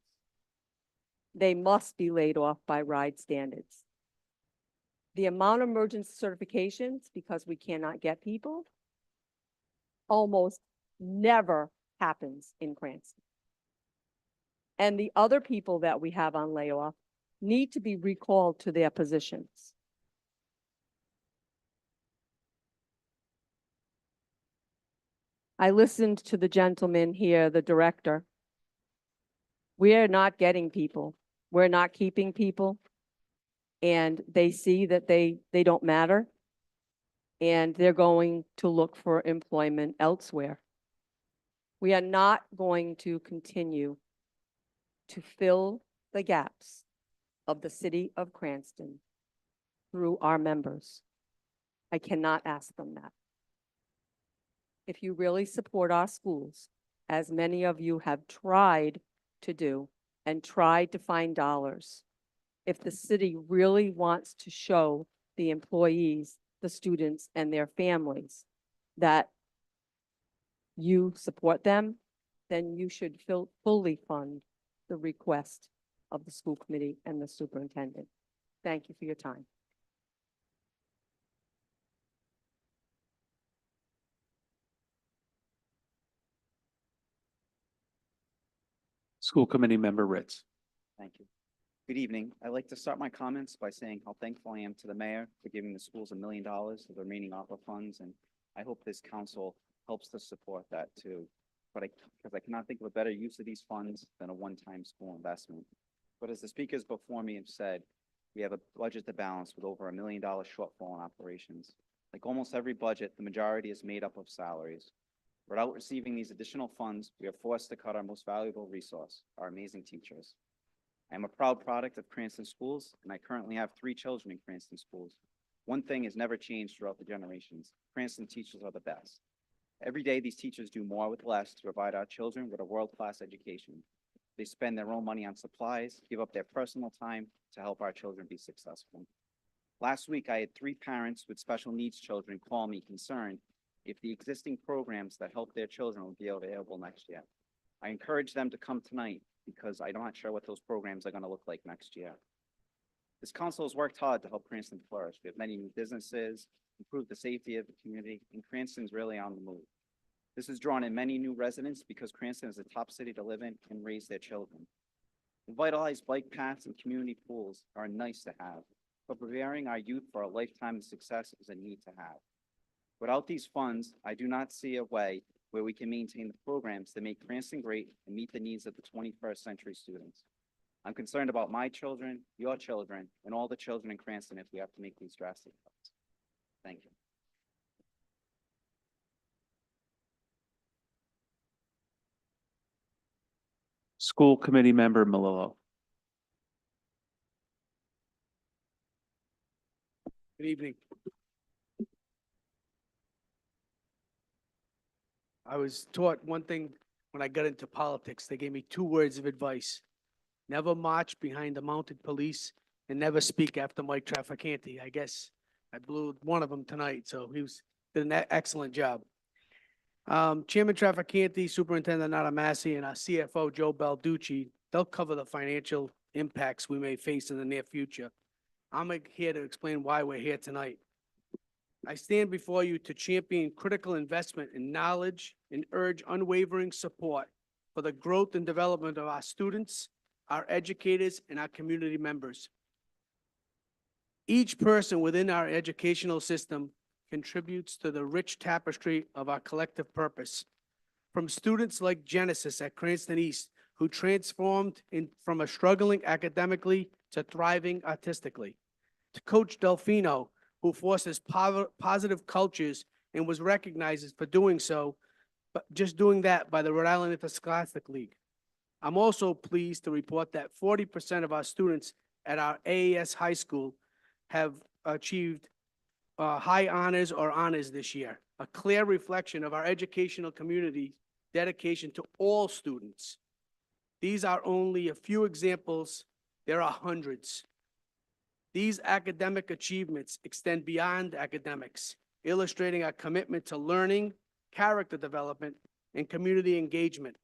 They must be laid off by RIDE standards. The amount of emergency certifications, because we cannot get people, almost never happens in Cranston. And the other people that we have on layoff need to be recalled to their positions. I listened to the gentleman here, the director. We are not getting people. We're not keeping people. And they see that they don't matter. And they're going to look for employment elsewhere. We are not going to continue to fill the gaps of the city of Cranston through our members. I cannot ask them that. If you really support our schools, as many of you have tried to do and tried to find dollars, if the city really wants to show the employees, the students, and their families that you support them, then you should fully fund the request of the school committee and the superintendent. Thank you for your time. School Committee Member Ritz. Thank you. Good evening. I'd like to start my comments by saying how thankful I am to the mayor for giving the schools $1 million of the remaining ARPA funds, and I hope this council helps to support that too. Because I cannot think of a better use of these funds than a one-time school investment. But as the speakers before me have said, we have a budget to balance with over $1 million shortfall in operations. Like almost every budget, the majority is made up of salaries. Without receiving these additional funds, we are forced to cut our most valuable resource, our amazing teachers. I am a proud product of Cranston Schools, and I currently have 3 children in Cranston Schools. One thing has never changed throughout the generations. Cranston teachers are the best. Every day, these teachers do more with less to provide our children with a world-class education. They spend their own money on supplies, give up their personal time to help our children be successful. Last week, I had 3 parents with special needs children call me concerned if the existing programs that help their children will be available next year. I encourage them to come tonight because I'm not sure what those programs are going to look like next year. This council has worked hard to help Cranston flourish. We have many new businesses, improved the safety of the community, and Cranston's really on the move. This has drawn in many new residents because Cranston is a top city to live in and raise their children. Revitalized bike paths and community pools are nice to have, but preparing our youth for a lifetime of success is a need to have. Without these funds, I do not see a way where we can maintain the programs that make Cranston great and meet the needs of the 21st century students. I'm concerned about my children, your children, and all the children in Cranston if we have to make these drastic cuts. Thank you. School Committee Member Malillo. Good evening. I was taught one thing when I got into politics. They gave me 2 words of advice. Never march behind the mounted police and never speak after Mike Trafficante. I guess I blew one of them tonight, so he did an excellent job. Chairman Trafficante, Superintendent Adamasi, and our CFO, Joe Balducci, they'll cover the financial impacts we may face in the near future. I'm here to explain why we're here tonight. I stand before you to champion critical investment in knowledge and urge unwavering support for the growth and development of our students, our educators, and our community members. Each person within our educational system contributes to the rich tapestry of our collective purpose. From students like Genesis at Cranston East, who transformed from a struggling academically to thriving artistically, to Coach Delfino, who fosters positive cultures and was recognized for doing so, but just doing that by the Rhode Island Interscholastic League. I'm also pleased to report that 40% of our students at our AAS High School have achieved high honors or honors this year, a clear reflection of our educational community dedication to all students. These are only a few examples. There are hundreds. These academic achievements extend beyond academics, illustrating our commitment to learning, character development, and community engagement.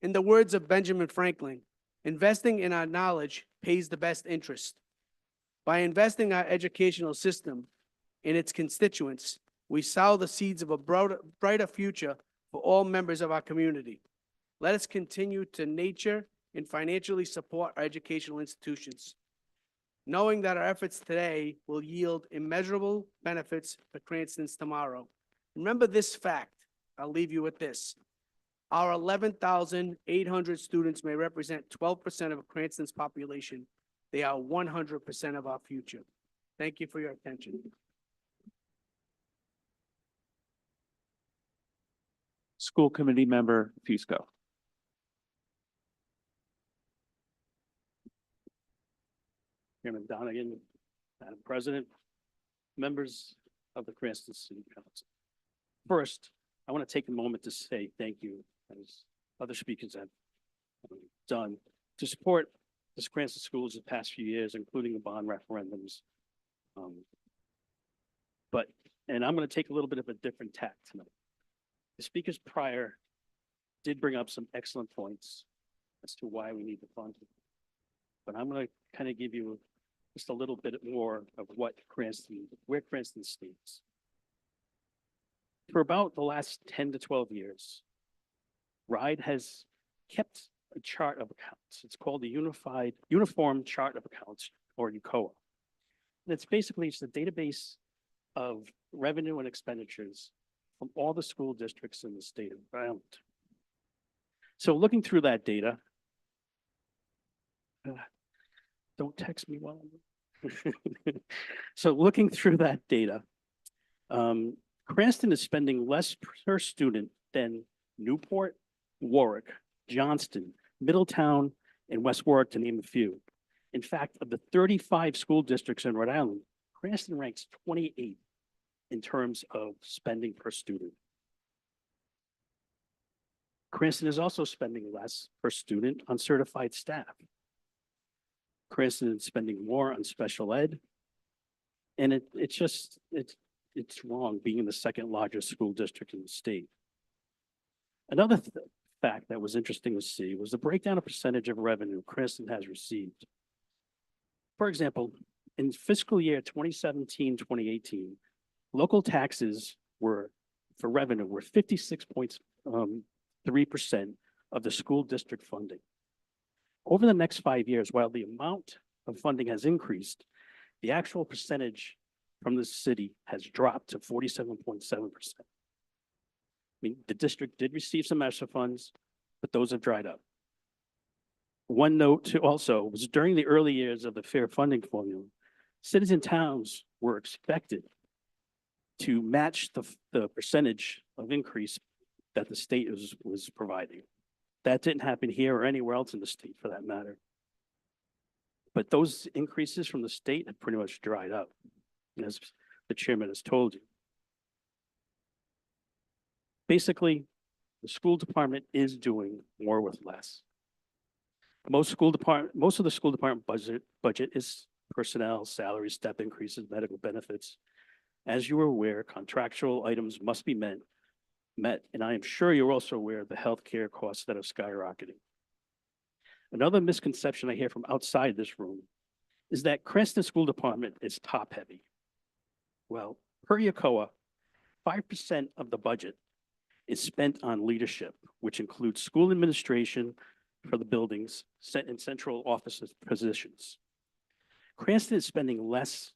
In the words of Benjamin Franklin, investing in our knowledge pays the best interest. By investing our educational system in its constituents, we sow the seeds of a brighter future for for all members of our community. Let us continue to nurture and financially support our educational institutions, knowing that our efforts today will yield immeasurable benefits for Cranston's tomorrow. Remember this fact. I'll leave you with this. Our 11,800 students may represent 12% of Cranston's population. They are 100% of our future. Thank you for your attention. School Committee Member Fusco. Chairman Donegan, Madam President, members of the Cranston City Council. First, I want to take a moment to say thank you, as other speakers have done, to support the Cranston schools the past few years, including the bond referendums. And I'm going to take a little bit of a different tack tonight. The speakers prior did bring up some excellent points as to why we need the funding. But I'm going to kind of give you just a little bit more of where Cranston stands. For about the last 10 to 12 years, RIDE has kept a chart of accounts. It's called the Uniform Chart of Accounts, or UCOA. And it's basically just a database of revenue and expenditures from all the school districts in the state of Rhode Island. So looking through that data, don't text me while I'm. So looking through that data, Cranston is spending less per student than Newport, Warwick, Johnston, Middletown, and West Warwick, to name a few. In fact, of the 35 school districts in Rhode Island, Cranston ranks 28 in terms of spending per student. Cranston is also spending less per student on certified staff. Cranston is spending more on special ed. And it's wrong being the second largest school district in the state. Another fact that was interesting to see was the breakdown of percentage of revenue Cranston has received. For example, in fiscal year 2017-2018, local taxes for revenue were 56.3% of the school district funding. Over the next 5 years, while the amount of funding has increased, the actual percentage from the city has dropped to 47.7%. I mean, the district did receive some extra funds, but those have dried up. One note to also was during the early years of the fair funding formula, cities and towns were expected to match the percentage of increase that the state was providing. That didn't happen here or anywhere else in the state for that matter. But those increases from the state have pretty much dried up, as the chairman has told you. Basically, the school department is doing more with less. Most of the school department budget is personnel, salary, step increases, medical benefits. As you are aware, contractual items must be met, and I am sure you're also aware of the healthcare costs that are skyrocketing. Another misconception I hear from outside this room is that Cranston School Department is top-heavy. Well, per UCOA, 5% of the budget is spent on leadership, which includes school administration for the buildings and central office positions. Cranston is spending less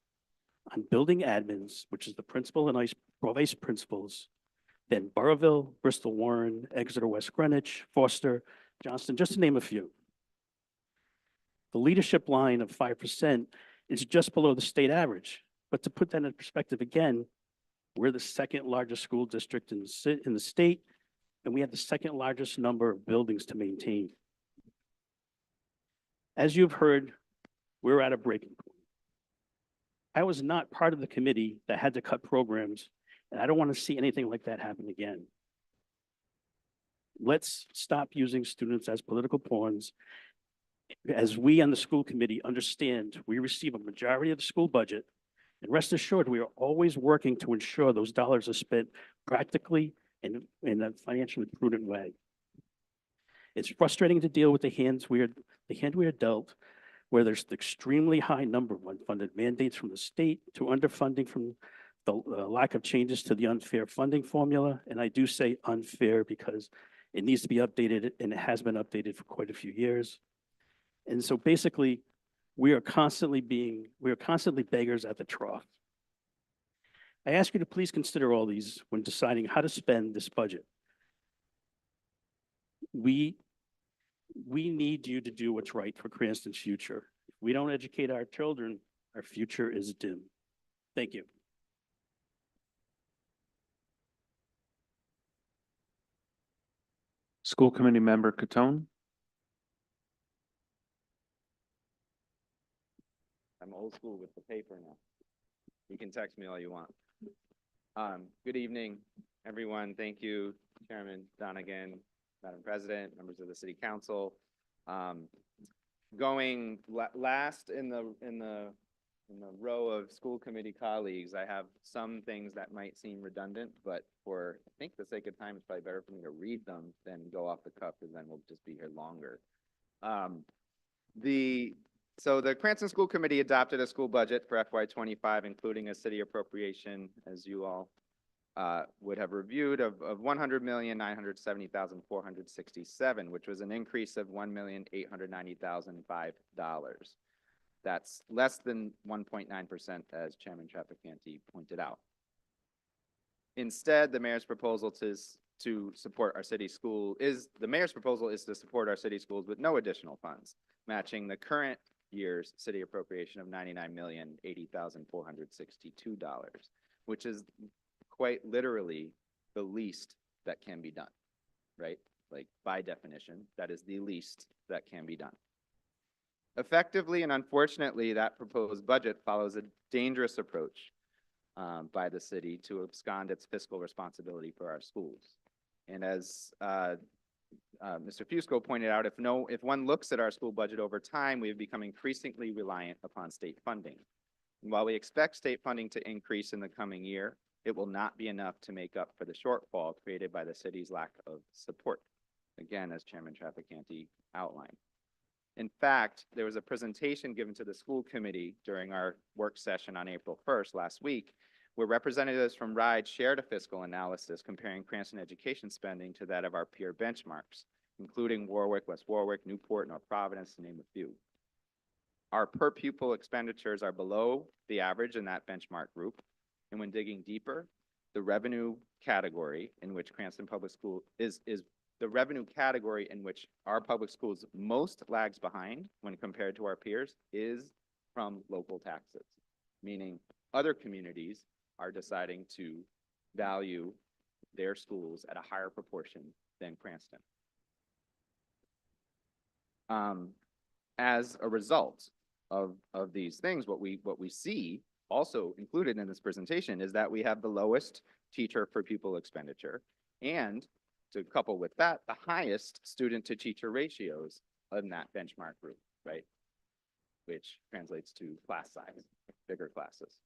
on building admins, which is the principal and vice principals, than Burrillville, Bristol Warren, Exeter West Greenwich, Foster, Johnston, just to name a few. The leadership line of 5% is just below the state average. But to put that in perspective again, we're the second largest school district in the state, and we have the second largest number of buildings to maintain. As you've heard, we're at a breaking point. I was not part of the committee that had to cut programs, and I don't want to see anything like that happen again. Let's stop using students as political pawns. As we on the school committee understand, we receive a majority of the school budget, and rest assured, we are always working to ensure those dollars are spent practically and in a financially prudent way. It's frustrating to deal with the hand we are dealt, where there's the extremely high number of unfunded mandates from the state to underfunding from the lack of changes to the unfair funding formula. And I do say unfair because it needs to be updated and it has been updated for quite a few years. And so basically, we are constantly beggars at the trough. I ask you to please consider all these when deciding how to spend this budget. We need you to do what's right for Cranston's future. If we don't educate our children, our future is dim. Thank you. School Committee Member Catone. I'm old school with the paper now. You can text me all you want. Good evening, everyone. Thank you, Chairman Donegan, Madam President, members of the City Council. Going last in the row of school committee colleagues, I have some things that might seem redundant, but for, I think, the sake of time, it's probably better for me to read them than go off the cuff, because then we'll just be here longer. So the Cranston School Committee adopted a school budget for FY25, including a city appropriation, as you all would have reviewed, of $100,970,467, which was an increase of $1,890,005. That's less than 1.9%, as Chairman Trafficante pointed out. Instead, the mayor's proposal to support our city school is to support our city schools with no additional funds, matching the current year's city appropriation of $99,080,462, which is quite literally the least that can be done, right? Like, by definition, that is the least that can be done. Effectively and unfortunately, that proposed budget follows a dangerous approach by the city to abscond its fiscal responsibility for our schools. And as Mr. Fusco pointed out, if one looks at our school budget over time, we have become increasingly reliant upon state funding. And while we expect state funding to increase in the coming year, it will not be enough to make up for the shortfall created by the city's lack of support. Again, as Chairman Trafficante outlined. In fact, there was a presentation given to the school committee during our work session on April 1st last week, where representatives from RIDE shared a fiscal analysis comparing Cranston education spending to that of our peer benchmarks, including Warwick, West Warwick, Newport, North Providence, to name a few. Our per pupil expenditures are below the average in that benchmark group, and when digging deeper, the revenue category in which Cranston Public School is the revenue category in which our public schools most lags behind when compared to our peers is from local taxes, meaning other communities are deciding to value their schools at a higher proportion than Cranston. As a result of these things, what we see also included in this presentation is that we have the lowest teacher per pupil expenditure, and to couple with that, the highest student to teacher ratios in that benchmark group, right? Which translates to class size, bigger classes.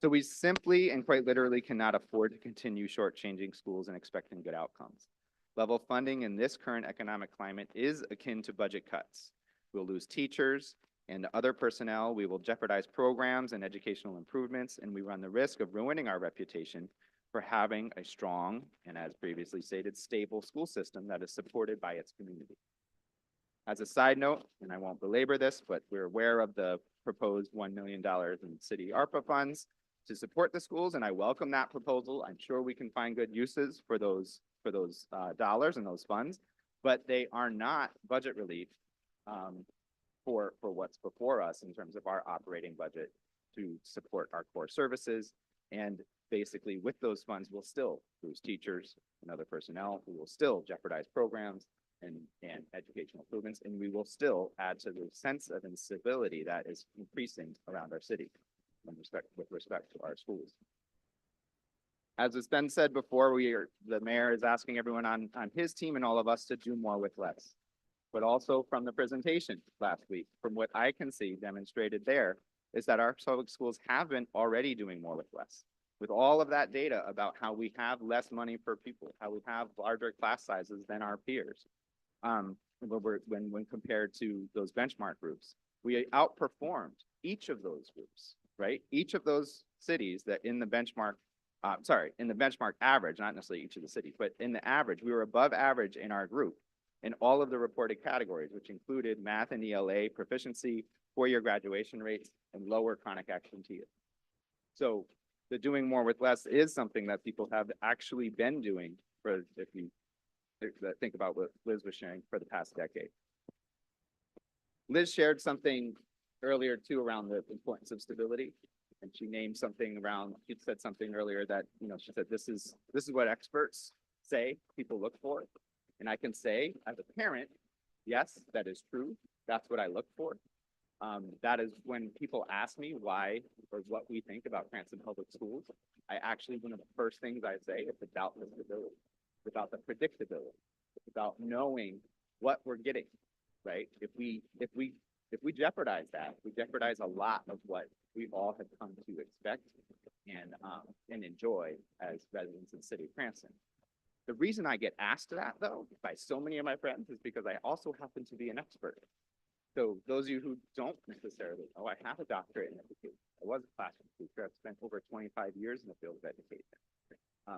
So we simply and quite literally cannot afford to continue shortchanging schools and expecting good outcomes. Level funding in this current economic climate is akin to budget cuts. We'll lose teachers and other personnel. We will jeopardize programs and educational improvements, and we run the risk of ruining our reputation for having a strong and, as previously stated, stable school system that is supported by its community. As a side note, and I won't belabor this, but we're aware of the proposed $1 million in city ARPA funds to support the schools, and I welcome that proposal. I'm sure we can find good uses for those dollars and those funds, but they are not budget relief for what's before us in terms of our operating budget to support our core services. And basically, with those funds, we'll still lose teachers and other personnel. We will still jeopardize programs and educational improvements, and we will still add to the sense of instability that is increasing around our city with respect to our schools. As has been said before, the mayor is asking everyone on his team and all of us to do more with less. But also from the presentation last week, from what I can see demonstrated there, is that our public schools have been already doing more with less. With all of that data about how we have less money per pupil, how we have larger class sizes than our peers, when compared to those benchmark groups, we outperformed each of those groups right? Each of those cities that in the benchmark, in the benchmark average, not necessarily each of the cities, but in the average, we were above average in our group in all of the reported categories, which included math and ELA proficiency, four-year graduation rates, and lower chronic absenteeism. So the doing more with less is something that people have actually been doing for, if you think about what Liz was sharing, for the past decade. Liz shared something earlier too around the importance of stability. And she named something around, she said something earlier that, you know, she said, this is what experts say people look for. And I can say, as a parent, yes, that is true. That's what I look for. That is when people ask me why or what we think about Cranston Public Schools, I actually, one of the first things I say is about the stability, about the predictability, about knowing what we're getting, right? If we jeopardize that, we jeopardize a lot of what we all have come to expect and enjoy as residents of the city of Cranston. The reason I get asked that, though, by so many of my friends is because I also happen to be an expert. So those of you who don't necessarily know, I have a doctorate in education. I was a classroom teacher. I've spent over 25 years in the field of education.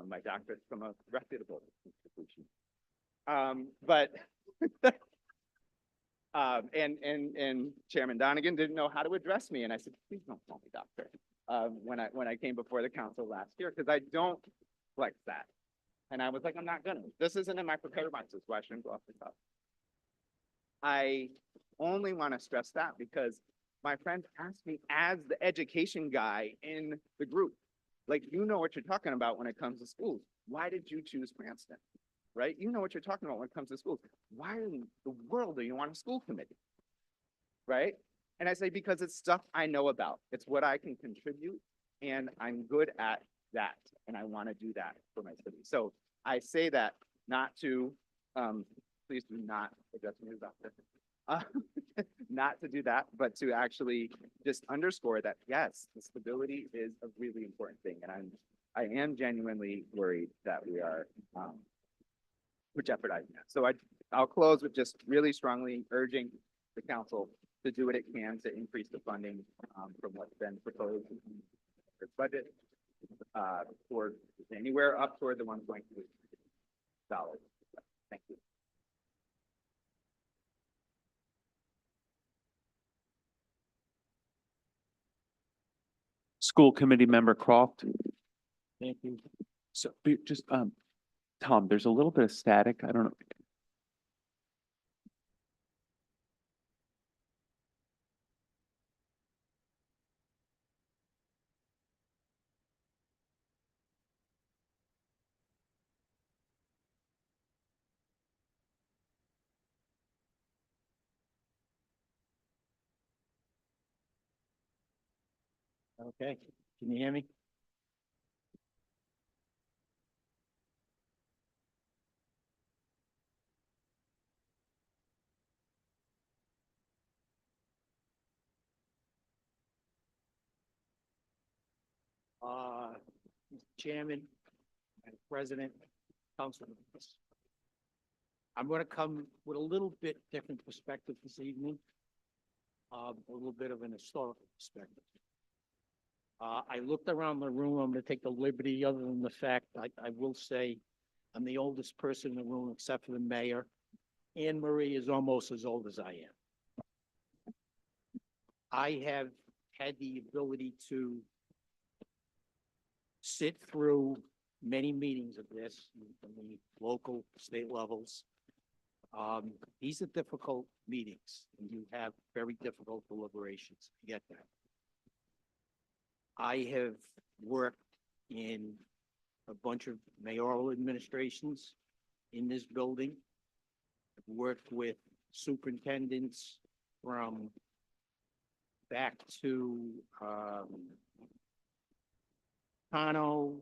My doctorate's from a reputable institution. And Chairman Donegan didn't know how to address me, and I said, please don't call me doctor. When I came before the council last year, because I don't flex that. And I was like, I'm not gonna. This isn't in my prepared remarks, this question, go off the top. I only want to stress that because my friend asked me as the education guy in the group, like, you know what you're talking about when it comes to schools. Why did you choose Cranston? Right? You know what you're talking about when it comes to schools. Why in the world do you want a school committee? Right? And I say, because it's stuff I know about. It's what I can contribute, and I'm good at that. And I want to do that for my city. So I say that not to, please do not address me as doctor. Not to do that, but to actually just underscore that, yes, the stability is a really important thing. And I am genuinely worried that we're jeopardizing that. So I'll close with just really strongly urging the council to do what it can to increase the funding from what's been proposed in the budget toward anywhere up toward the $1.2 billion. Thank you. School Committee Member Croft. Thank you. So just, Tom, there's a little bit of static. I don't know. Okay, can you hear me? Mr. Chairman and President, Council members. I'm going to come with a little bit different perspective this evening. A little bit of an historical perspective. I looked around the room. I'm going to take the liberty, other than the fact I will say I'm the oldest person in the room except for the mayor. Anne Marie is almost as old as I am. I have had the ability to sit through many meetings of this, from the local, state levels. These are difficult meetings, and you have very difficult deliberations. I get that. I have worked in a bunch of mayoral administrations in this building. I've worked with superintendents from back to Cano,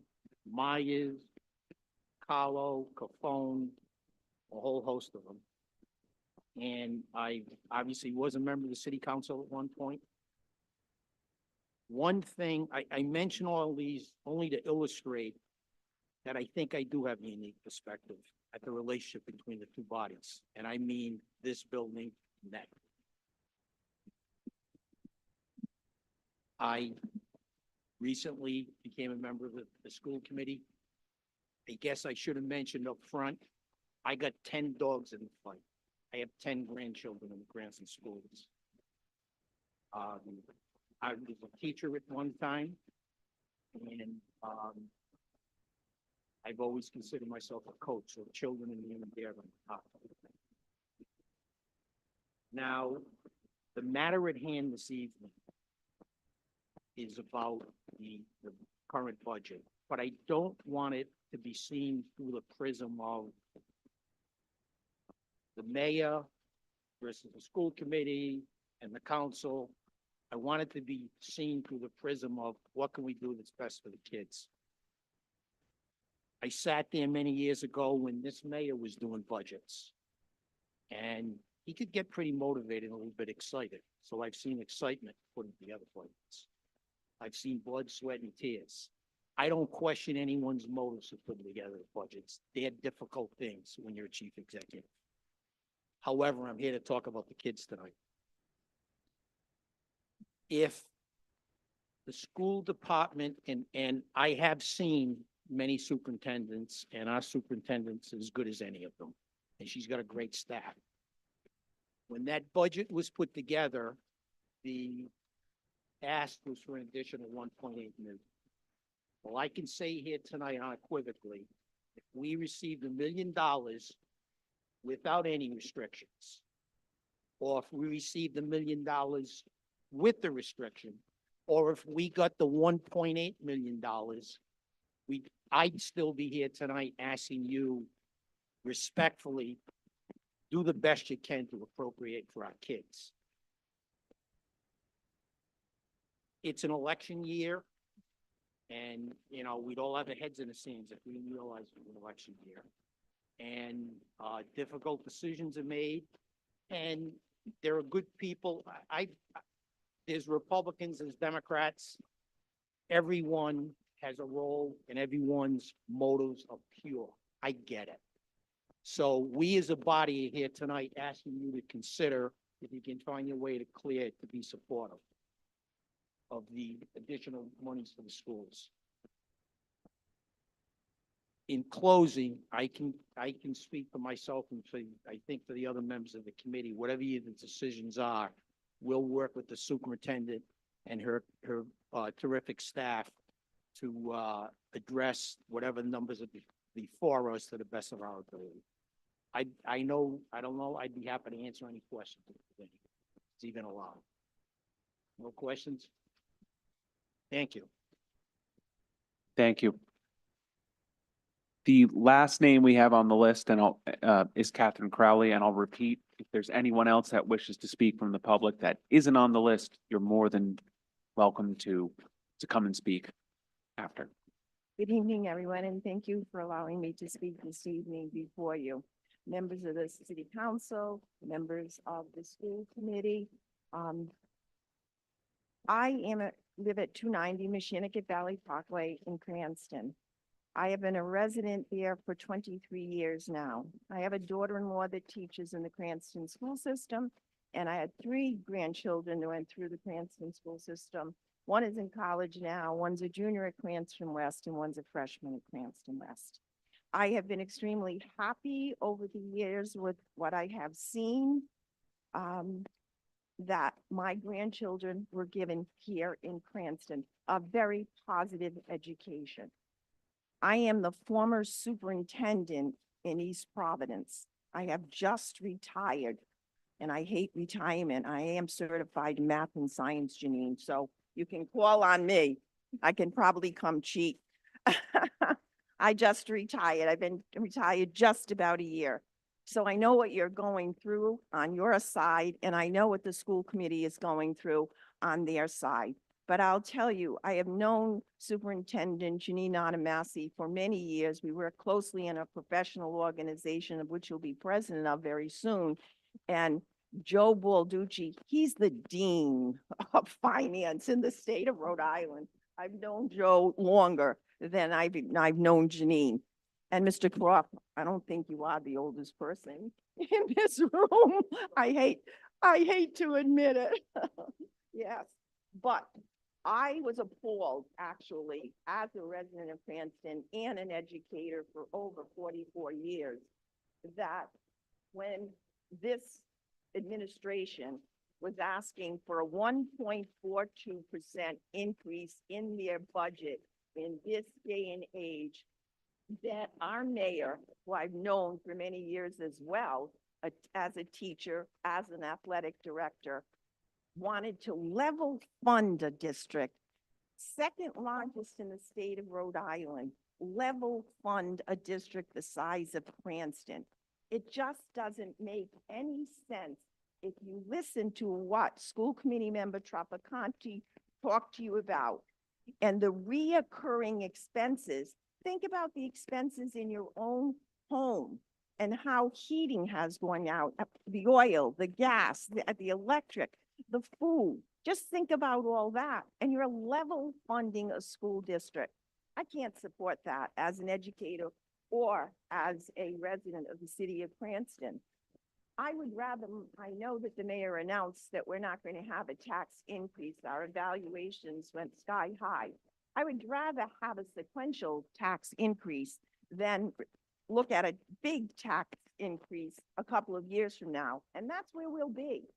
Myers, Carlo, Cafone, a whole host of them. And I obviously was a member of the city council at one point. One thing, I mention all these only to illustrate that I think I do have a unique perspective at the relationship between the two bodies. And I mean this building and that. I recently became a member of the school committee. I guess I should have mentioned up front, I got 10 dogs in the fight. I have 10 grandchildren in the Cranston schools. I was a teacher at one time, and I've always considered myself a coach, so children and near and dear to my heart. Now, the matter at hand this evening is about the current budget, but I don't want it to be seen through the prism of the mayor versus the school committee and the council. I want it to be seen through the prism of what can we do that's best for the kids. I sat there many years ago when this mayor was doing budgets, and he could get pretty motivated and a little bit excited. So I've seen excitement put into the other budgets. I've seen blood, sweat, and tears. I don't question anyone's motives for putting together budgets. They're difficult things when you're a chief executive. However, I'm here to talk about the kids tonight. If the school department, and I have seen many superintendents, and our superintendent's as good as any of them, and she's got a great staff. When that budget was put together, the ask was for an additional 1.8 million. Well, I can say here tonight unequivocally, if we received $1 million without any restrictions, or if we received $1 million with the restriction, or if we got the $1.8 million, I'd still be here tonight asking you respectfully, do the best you can to appropriate for our kids. It's an election year, and, you know, we'd all have our heads in the sands if we realized it was an election year. And difficult decisions are made, and there are good people. There's Republicans, there's Democrats. Everyone has a role, and everyone's motives are pure. I get it. So we as a body here tonight asking you to consider if you can find your way to clear to be supportive of the additional monies for the schools. In closing, I can speak for myself and for, I think for the other members of the committee, whatever the decisions are, we'll work with the superintendent and her terrific staff to address whatever numbers are before us to the best of our ability. I don't know, I'd be happy to answer any questions if it's even allowed. No questions? Thank you. Thank you. The last name we have on the list is Catherine Crowley, and I'll repeat, if there's anyone else that wishes to speak from the public that isn't on the list, you're more than welcome to come and speak after. Good evening, everyone, and thank you for allowing me to speak this evening before you. Members of the city council, members of the school committee. I live at 290 Mechanicat Valley Parkway in Cranston. I have been a resident there for 23 years now. I have a daughter-in-law that teaches in the Cranston school system, and I had 3 grandchildren that went through the Cranston school system. One is in college now, one's a junior at Cranston West, and one's a freshman at Cranston West. I have been extremely happy over the years with what I have seen, that my grandchildren were given here in Cranston, a very positive education. I am the former superintendent in East Providence. I have just retired, and I hate retirement. I am certified in math and science, Janine, so you can call on me. I can probably come cheat. I just retired. I've been retired just about a year. So I know what you're going through on your side, and I know what the school committee is going through on their side. But I'll tell you, I have known Superintendent Janine Adamasi for many years. We work closely in a professional organization of which you'll be president of very soon. And Joe Balducci, he's the dean of finance in the state of Rhode Island. I've known Joe longer than I've known Janine. And Mr. Croft, I don't think you are the oldest person in this room. I hate to admit it. Yes, but I was appalled, actually, as a resident of Cranston and an educator for over 44 years, that when this administration was asking for a 1.42% increase in their budget in this day and age, that our mayor, who I've known for many years as well, as a teacher, as an athletic director, wanted to level fund a district, second largest in the state of Rhode Island, level fund a district the size of Cranston. It just doesn't make any sense if you listen to what school committee member Trapacanti talked to you about and the reoccurring expenses. Think about the expenses in your own home and how heating has gone out, the oil, the gas, the electric, the food. Just think about all that, and you're level funding a school district. I can't support that as an educator or as a resident of the city of Cranston. I would rather, I know that the mayor announced that we're not going to have a tax increase. Our evaluations went sky high. I would rather have a sequential tax increase than look at a big tax increase a couple of years from now. And that's where we'll be.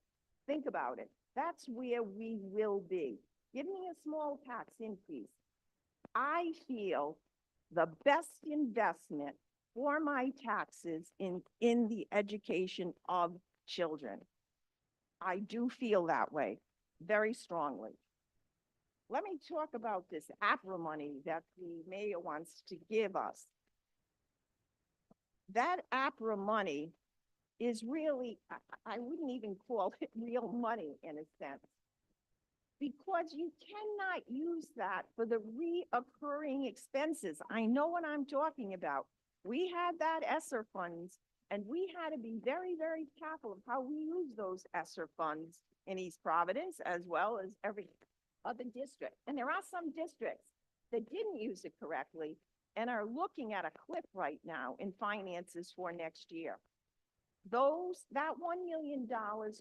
Think about it. That's where we will be. Give me a small tax increase. I feel the best investment for my taxes in the education of children. I do feel that way very strongly. Let me talk about this APRA money that the mayor wants to give us. That APRA money is really, I wouldn't even call it real money in a sense, because you cannot use that for the reoccurring expenses. I know what I'm talking about. We had that ESSER funds, and we had to be very, very careful of how we use those ESSER funds in East Providence, as well as every other district. And there are some districts that didn't use it correctly and are looking at a cliff right now in finances for next year. That $1 million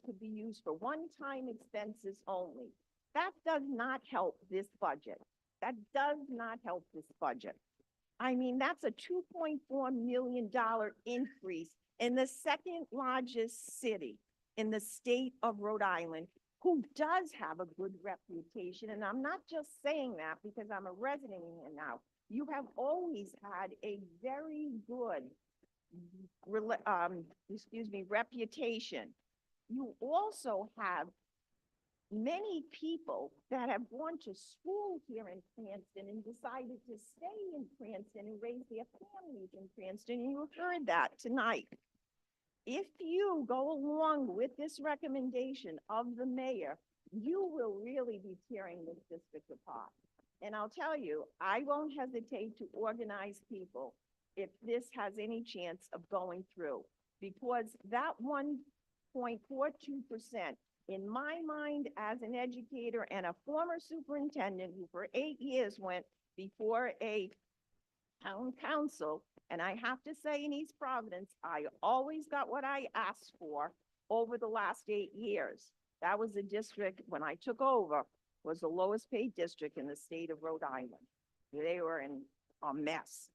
could be used for one-time expenses only. That does not help this budget. That does not help this budget. I mean, that's a $2.4 million increase in the second largest city in the state of Rhode Island, who does have a good reputation. And I'm not just saying that because I'm a resident here now. You have always had a very good, reputation. You also have many people that have gone to school here in Cranston and decided to stay in Cranston and raise their families in Cranston. And you heard that tonight. If you go along with this recommendation of the mayor, you will really be tearing this district apart. And I'll tell you, I won't hesitate to organize people if this has any chance of going through, because that 1.42%, in my mind, as an educator and a former superintendent who for 8 years went before a town council, and I have to say in East Providence, I always got what I asked for over the last 8 years. That was the district, when I took over, was the lowest paid district in the state of Rhode Island. They were in a mess.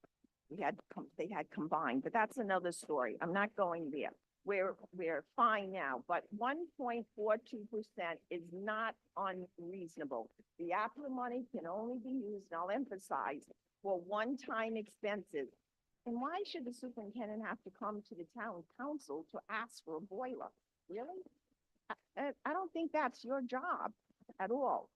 They had combined, but that's another story. I'm not going there. We're fine now, but 1.42% is not unreasonable. The APRA money can only be used, and I'll emphasize, for one-time expenses. And why should the superintendent have to come to the town council to ask for a boiler? Really? I don't think that's your job at all.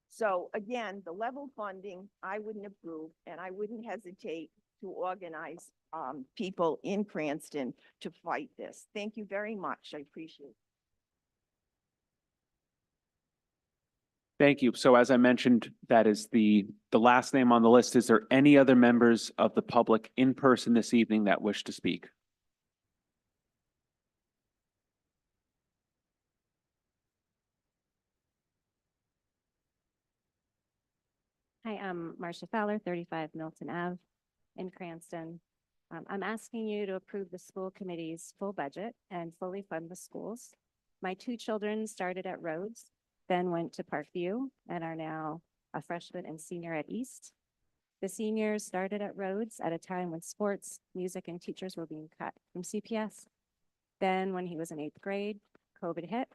So again, the level funding, I wouldn't approve, and I wouldn't hesitate to organize people in Cranston to fight this. Thank you very much. I appreciate it. Thank you. So as I mentioned, that is the last name on the list. Is there any other members of the public in person this evening that wish to speak? Hi, I'm Marcia Fowler, 35 Milton Ave in Cranston. I'm asking you to approve the school committee's full budget and fully fund the schools. My two children started at Rhodes, then went to Parkview, and are now a freshman and senior at East. The seniors started at Rhodes at a time when sports, music, and teachers were being cut from CPS. Then when he was in 8th grade, COVID hit.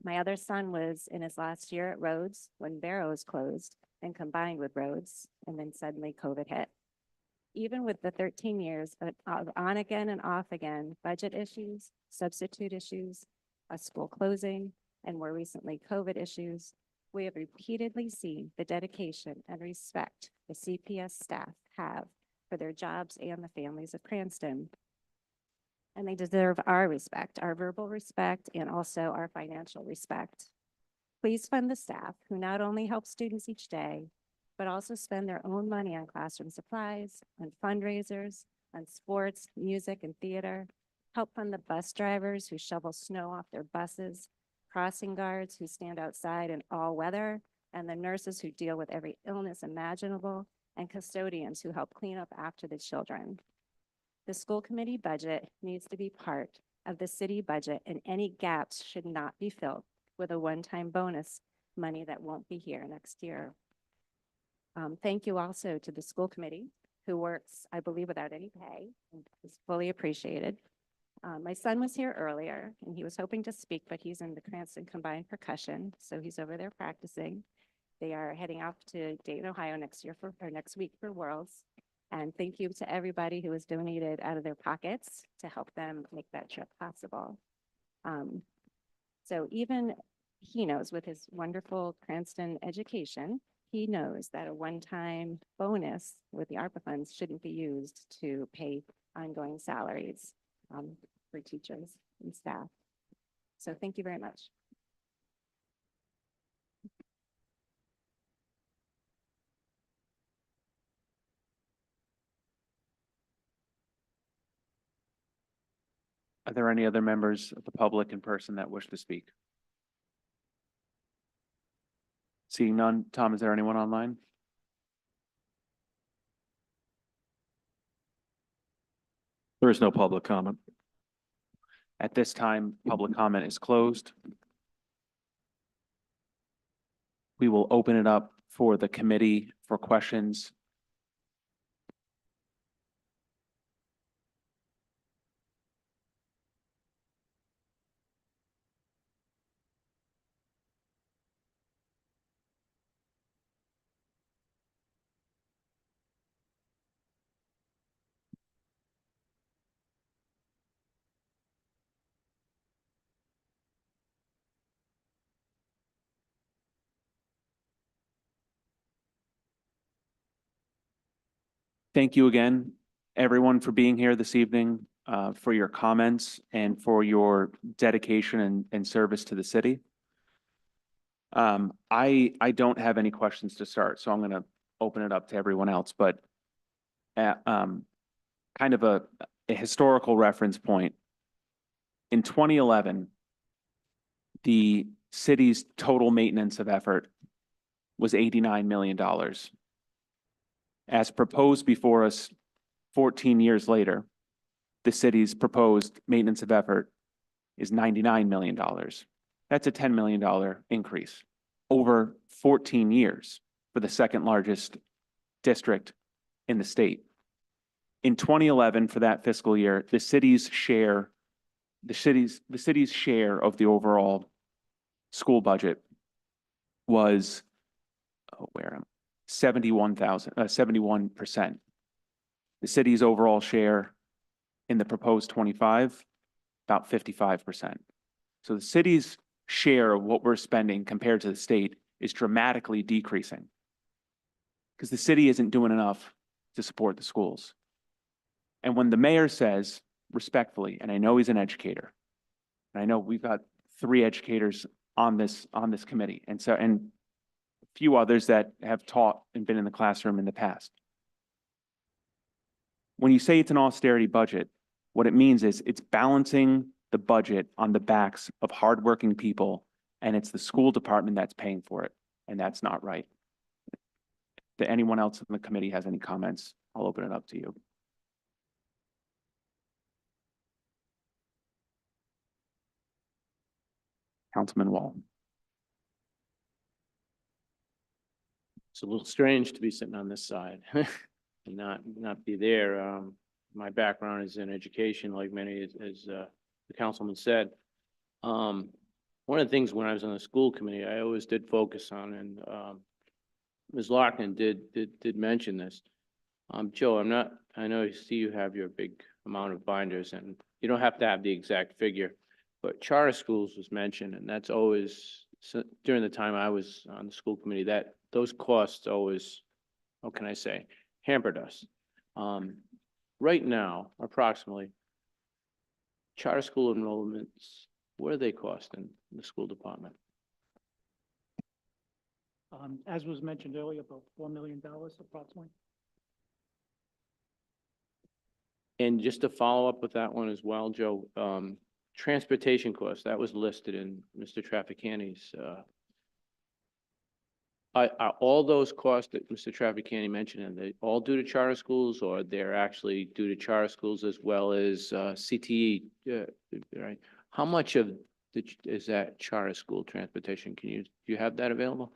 My other son was in his last year at Rhodes when Barrows closed and combined with Rhodes, and then suddenly COVID hit. Even with the 13 years of on again and off again, budget issues, substitute issues, a school closing, and more recently COVID issues, we have repeatedly seen the dedication and respect the CPS staff have for their jobs and the families of Cranston. And they deserve our respect, our verbal respect, and also our financial respect. Please fund the staff who not only help students each day, but also spend their own money on classroom supplies, on fundraisers, on sports, music, and theater. Help fund the bus drivers who shovel snow off their buses, crossing guards who stand outside in all weather, and the nurses who deal with every illness imaginable, and custodians who help clean up after the children. The school committee budget needs to be part of the city budget, and any gaps should not be filled with a one-time bonus money that won't be here next year. Thank you also to the school committee who works, I believe, without any pay, and is fully appreciated. My son was here earlier and he was hoping to speak, but he's in the Cranston Combined Percussion, so he's over there practicing. They are heading off to Dayton, Ohio next week for Worlds. And thank you to everybody who has donated out of their pockets to help them make that trip possible. So even he knows with his wonderful Cranston education, he knows that a one-time bonus with the ARPA funds shouldn't be used to pay ongoing salaries for teachers and staff. So thank you very much. Are there any other members of the public in person that wish to speak? Seeing none, Tom, is there anyone online? There is no public comment. At this time, public comment is closed. We will open it up for the committee for questions. Thank you again, everyone, for being here this evening, for your comments and for your dedication and service to the city. I don't have any questions to start, so I'm going to open it up to everyone else, but kind of a historical reference point. In 2011, the city's total maintenance of effort was $89 million. As proposed before us 14 years later, the city's proposed maintenance of effort is $99 million. That's a $10 million increase over 14 years for the second largest district in the state. In 2011, for that fiscal year, the city's share of the overall school budget was, 71%. The city's overall share in the proposed 25, about 55%. So the city's share of what we're spending compared to the state is dramatically decreasing because the city isn't doing enough to support the schools. And when the mayor says respectfully, and I know he's an educator, and I know we've got 3 educators on this committee, and a few others that have taught and been in the classroom in the past. When you say it's an austerity budget, what it means is it's balancing the budget on the backs of hardworking people, and it's the school department that's paying for it, and that's not right. If anyone else in the committee has any comments, I'll open it up to you. Councilman Wall. it's a little strange to be sitting on this side and not be there. My background is in education, like many, as the councilman said. One of the things when I was on the school committee, I always did focus on, and Ms. Larkin did mention this. Joe, I know you see you have your big amount of binders, and you don't have to have the exact figure, but charter schools was mentioned, and that's always, during the time I was on the school committee, that those costs always, what can I say, hampered us. Right now, approximately, charter school enrollments, what are they costing the school department? As was mentioned earlier, about $4 million approximately. And just to follow up with that one as well, Joe, transportation costs, that was listed in Mr. Trafficani's, are all those costs that Mr. Trafficani mentioned, are they all due to charter schools, or they're actually due to charter schools as well as CTE, right? How much of is that charter school transportation? Do you have that available?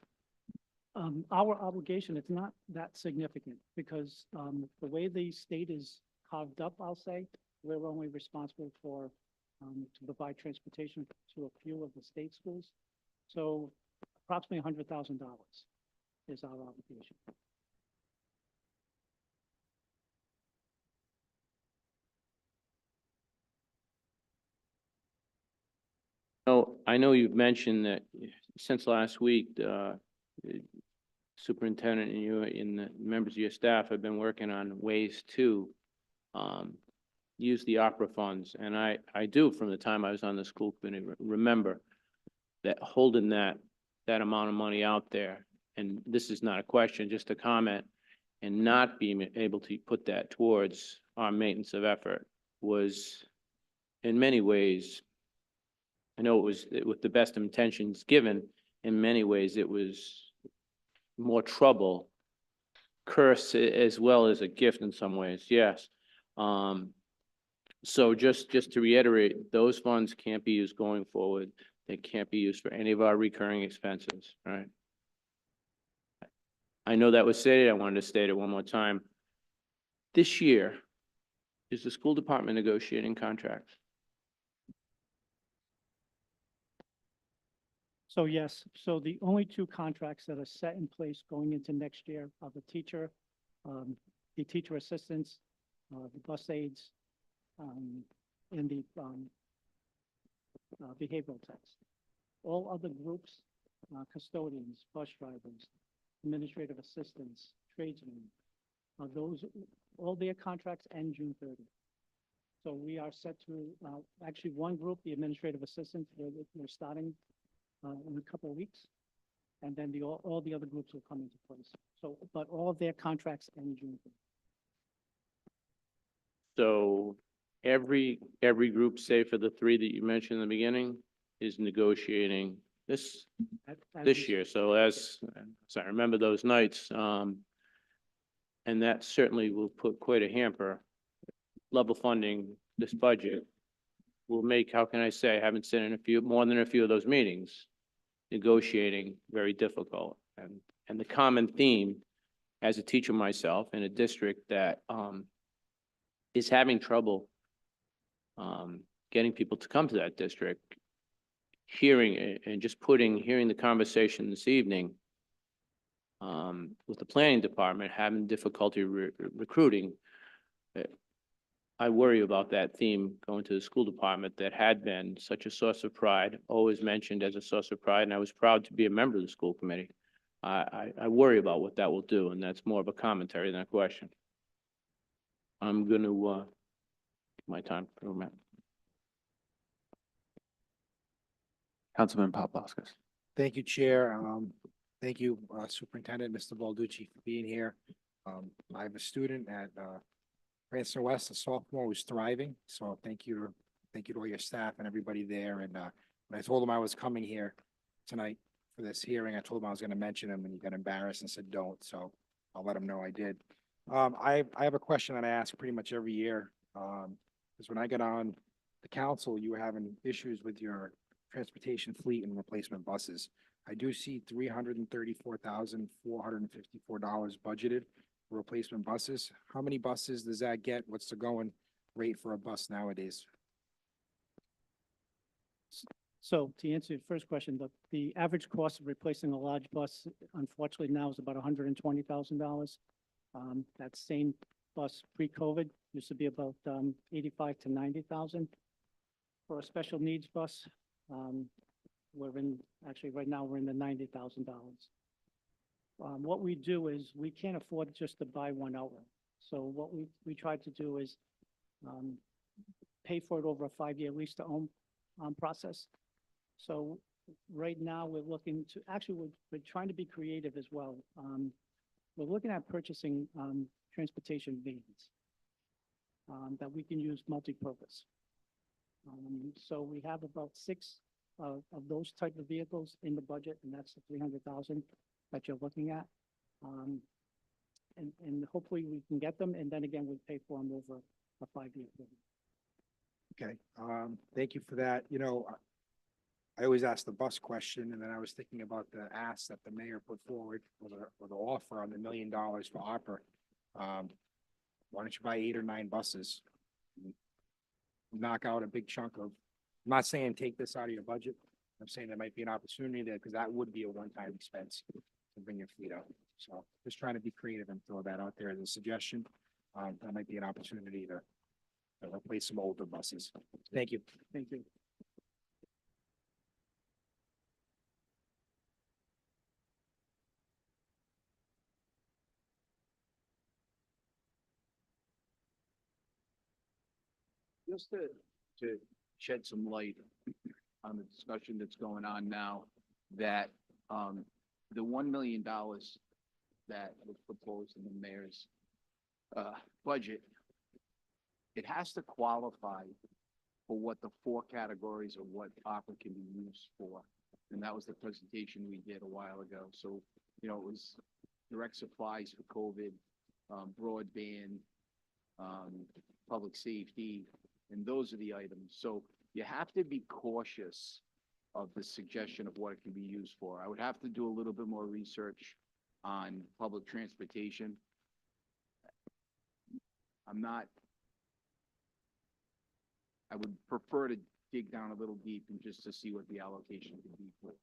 Our obligation, it's not that significant because the way the state is carved up, I'll say, we're only responsible for to provide transportation to a few of the state schools. So approximately $100,000 is our obligation. No, I know you've mentioned that since last week, the superintendent and you and the members of your staff have been working on ways to use the opera funds. And I do, from the time I was on the school committee, remember that holding that amount of money out there, and this is not a question, just a comment, and not being able to put that towards our maintenance of effort was in many ways, I know it was with the best intentions given, in many ways it was more trouble, curse as well as a gift in some ways, yes. So just to reiterate, those funds can't be used going forward. They can't be used for any of our recurring expenses, right? I know that was stated. I wanted to state it one more time. This year, is the school department negotiating contracts? So yes, so the only two contracts that are set in place going into next year are the teacher assistants, the bus aides, and the behavioral techs. All other groups, custodians, bus drivers, administrative assistants, tradesmen, those, all their contracts end June 30th. So we are set to, actually one group, the administrative assistants, we're starting in a couple of weeks. And then all the other groups will come into place. So, but all of their contracts end June 30th. So every group, save for the three that you mentioned in the beginning, is negotiating this year. So as I remember those nights, and that certainly will put quite a hamper. Level funding this budget will make, how can I say, I haven't seen in more than a few of those meetings, negotiating very difficult. And the common theme as a teacher myself in a district that is having trouble getting people to come to that district, hearing the conversation this evening with the planning department, having difficulty recruiting. I worry about that theme going to the school department that had been such a source of pride, always mentioned as a source of pride, and I was proud to be a member of the school committee. I worry about what that will do, and that's more of a commentary than a question. I'm going to my time for a minute. Councilman Paplaskas. Thank you, Chair. Thank you, Superintendent, Mr. Balducci, for being here. I have a student at Cranston West, a sophomore who's thriving. So thank you to all your staff and everybody there. And when I told him I was coming here tonight for this hearing, I told him I was going to mention him, and he got embarrassed and said don't. So I'll let him know I did. I have a question that I ask pretty much every year. Because when I got on the council, you were having issues with your transportation fleet and replacement buses. I do see $334,454 budgeted for replacement buses. How many buses does that get? What's the going rate for a bus nowadays? So to answer your first question, the average cost of replacing a large bus, unfortunately now is about $120,000. That same bus pre-COVID used to be about 85 to 90,000. For a special needs bus, actually right now we're in the $90,000. What we do is we can't afford just to buy one outright. So what we try to do is pay for it over a 5-year lease to own process. So right now we're looking to, actually we're trying to be creative as well. We're looking at purchasing transportation vans that we can use multi-purpose. So we have about 6 of those type of vehicles in the budget, and that's the 300,000 that you're looking at. And hopefully we can get them, and then again, we pay for them over a 5-year period. Okay, thank you for that. You know, I always ask the bus question, and then I was thinking about the ask that the mayor put forward or the offer on the $1 million for opera. Why don't you buy 8 or 9 buses? Knock out a big chunk of, I'm not saying take this out of your budget. I'm saying there might be an opportunity there, because that would be a one-time expense to bring your fleet out. So just trying to be creative and throw that out there as a suggestion. That might be an opportunity to replace some older buses. Thank you. Thank you. Just to shed some light on the discussion that's going on now, that, the $1 million that was proposed in the mayor's, budget, it has to qualify for what the 4 categories of what opera can be used for. And that was the presentation we did a while ago. So, you know, it was direct supplies for COVID, broadband, public safety, and those are the items. So you have to be cautious of the suggestion of what it can be used for. I would have to do a little bit more research on public transportation. I would prefer to dig down a little deep and just to see what the allocation could be for.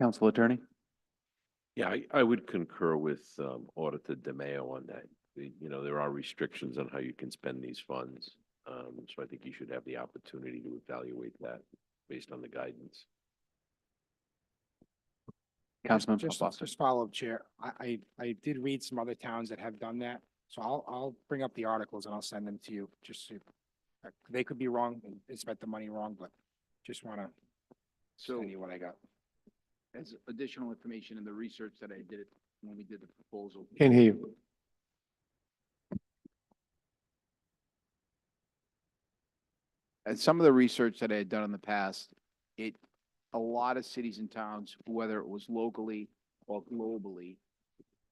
Council Attorney? Yeah, I would concur with Auditor DeMayo on that. You know, there are restrictions on how you can spend these funds. So I think you should have the opportunity to evaluate that based on the guidance. Councilman Just Foster. follow up, Chair. I did read some other towns that have done that. So I'll bring up the articles and I'll send them to you, just so they could be wrong and spent the money wrong, but just want to send you what I got. As additional information in the research that I did when we did the proposal. Can't hear you. As some of the research that I had done in the past, a lot of cities and towns, whether it was locally or globally,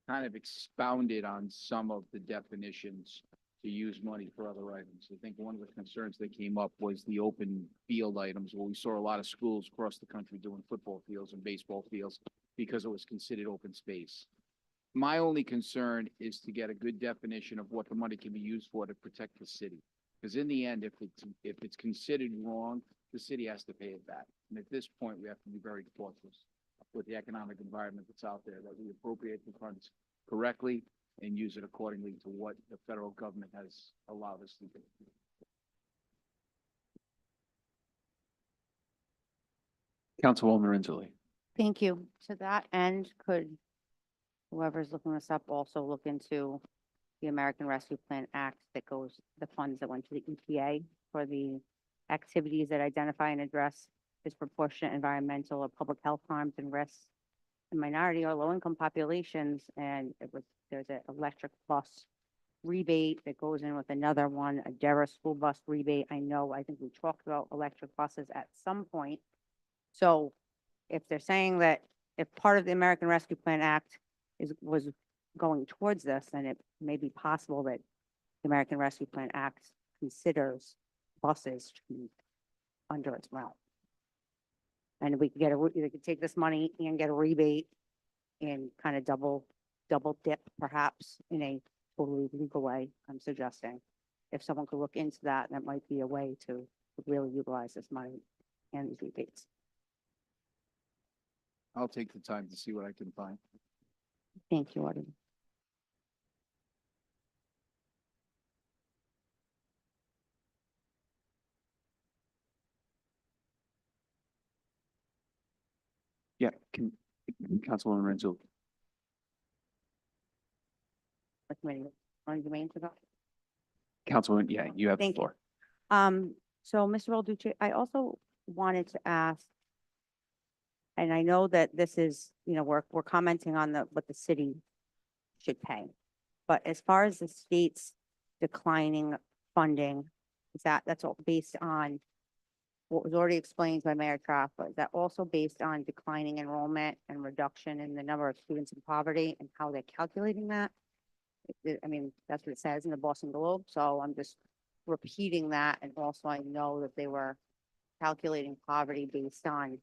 kind of expounded on some of the definitions to use money for other items. I think one of the concerns that came up was the open field items, where we saw a lot of schools across the country doing football fields and baseball fields because it was considered open space. My only concern is to get a good definition of what the money can be used for to protect the city. Because in the end, if it's considered wrong, the city has to pay it back. And at this point, we have to be very cautious with the economic environment that's out there, that we appropriate the funds correctly and use it accordingly to what the federal government has allowed us to do. Councilwoman Rinzoli. Thank you. To that end, could whoever's looking this up also look into the American Rescue Plan Act that goes, the funds that went to the EPA for the activities that identify and address disproportionate environmental or public health harms and risks in minority or low-income populations, and there's an electric bus rebate that goes in with another one, a DERA school bus rebate. I think we talked about electric buses at some point. So if they're saying that if part of the American Rescue Plan Act was going towards this, then it may be possible that the American Rescue Plan Act considers buses to be under its realm. And we could get we could take this money and get a rebate and kind of double dip perhaps in a totally legal way, I'm suggesting. If someone could look into that, that might be a way to really utilize this money and these rebates. I'll take the time to see what I can find. Thank you, Artie. Yeah, Councilwoman Renzo. What committee? Want to remain to that? Councilwoman, yeah, you have the Thank you. floor. So Mr. Balducci, I also wanted to ask, and I know that this is, we're commenting on what the city should pay. But as far as the state's declining funding, that's all based on what was already explained by Mayor Traff, but is that also based on declining enrollment and reduction in the number of students in poverty and how they're calculating that? I mean, that's what it says in the Boston Globe, so I'm just repeating that. And also I know that they were calculating poverty based on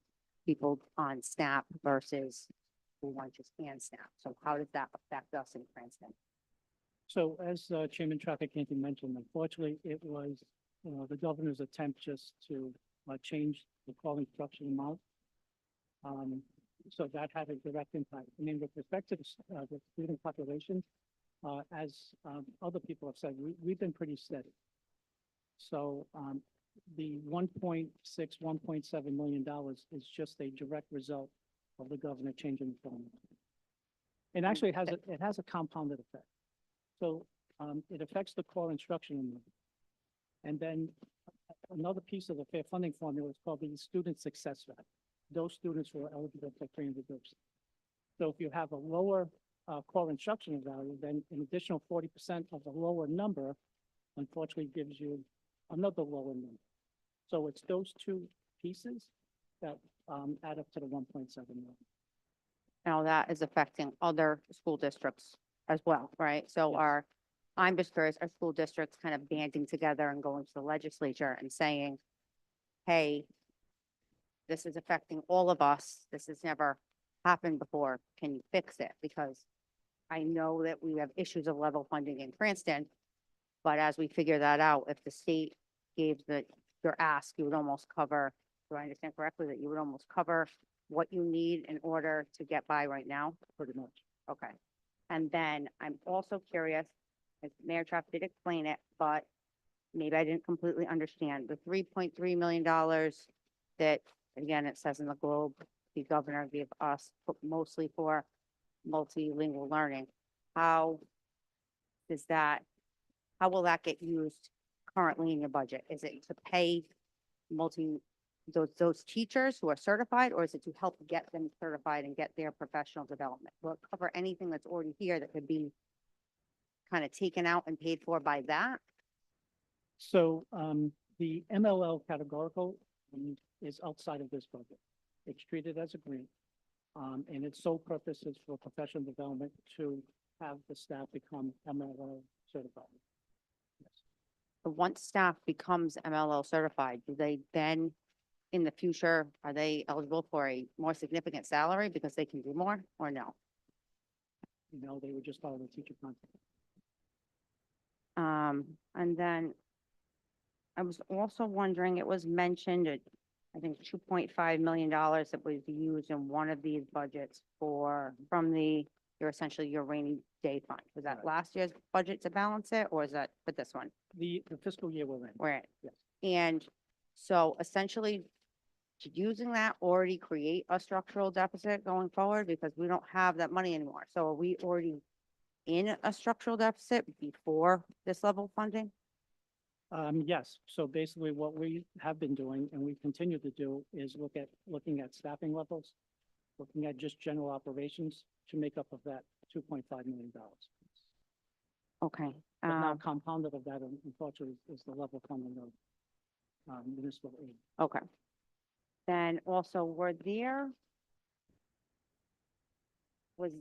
people on SNAP versus school lunches and SNAP. So how does that affect us in Cranston? So as Chairman Trafficante mentioned, unfortunately, it was the governor's attempt just to change the calling structure amount. So that had a direct impact. I mean, with respect to the student population, as other people have said, we've been pretty steady. So the $1.7 million is just a direct result of the governor changing the formula. And actually it has a compounded effect. So it affects the core instruction amount. And then another piece of the fair funding formula is called the student success factor. Those students who are eligible for 300 groups. So if you have a lower core instructional value, then an additional 40% of the lower number, unfortunately, gives you another lower number. So it's those two pieces that add up to the 1.7 million. Now that is affecting other school districts as well, right? So I'm just curious, are school districts kind of banding together and going to the legislature and saying, hey, this is affecting all of us. This has never happened before. Can you fix it? Because I know that we have issues of level funding in Cranston, but as we figure that out, if the state gave your ask, you would almost cover, do I understand correctly, that you would almost cover what you need in order to get by right now? Pretty much. Okay. And then I'm also curious, as Mayor Trapp did explain it, but maybe I didn't completely understand the $3.3 million that, again, it says in the Globe, the governor gave us mostly for multilingual learning. How will that get used currently in your budget? Is it to pay those teachers who are certified, or is it to help get them certified and get their professional development? Will it cover anything that's already here that could be kind of taken out and paid for by that? So the MLL categorical is outside of this budget. It's treated as a grant. And its sole purpose is for professional development to have the staff become MLL certified. But once staff becomes MLL certified, do they then, in the future, are they eligible for a more significant salary because they can do more, or no? They would just follow the teacher contract. And then I was also wondering, it was mentioned, I think $2.5 million that was used in one of these budgets from your rainy day fund. Was that last year's budget to balance it, or is that for this one? The fiscal year we're in. Right. Yes. And so essentially, using that already create a structural deficit going forward, because we don't have that money anymore. So are we already in a structural deficit before this level of funding? Yes. So basically what we have been doing and we continue to do is looking at staffing levels, looking at just general operations to make up of that $2.5 million. Okay. But now compounded of that, unfortunately, is the level funding of municipal aid. Okay. Then also, was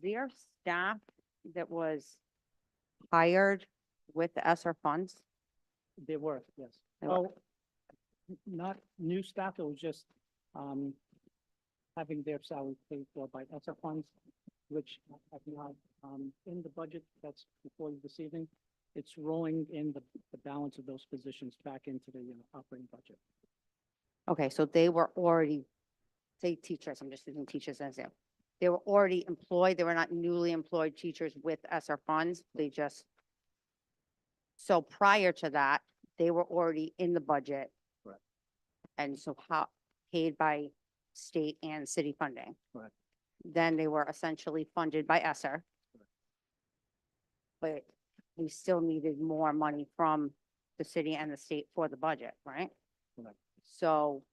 there staff that was hired with the ESSER funds? They were, yes. They were. Oh, not new staff, it was just, having their salary paid for by ESSER funds, which have not, in the budget that's before you this evening, it's rolling in the balance of those positions back into the operating budget. Okay, so they were already, say teachers, I'm just using teachers as example. They were already employed, they were not newly employed teachers with ESSER funds, they just. So prior to that, they were already in the budget. Correct. And so how, paid by state and city funding. Correct. Then they were essentially funded by ESSER. But we still needed more money from the city and the state for the budget, right? Correct. So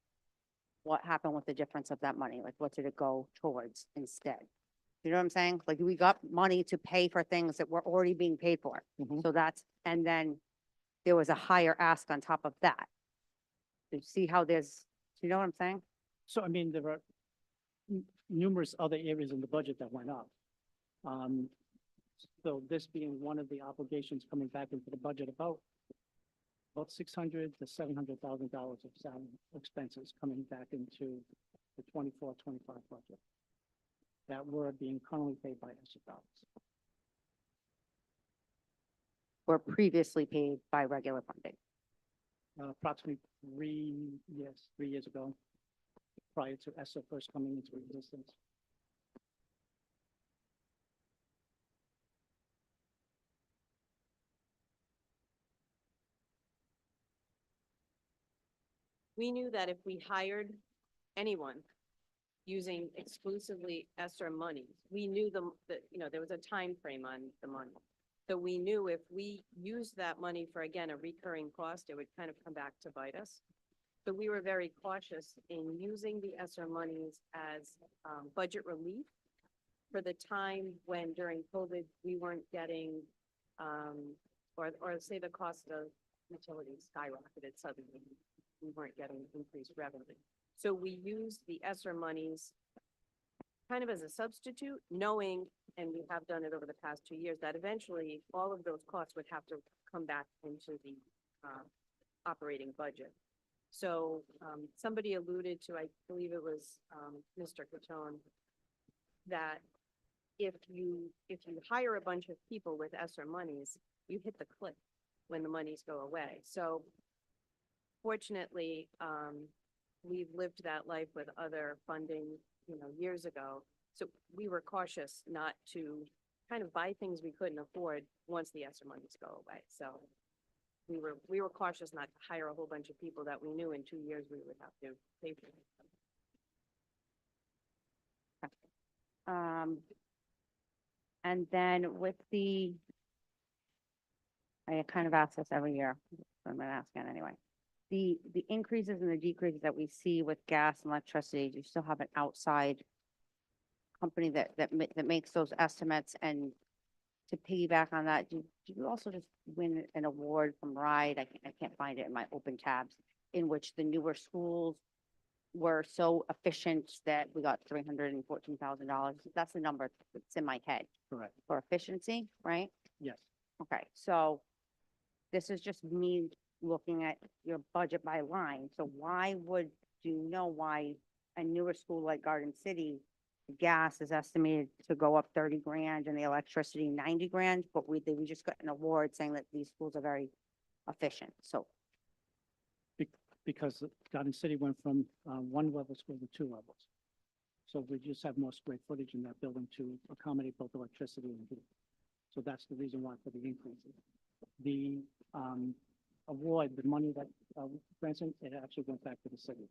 what happened with the difference of that money? Like, what did it go towards instead? You know what I'm saying? Like, we got money to pay for things that were already being paid for. Mhm. So that's, and then there was a higher ask on top of that. You see how there's, you know what I'm saying? So I mean, there are numerous other areas in the budget that went up. So this being one of the obligations coming back into the budget, about $600 to $700,000 of salary expenses coming back into the 24-25 budget that were being currently paid by ESSER dollars. Were previously paid by regular funding. Approximately 3 years ago, prior to ESSER first coming into existence. We knew that if we hired anyone using exclusively ESSER money, we knew that, there was a time frame on the money. So we knew if we used that money for, again, a recurring cost, it would kind of come back to bite us. So we were very cautious in using the ESSER monies as budget relief for the time when during COVID, we weren't getting, or say the cost of utilities skyrocketed suddenly. We weren't getting increased revenue. So we used the ESSER monies kind of as a substitute, knowing, and we have done it over the past 2 years, that eventually all of those costs would have to come back into the operating budget. So somebody alluded to, I believe it was Mr. Catone, that if you hire a bunch of people with ESSER monies, you hit the cliff when the monies go away. So fortunately, we've lived that life with other funding, years ago. So we were cautious not to kind of buy things we couldn't afford once the ESSER monies go away. So we were cautious not to hire a whole bunch of people that we knew in 2 years we would have to pay for. And then with I kind of ask this every year, so I'm gonna ask it anyway. The increases and the decreases that we see with gas and electricity, do you still have an outside company that makes those estimates? And to piggyback on that, do you also just win an award from RIDE? I can't find it in my open tabs, in which the newer schools were so efficient that we got $314,000. That's the number that's in my head Correct. for efficiency, right? Yes. Okay, so this is just me looking at your budget by line. So do you know why a newer school like Garden City, the gas is estimated to go up 30 grand and the electricity 90 grand, but we just got an award saying that these schools are very efficient. So, Because Garden City went from one level school to 2 levels. So we just have more square footage in that building to accommodate both electricity and heat. So that's the reason why for the increases. The award, the money that Branson, it actually went back to the city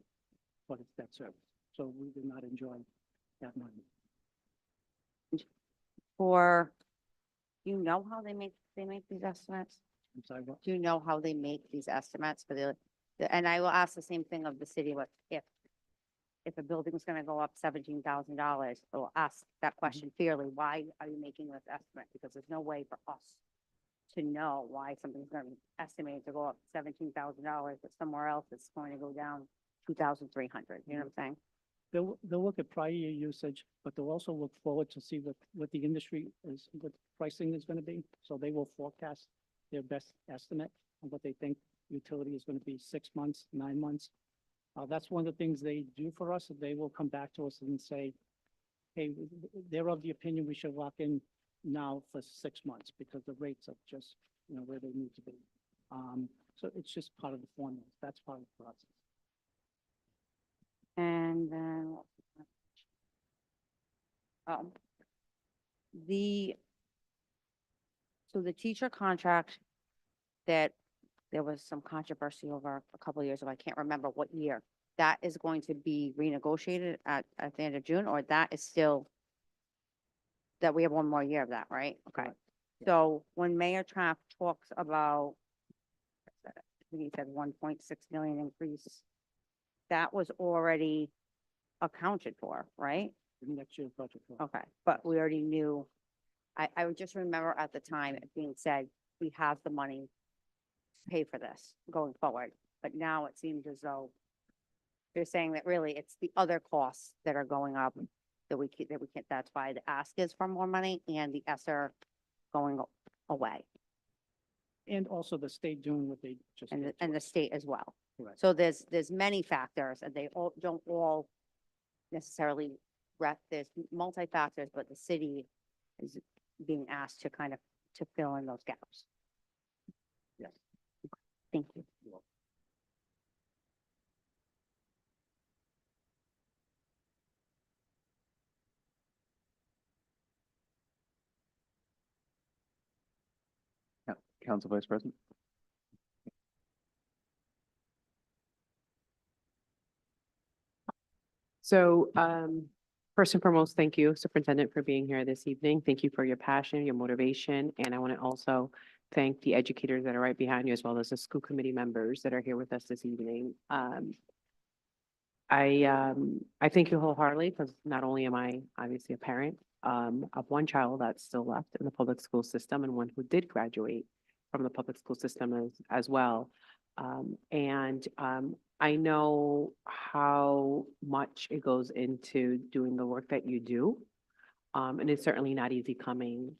for its debt service. So we did not enjoy that money. do you know how they make these estimates? I'm sorry, what? Do you know how they make these estimates for and I will ask the same thing of the city, what if a building is gonna go up $17,000, we'll ask that question fairly, why are you making this estimate? Because there's no way for us to know why something's gonna be estimated to go up $17,000, but somewhere else it's going to go down 2,300, you know what I'm saying? they'll look at prior year usage, but they'll also look forward to see what the industry is, what pricing is gonna be. So they will forecast their best estimate of what they think utility is gonna be 6 months, 9 months. That's one of the things they do for us. They will come back to us and say, hey, they're of the opinion we should lock in now for 6 months because the rates are just, where they need to be. So it's just part of the formula. That's part of the process. And then, so the teacher contract that there was some controversy over a couple of years ago, I can't remember what year, that is going to be renegotiated at the end of June, or that is still, that we have one more year of that, right? Okay. So when Mayor Trapp talks about, I think he said 1.6 million increase, that was already accounted for, right? Next year's budget. Okay, but we already knew, I would just remember at the time it being said, we have the money to pay for this going forward. But now it seems as though they're saying that really it's the other costs that are going up that we can't, that's why the ask is for more money and the ESSER going away. And also the state doing what they just. did to And the us. state as well. Correct. So there's many factors and they all don't all necessarily there's multi-factors, but the city is being asked to kind of, to fill in those gaps. Yes. Thank you. Council Vice President? So, first and foremost, thank you, Superintendent, for being here this evening. Thank you for your passion, your motivation, and I want to also thank the educators that are right behind you, as well as the school committee members that are here with us this evening. I thank you wholeheartedly because not only am I obviously a parent of one child that's still left in the public school system and one who did graduate from the public school system as well. I know how much it goes into doing the work that you do. And it's certainly not easy coming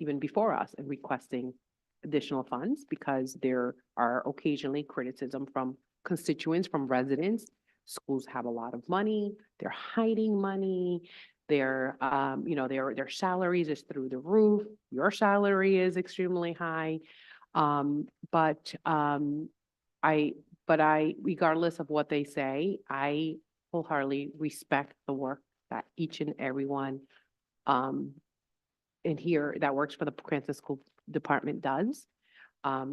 even before us and requesting additional funds because there are occasionally criticism from constituents, from residents. Schools have a lot of money, they're hiding money, their salaries is through the roof, your salary is extremely high. But regardless of what they say, I wholeheartedly respect the work that each and everyone in here that works for the Cranston School Department does.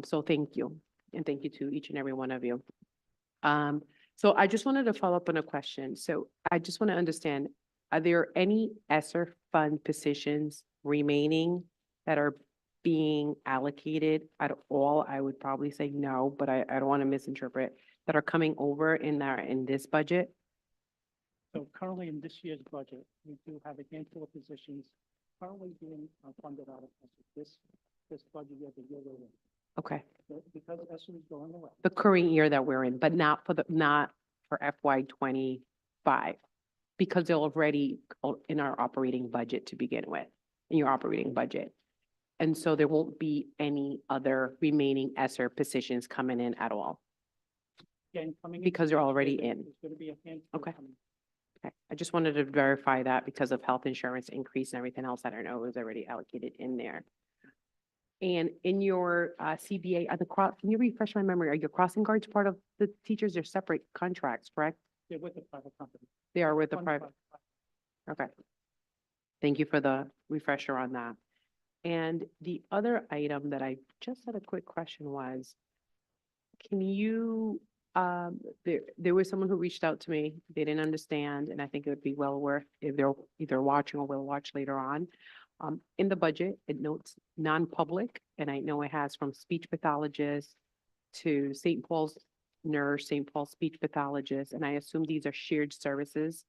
So thank you. And thank you to each and every one of you. So I just wanted to follow up on a question. So I just want to understand, are there any ESSER fund positions remaining that are being allocated at all? I would probably say no, but I don't want to misinterpret, that are coming over in this budget? So currently in this year's budget, we do have a handful of positions currently being funded out of this budget year, the year we're in. Okay, Because ESSER is going away. the current year that we're in, but not for FY 25, because they're already in our operating budget to begin with, in your operating budget. And so there won't be any other remaining ESSER positions coming in at all. Again, coming in Because they're this year, already there- in. There's going to be a handful Okay. coming. Okay, I just wanted to verify that because of health insurance increase and everything else, I don't know, it was already allocated in there. And in your CBA, can you refresh my memory? Are your crossing guards part of the teachers? They're separate contracts, correct? They're with the private company. They are with the Funded private. Okay. Thank you for the refresher on that. And the other item that I just had a quick question was, can you, there was someone who reached out to me, they didn't understand, and I think it would be well worth, if they're either watching or will watch later on. In the budget, it notes non-public, and I know it has from speech pathologist to St. Paul's nurse, St. Paul's speech pathologist, and I assume these are shared services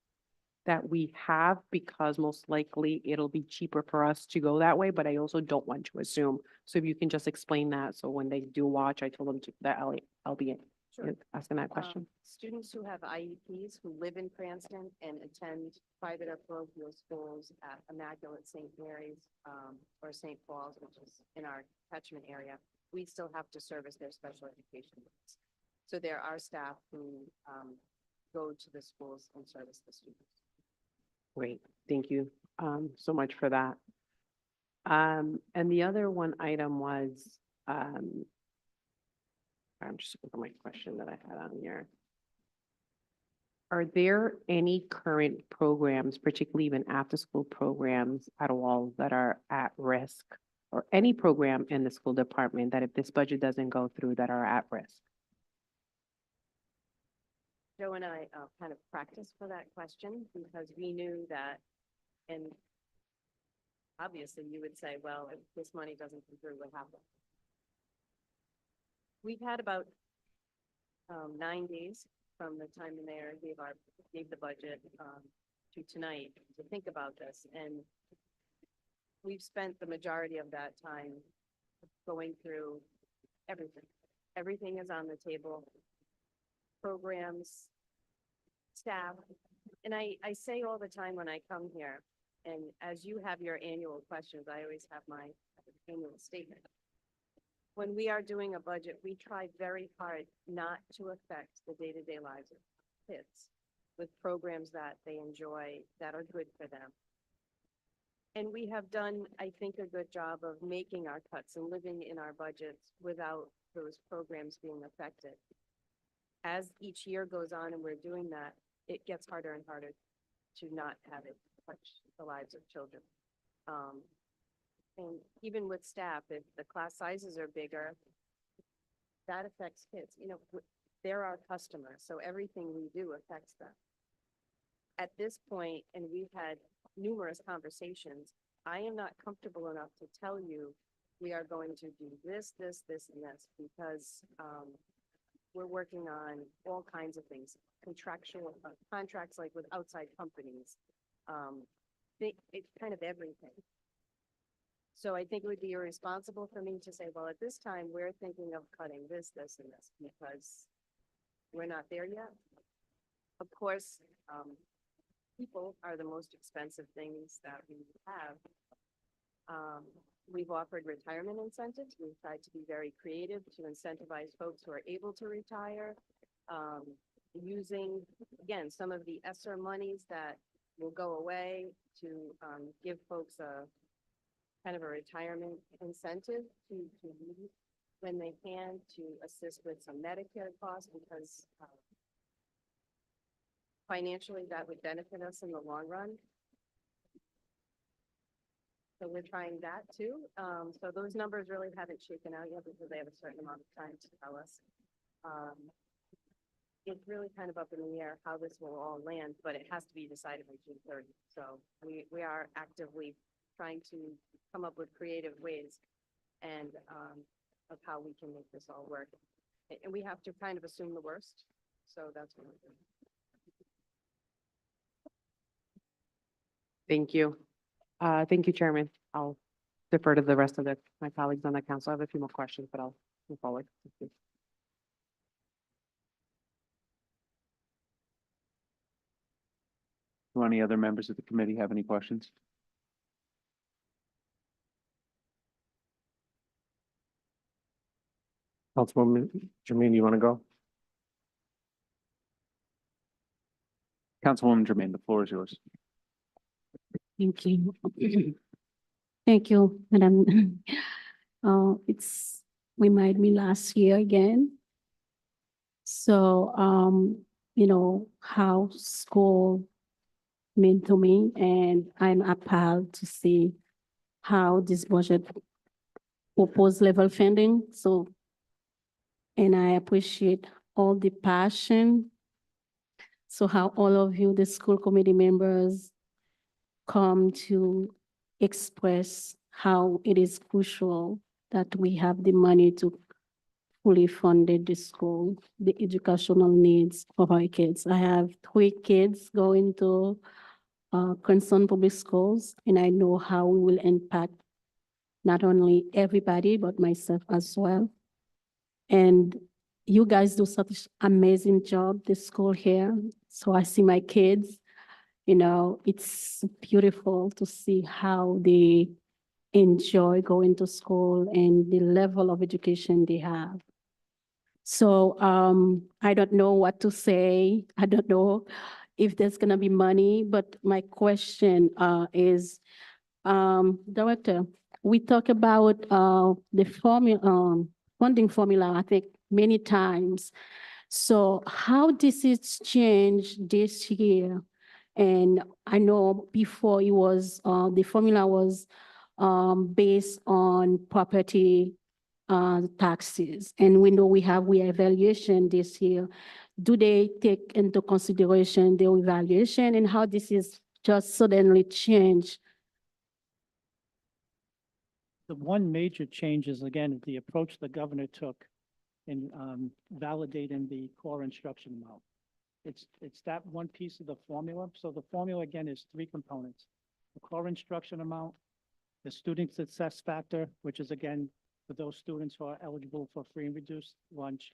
that we have because most likely it'll be cheaper for us to go that way, but I also don't want to assume. So if you can just explain that, so when they do watch, I told them that I'll be Sure. asking that question? Students who have IEPs who live in Cranston and attend private or parochial schools at Immaculate St. Mary's, or St. Paul's, which is in our catchment area, we still have to service their special education needs. So there are staff who, go to the schools and service the students. Great, thank you, so much for that. And the other one item was, I'm just looking at my question that I had on here. Are there any current programs, particularly even after-school programs at all, that are at risk? Or any program in the school department that if this budget doesn't go through, that are at risk? Joe and I, kind of practiced for that question because we knew that, and obviously you would say, well, if this money doesn't come through, what happens? We've had about 9 days from the time the mayor gave the budget to tonight to think about this, and we've spent the majority of that time going through everything. Everything is on the table. Programs, staff, and I say all the time when I come here, and as you have your annual questions, I always have my annual statement. When we are doing a budget, we try very hard not to affect the day-to-day lives of kids with programs that they enjoy, that are good for them. And we have done, I think, a good job of making our cuts and living in our budgets without those programs being affected. As each year goes on and we're doing that, it gets harder and harder to not have it touch the lives of children. And even with staff, if the class sizes are bigger, that affects kids. You know, they're our customers, so everything we do affects them. At this point, and we've had numerous conversations, I am not comfortable enough to tell you we are going to do this, this, this, and this, because we're working on all kinds of things, contractual contracts like with outside companies. It's kind of everything. So I think it would be irresponsible for me to say, well, at this time, we're thinking of cutting this, this, and this, because we're not there yet. Of course, people are the most expensive things that we have. We've offered retirement incentives. We've tried to be very creative to incentivize folks who are able to retire. Using, again, some of the ESSER monies that will go away to give folks a kind of a retirement incentive to leave when they can, to assist with some Medicare costs, because financially that would benefit us in the long run. So we're trying that too. So those numbers really haven't shaken out yet because they have a certain amount of time to tell us. It's really kind of up in the air how this will all land, but it has to be decided by June 30th. So we are actively trying to come up with creative ways and of how we can make this all work. And we have to kind of assume the worst. So that's what we're doing. Thank you. Thank you, Chairman. I'll defer to the rest of my colleagues on the council. I have a few more questions, but I'll move forward. Thank you. Do any other members of the committee have any questions? Councilwoman Jermaine, you want to go? Councilwoman Jermaine, the floor is yours. Thank you. Thank you, Madam. It's remind me last year again. So, you know, how school meant to me, and I'm appalled to see how this budget proposed level funding. So, and I appreciate all the passion. So how all of you, the school committee members, come to express how it is crucial that we have the money to fully fund the school, the educational needs of our kids. I have 3 kids going to Cranston Public Schools, and I know how we will impact not only everybody, but myself as well. And you guys do such amazing job, the school here. So I see my kids, it's beautiful to see how they enjoy going to school and the level of education they have. So I don't know what to say. I don't know if there's gonna be money, but my question is, Director, we talk about the formula, funding formula, I think many times. So how this is changed this year? And I know before it was, the formula was based on property taxes. And we know we have reevaluation this year. Do they take into consideration the evaluation and how this is just suddenly changed? The one major change is, again, the approach the governor took in validating the core instruction amount. It's that one piece of the formula. So the formula, again, is three components: the core instruction amount, the student success factor, which is, again, for those students who are eligible for free and reduced lunch,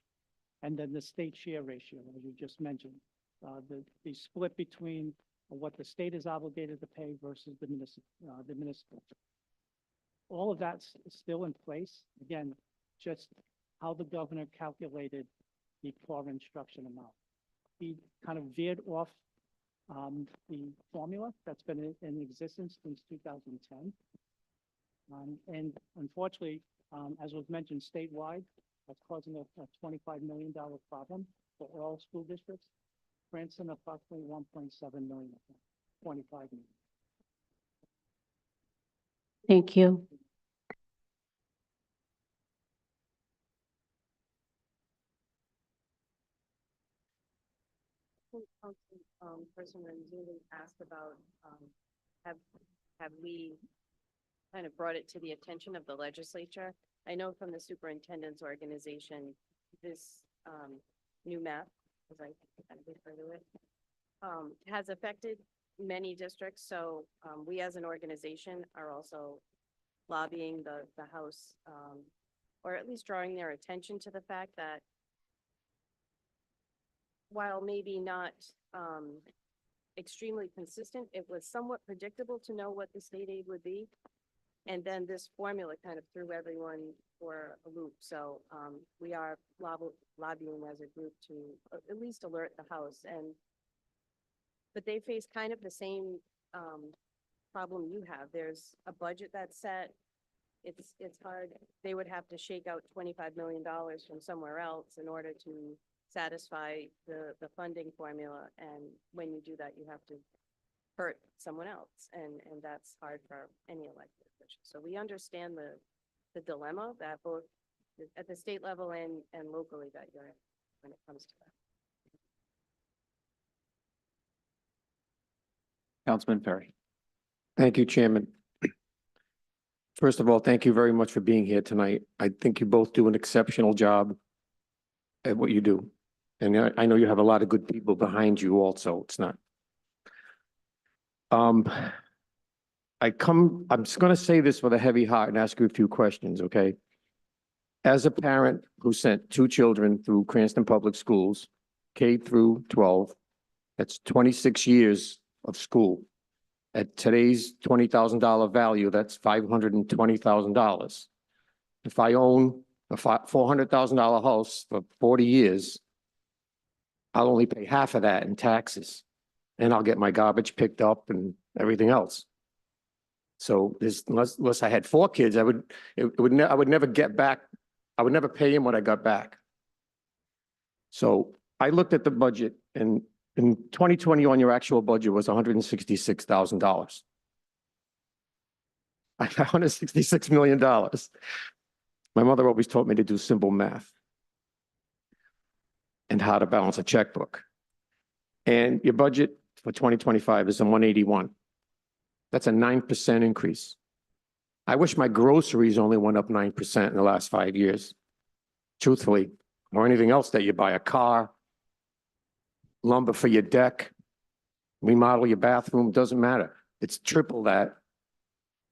and then the state share ratio, as you just mentioned, the split between what the state is obligated to pay versus the municipal. All of that's still in place. Again, just how the governor calculated the core instruction amount. He kind of veered off the formula that's been in existence since 2010. And unfortunately, as was mentioned statewide, that's causing a $25 million problem for all school districts. Cranston approximately 1.7 million, 25 million. Thank you. Person Renzulli asked about, have we kind of brought it to the attention of the legislature? I know from the superintendent's organization, this new map, as I kind of refer to it, has affected many districts. So we as an organization are also lobbying the House, or at least drawing their attention to the fact that while maybe not extremely consistent, it was somewhat predictable to know what the state aid would be. And then this formula kind of threw everyone for a loop. So we are lobbying as a group to at least alert the House. But they face kind of the same problem you have. There's a budget that's set. It's hard. They would have to shake out $25 million from somewhere else in order to satisfy the funding formula. And when you do that, you have to hurt someone else. And that's hard for any elected official. So we understand the dilemma that both at the state level and locally that you're in when it comes to that. Councilman Ferry. Thank you, Chairman. First of all, thank you very much for being here tonight. I think you both do an exceptional job at what you do. And I know you have a lot of good people behind you also. It's not. I'm just going to say this with a heavy heart and ask you a few questions, okay? As a parent who sent 2 children through Cranston Public Schools, K through 12, that's 26 years of school. At today's $20,000 value, that's $520,000. If I own a $400,000 house for 40 years, I'll only pay half of that in taxes, and I'll get my garbage picked up and everything else. So unless I had 4 kids, I would never get back. I would never pay him what I got back. So I looked at the budget, and in 2021, your actual budget was $166,000. $166 million. My mother always taught me to do simple math and how to balance a checkbook. And your budget for 2025 is a 181. That's a 9% increase. I wish my groceries only went up 9% in the last 5 years, truthfully, or anything else that you buy, a car, lumber for your deck, remodel your bathroom, doesn't matter. It's triple that.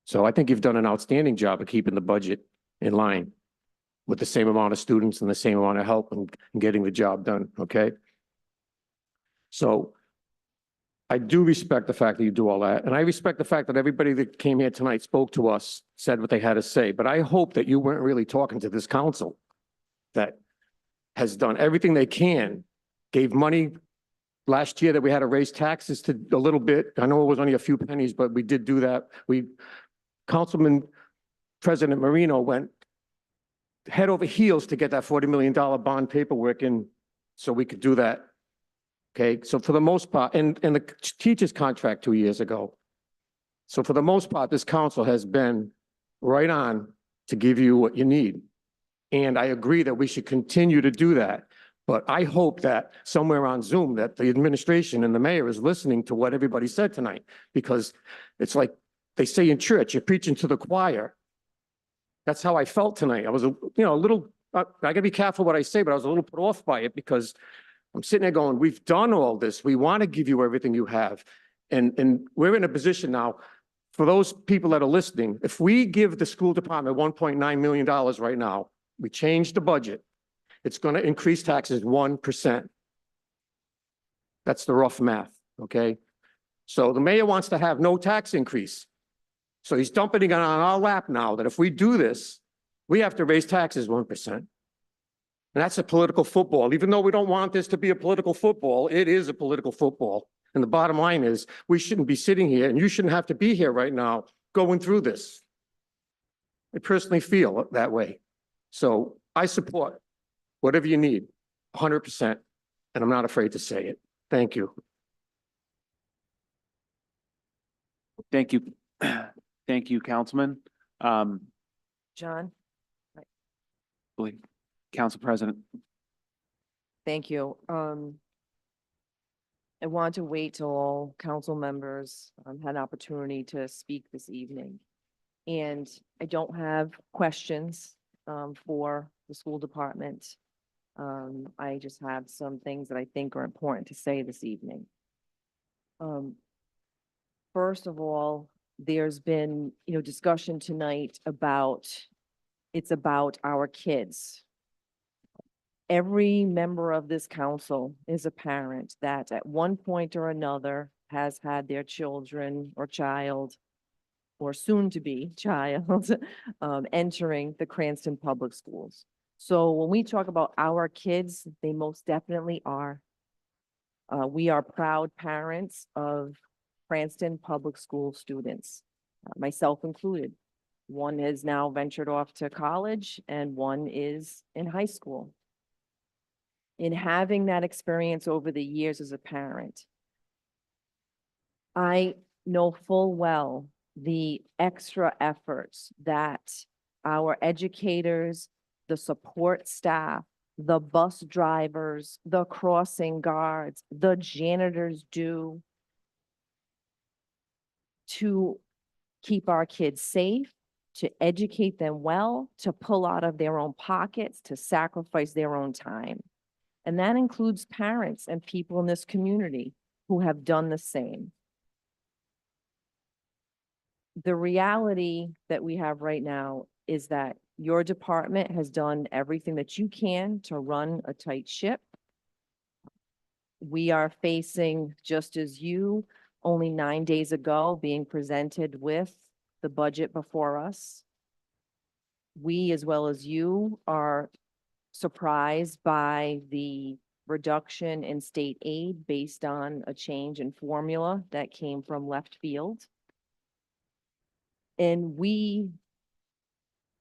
So I think you've done an outstanding job of keeping the budget in line. with the same amount of students and the same amount of help and getting the job done, okay? So I do respect the fact that you do all that, and I respect the fact that everybody that came here tonight spoke to us, said what they had to say, but I hope that you weren't really talking to this council that has done everything they can, gave money last year that we had to raise taxes to a little bit. I know it was only a few pennies, but we did do that. Councilman President Marino went head over heels to get that $40 million bond paperwork in so we could do that. Okay, so for the most part, and the teacher's contract 2 years ago. So for the most part, this council has been right on to give you what you need. And I agree that we should continue to do that. But I hope that somewhere on Zoom that the administration and the mayor is listening to what everybody said tonight, because it's like they say in church, you're preaching to the choir. That's how I felt tonight. I was, a little, I gotta be careful what I say, but I was a little put off by it because I'm sitting there going, we've done all this. We want to give you everything you have. And we're in a position now, for those people that are listening, if we give the school department $1.9 million right now, we change the budget, it's going to increase taxes 1%. That's the rough math, okay? So the mayor wants to have no tax increase. So he's dumping it on our lap now that if we do this, we have to raise taxes 1%. And that's a political football. Even though we don't want this to be a political football, it is a political football. And the bottom line is we shouldn't be sitting here and you shouldn't have to be here right now going through this. I personally feel that way. So I support whatever you need, 100%. And I'm not afraid to say it. Thank you. Thank you. Thank you, Councilman. John, Council President. thank you. I want to wait till all council members had an opportunity to speak this evening. And I don't have questions for the school department. I just have some things that I think are important to say this evening. First of all, there's been, discussion tonight about, it's about our kids. Every member of this council is a parent that at one point or another has had their children or child or soon-to-be child entering the Cranston Public Schools. So when we talk about our kids, they most definitely are. We are proud parents of Cranston Public School students, myself included. One has now ventured off to college and one is in high school. In having that experience over the years as a parent, I know full well the extra efforts that our educators, the support staff, the bus drivers, the crossing guards, the janitors do to keep our kids safe, to educate them well, to pull out of their own pockets, to sacrifice their own time. And that includes parents and people in this community who have done the same. The reality that we have right now is that your department has done everything that you can to run a tight ship. We are facing, just as you, only 9 days ago, being presented with the budget before us. We, as well as you, are surprised by the reduction in state aid based on a change in formula that came from left field. And we,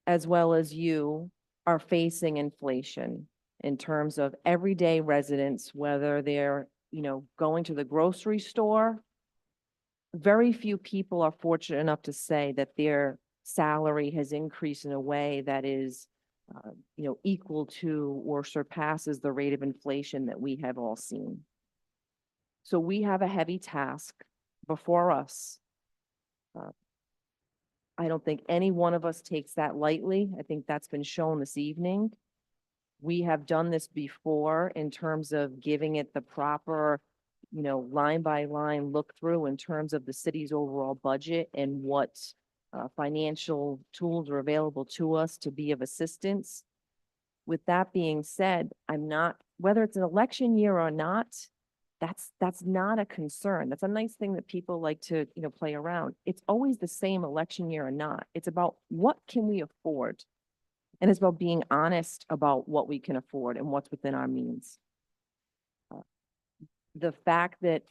as well as you, are facing inflation in terms of everyday residents, whether they're, going to the grocery store. Very few people are fortunate enough to say that their salary has increased in a way that is equal to or surpasses the rate of inflation that we have all seen. So we have a heavy task before us. I don't think any one of us takes that lightly. I think that's been shown this evening. We have done this before in terms of giving it the proper, line by line look through in terms of the city's overall budget and what financial tools are available to us to be of assistance. with that being said, I'm not, whether it's an election year or not, that's not a concern. That's a nice thing that people like to, play around. It's always the same election year or not. It's about what can we afford? And it's about being honest about what we can afford and what's within our means. The fact that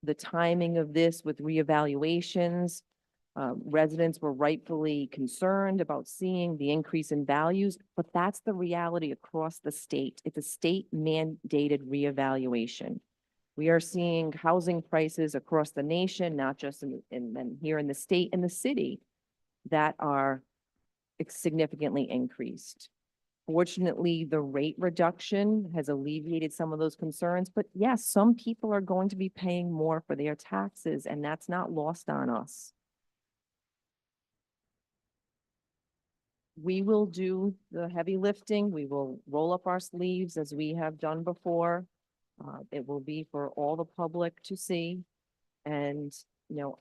the timing of this with reevaluations, residents were rightfully concerned about seeing the increase in values, but that's the reality across the state. It's a state mandated reevaluation. We are seeing housing prices across the nation, not just in here in the state and the city, that are significantly increased. Fortunately, the rate reduction has alleviated some of those concerns, but yes, some people are going to be paying more for their taxes, and that's not lost on us. We will do the heavy lifting. We will roll up our sleeves as we have done before. It will be for all the public to see. And,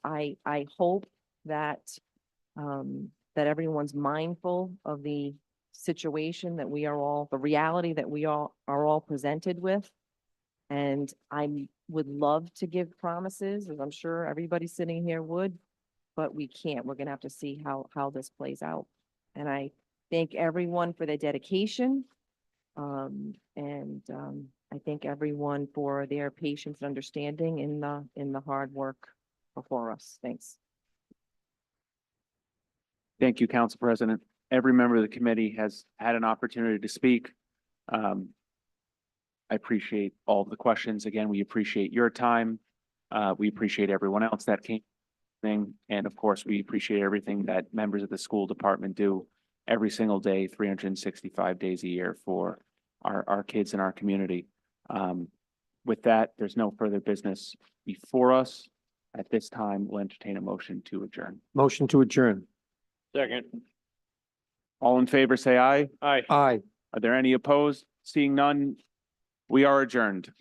I hope that, that everyone's mindful of the situation that we are all, the reality that we all are all presented with. And I would love to give promises, as I'm sure everybody sitting here would, but we can't. We're gonna have to see how this plays out. And I thank everyone for their dedication. I thank everyone for their patience and understanding in the hard work before us. Thanks. Thank you, Council President. Every member of the committee has had an opportunity to speak. I appreciate all of the questions. Again, we appreciate your time. We appreciate everyone else that came. And of course, we appreciate everything that members of the school department do every single day, 365 days a year for our kids in our community. With that, there's no further business before us. At this time, we'll entertain a motion to adjourn. Motion to adjourn. Second. All in favor, say aye. Aye. Aye. Are there any opposed? Seeing none, we are adjourned.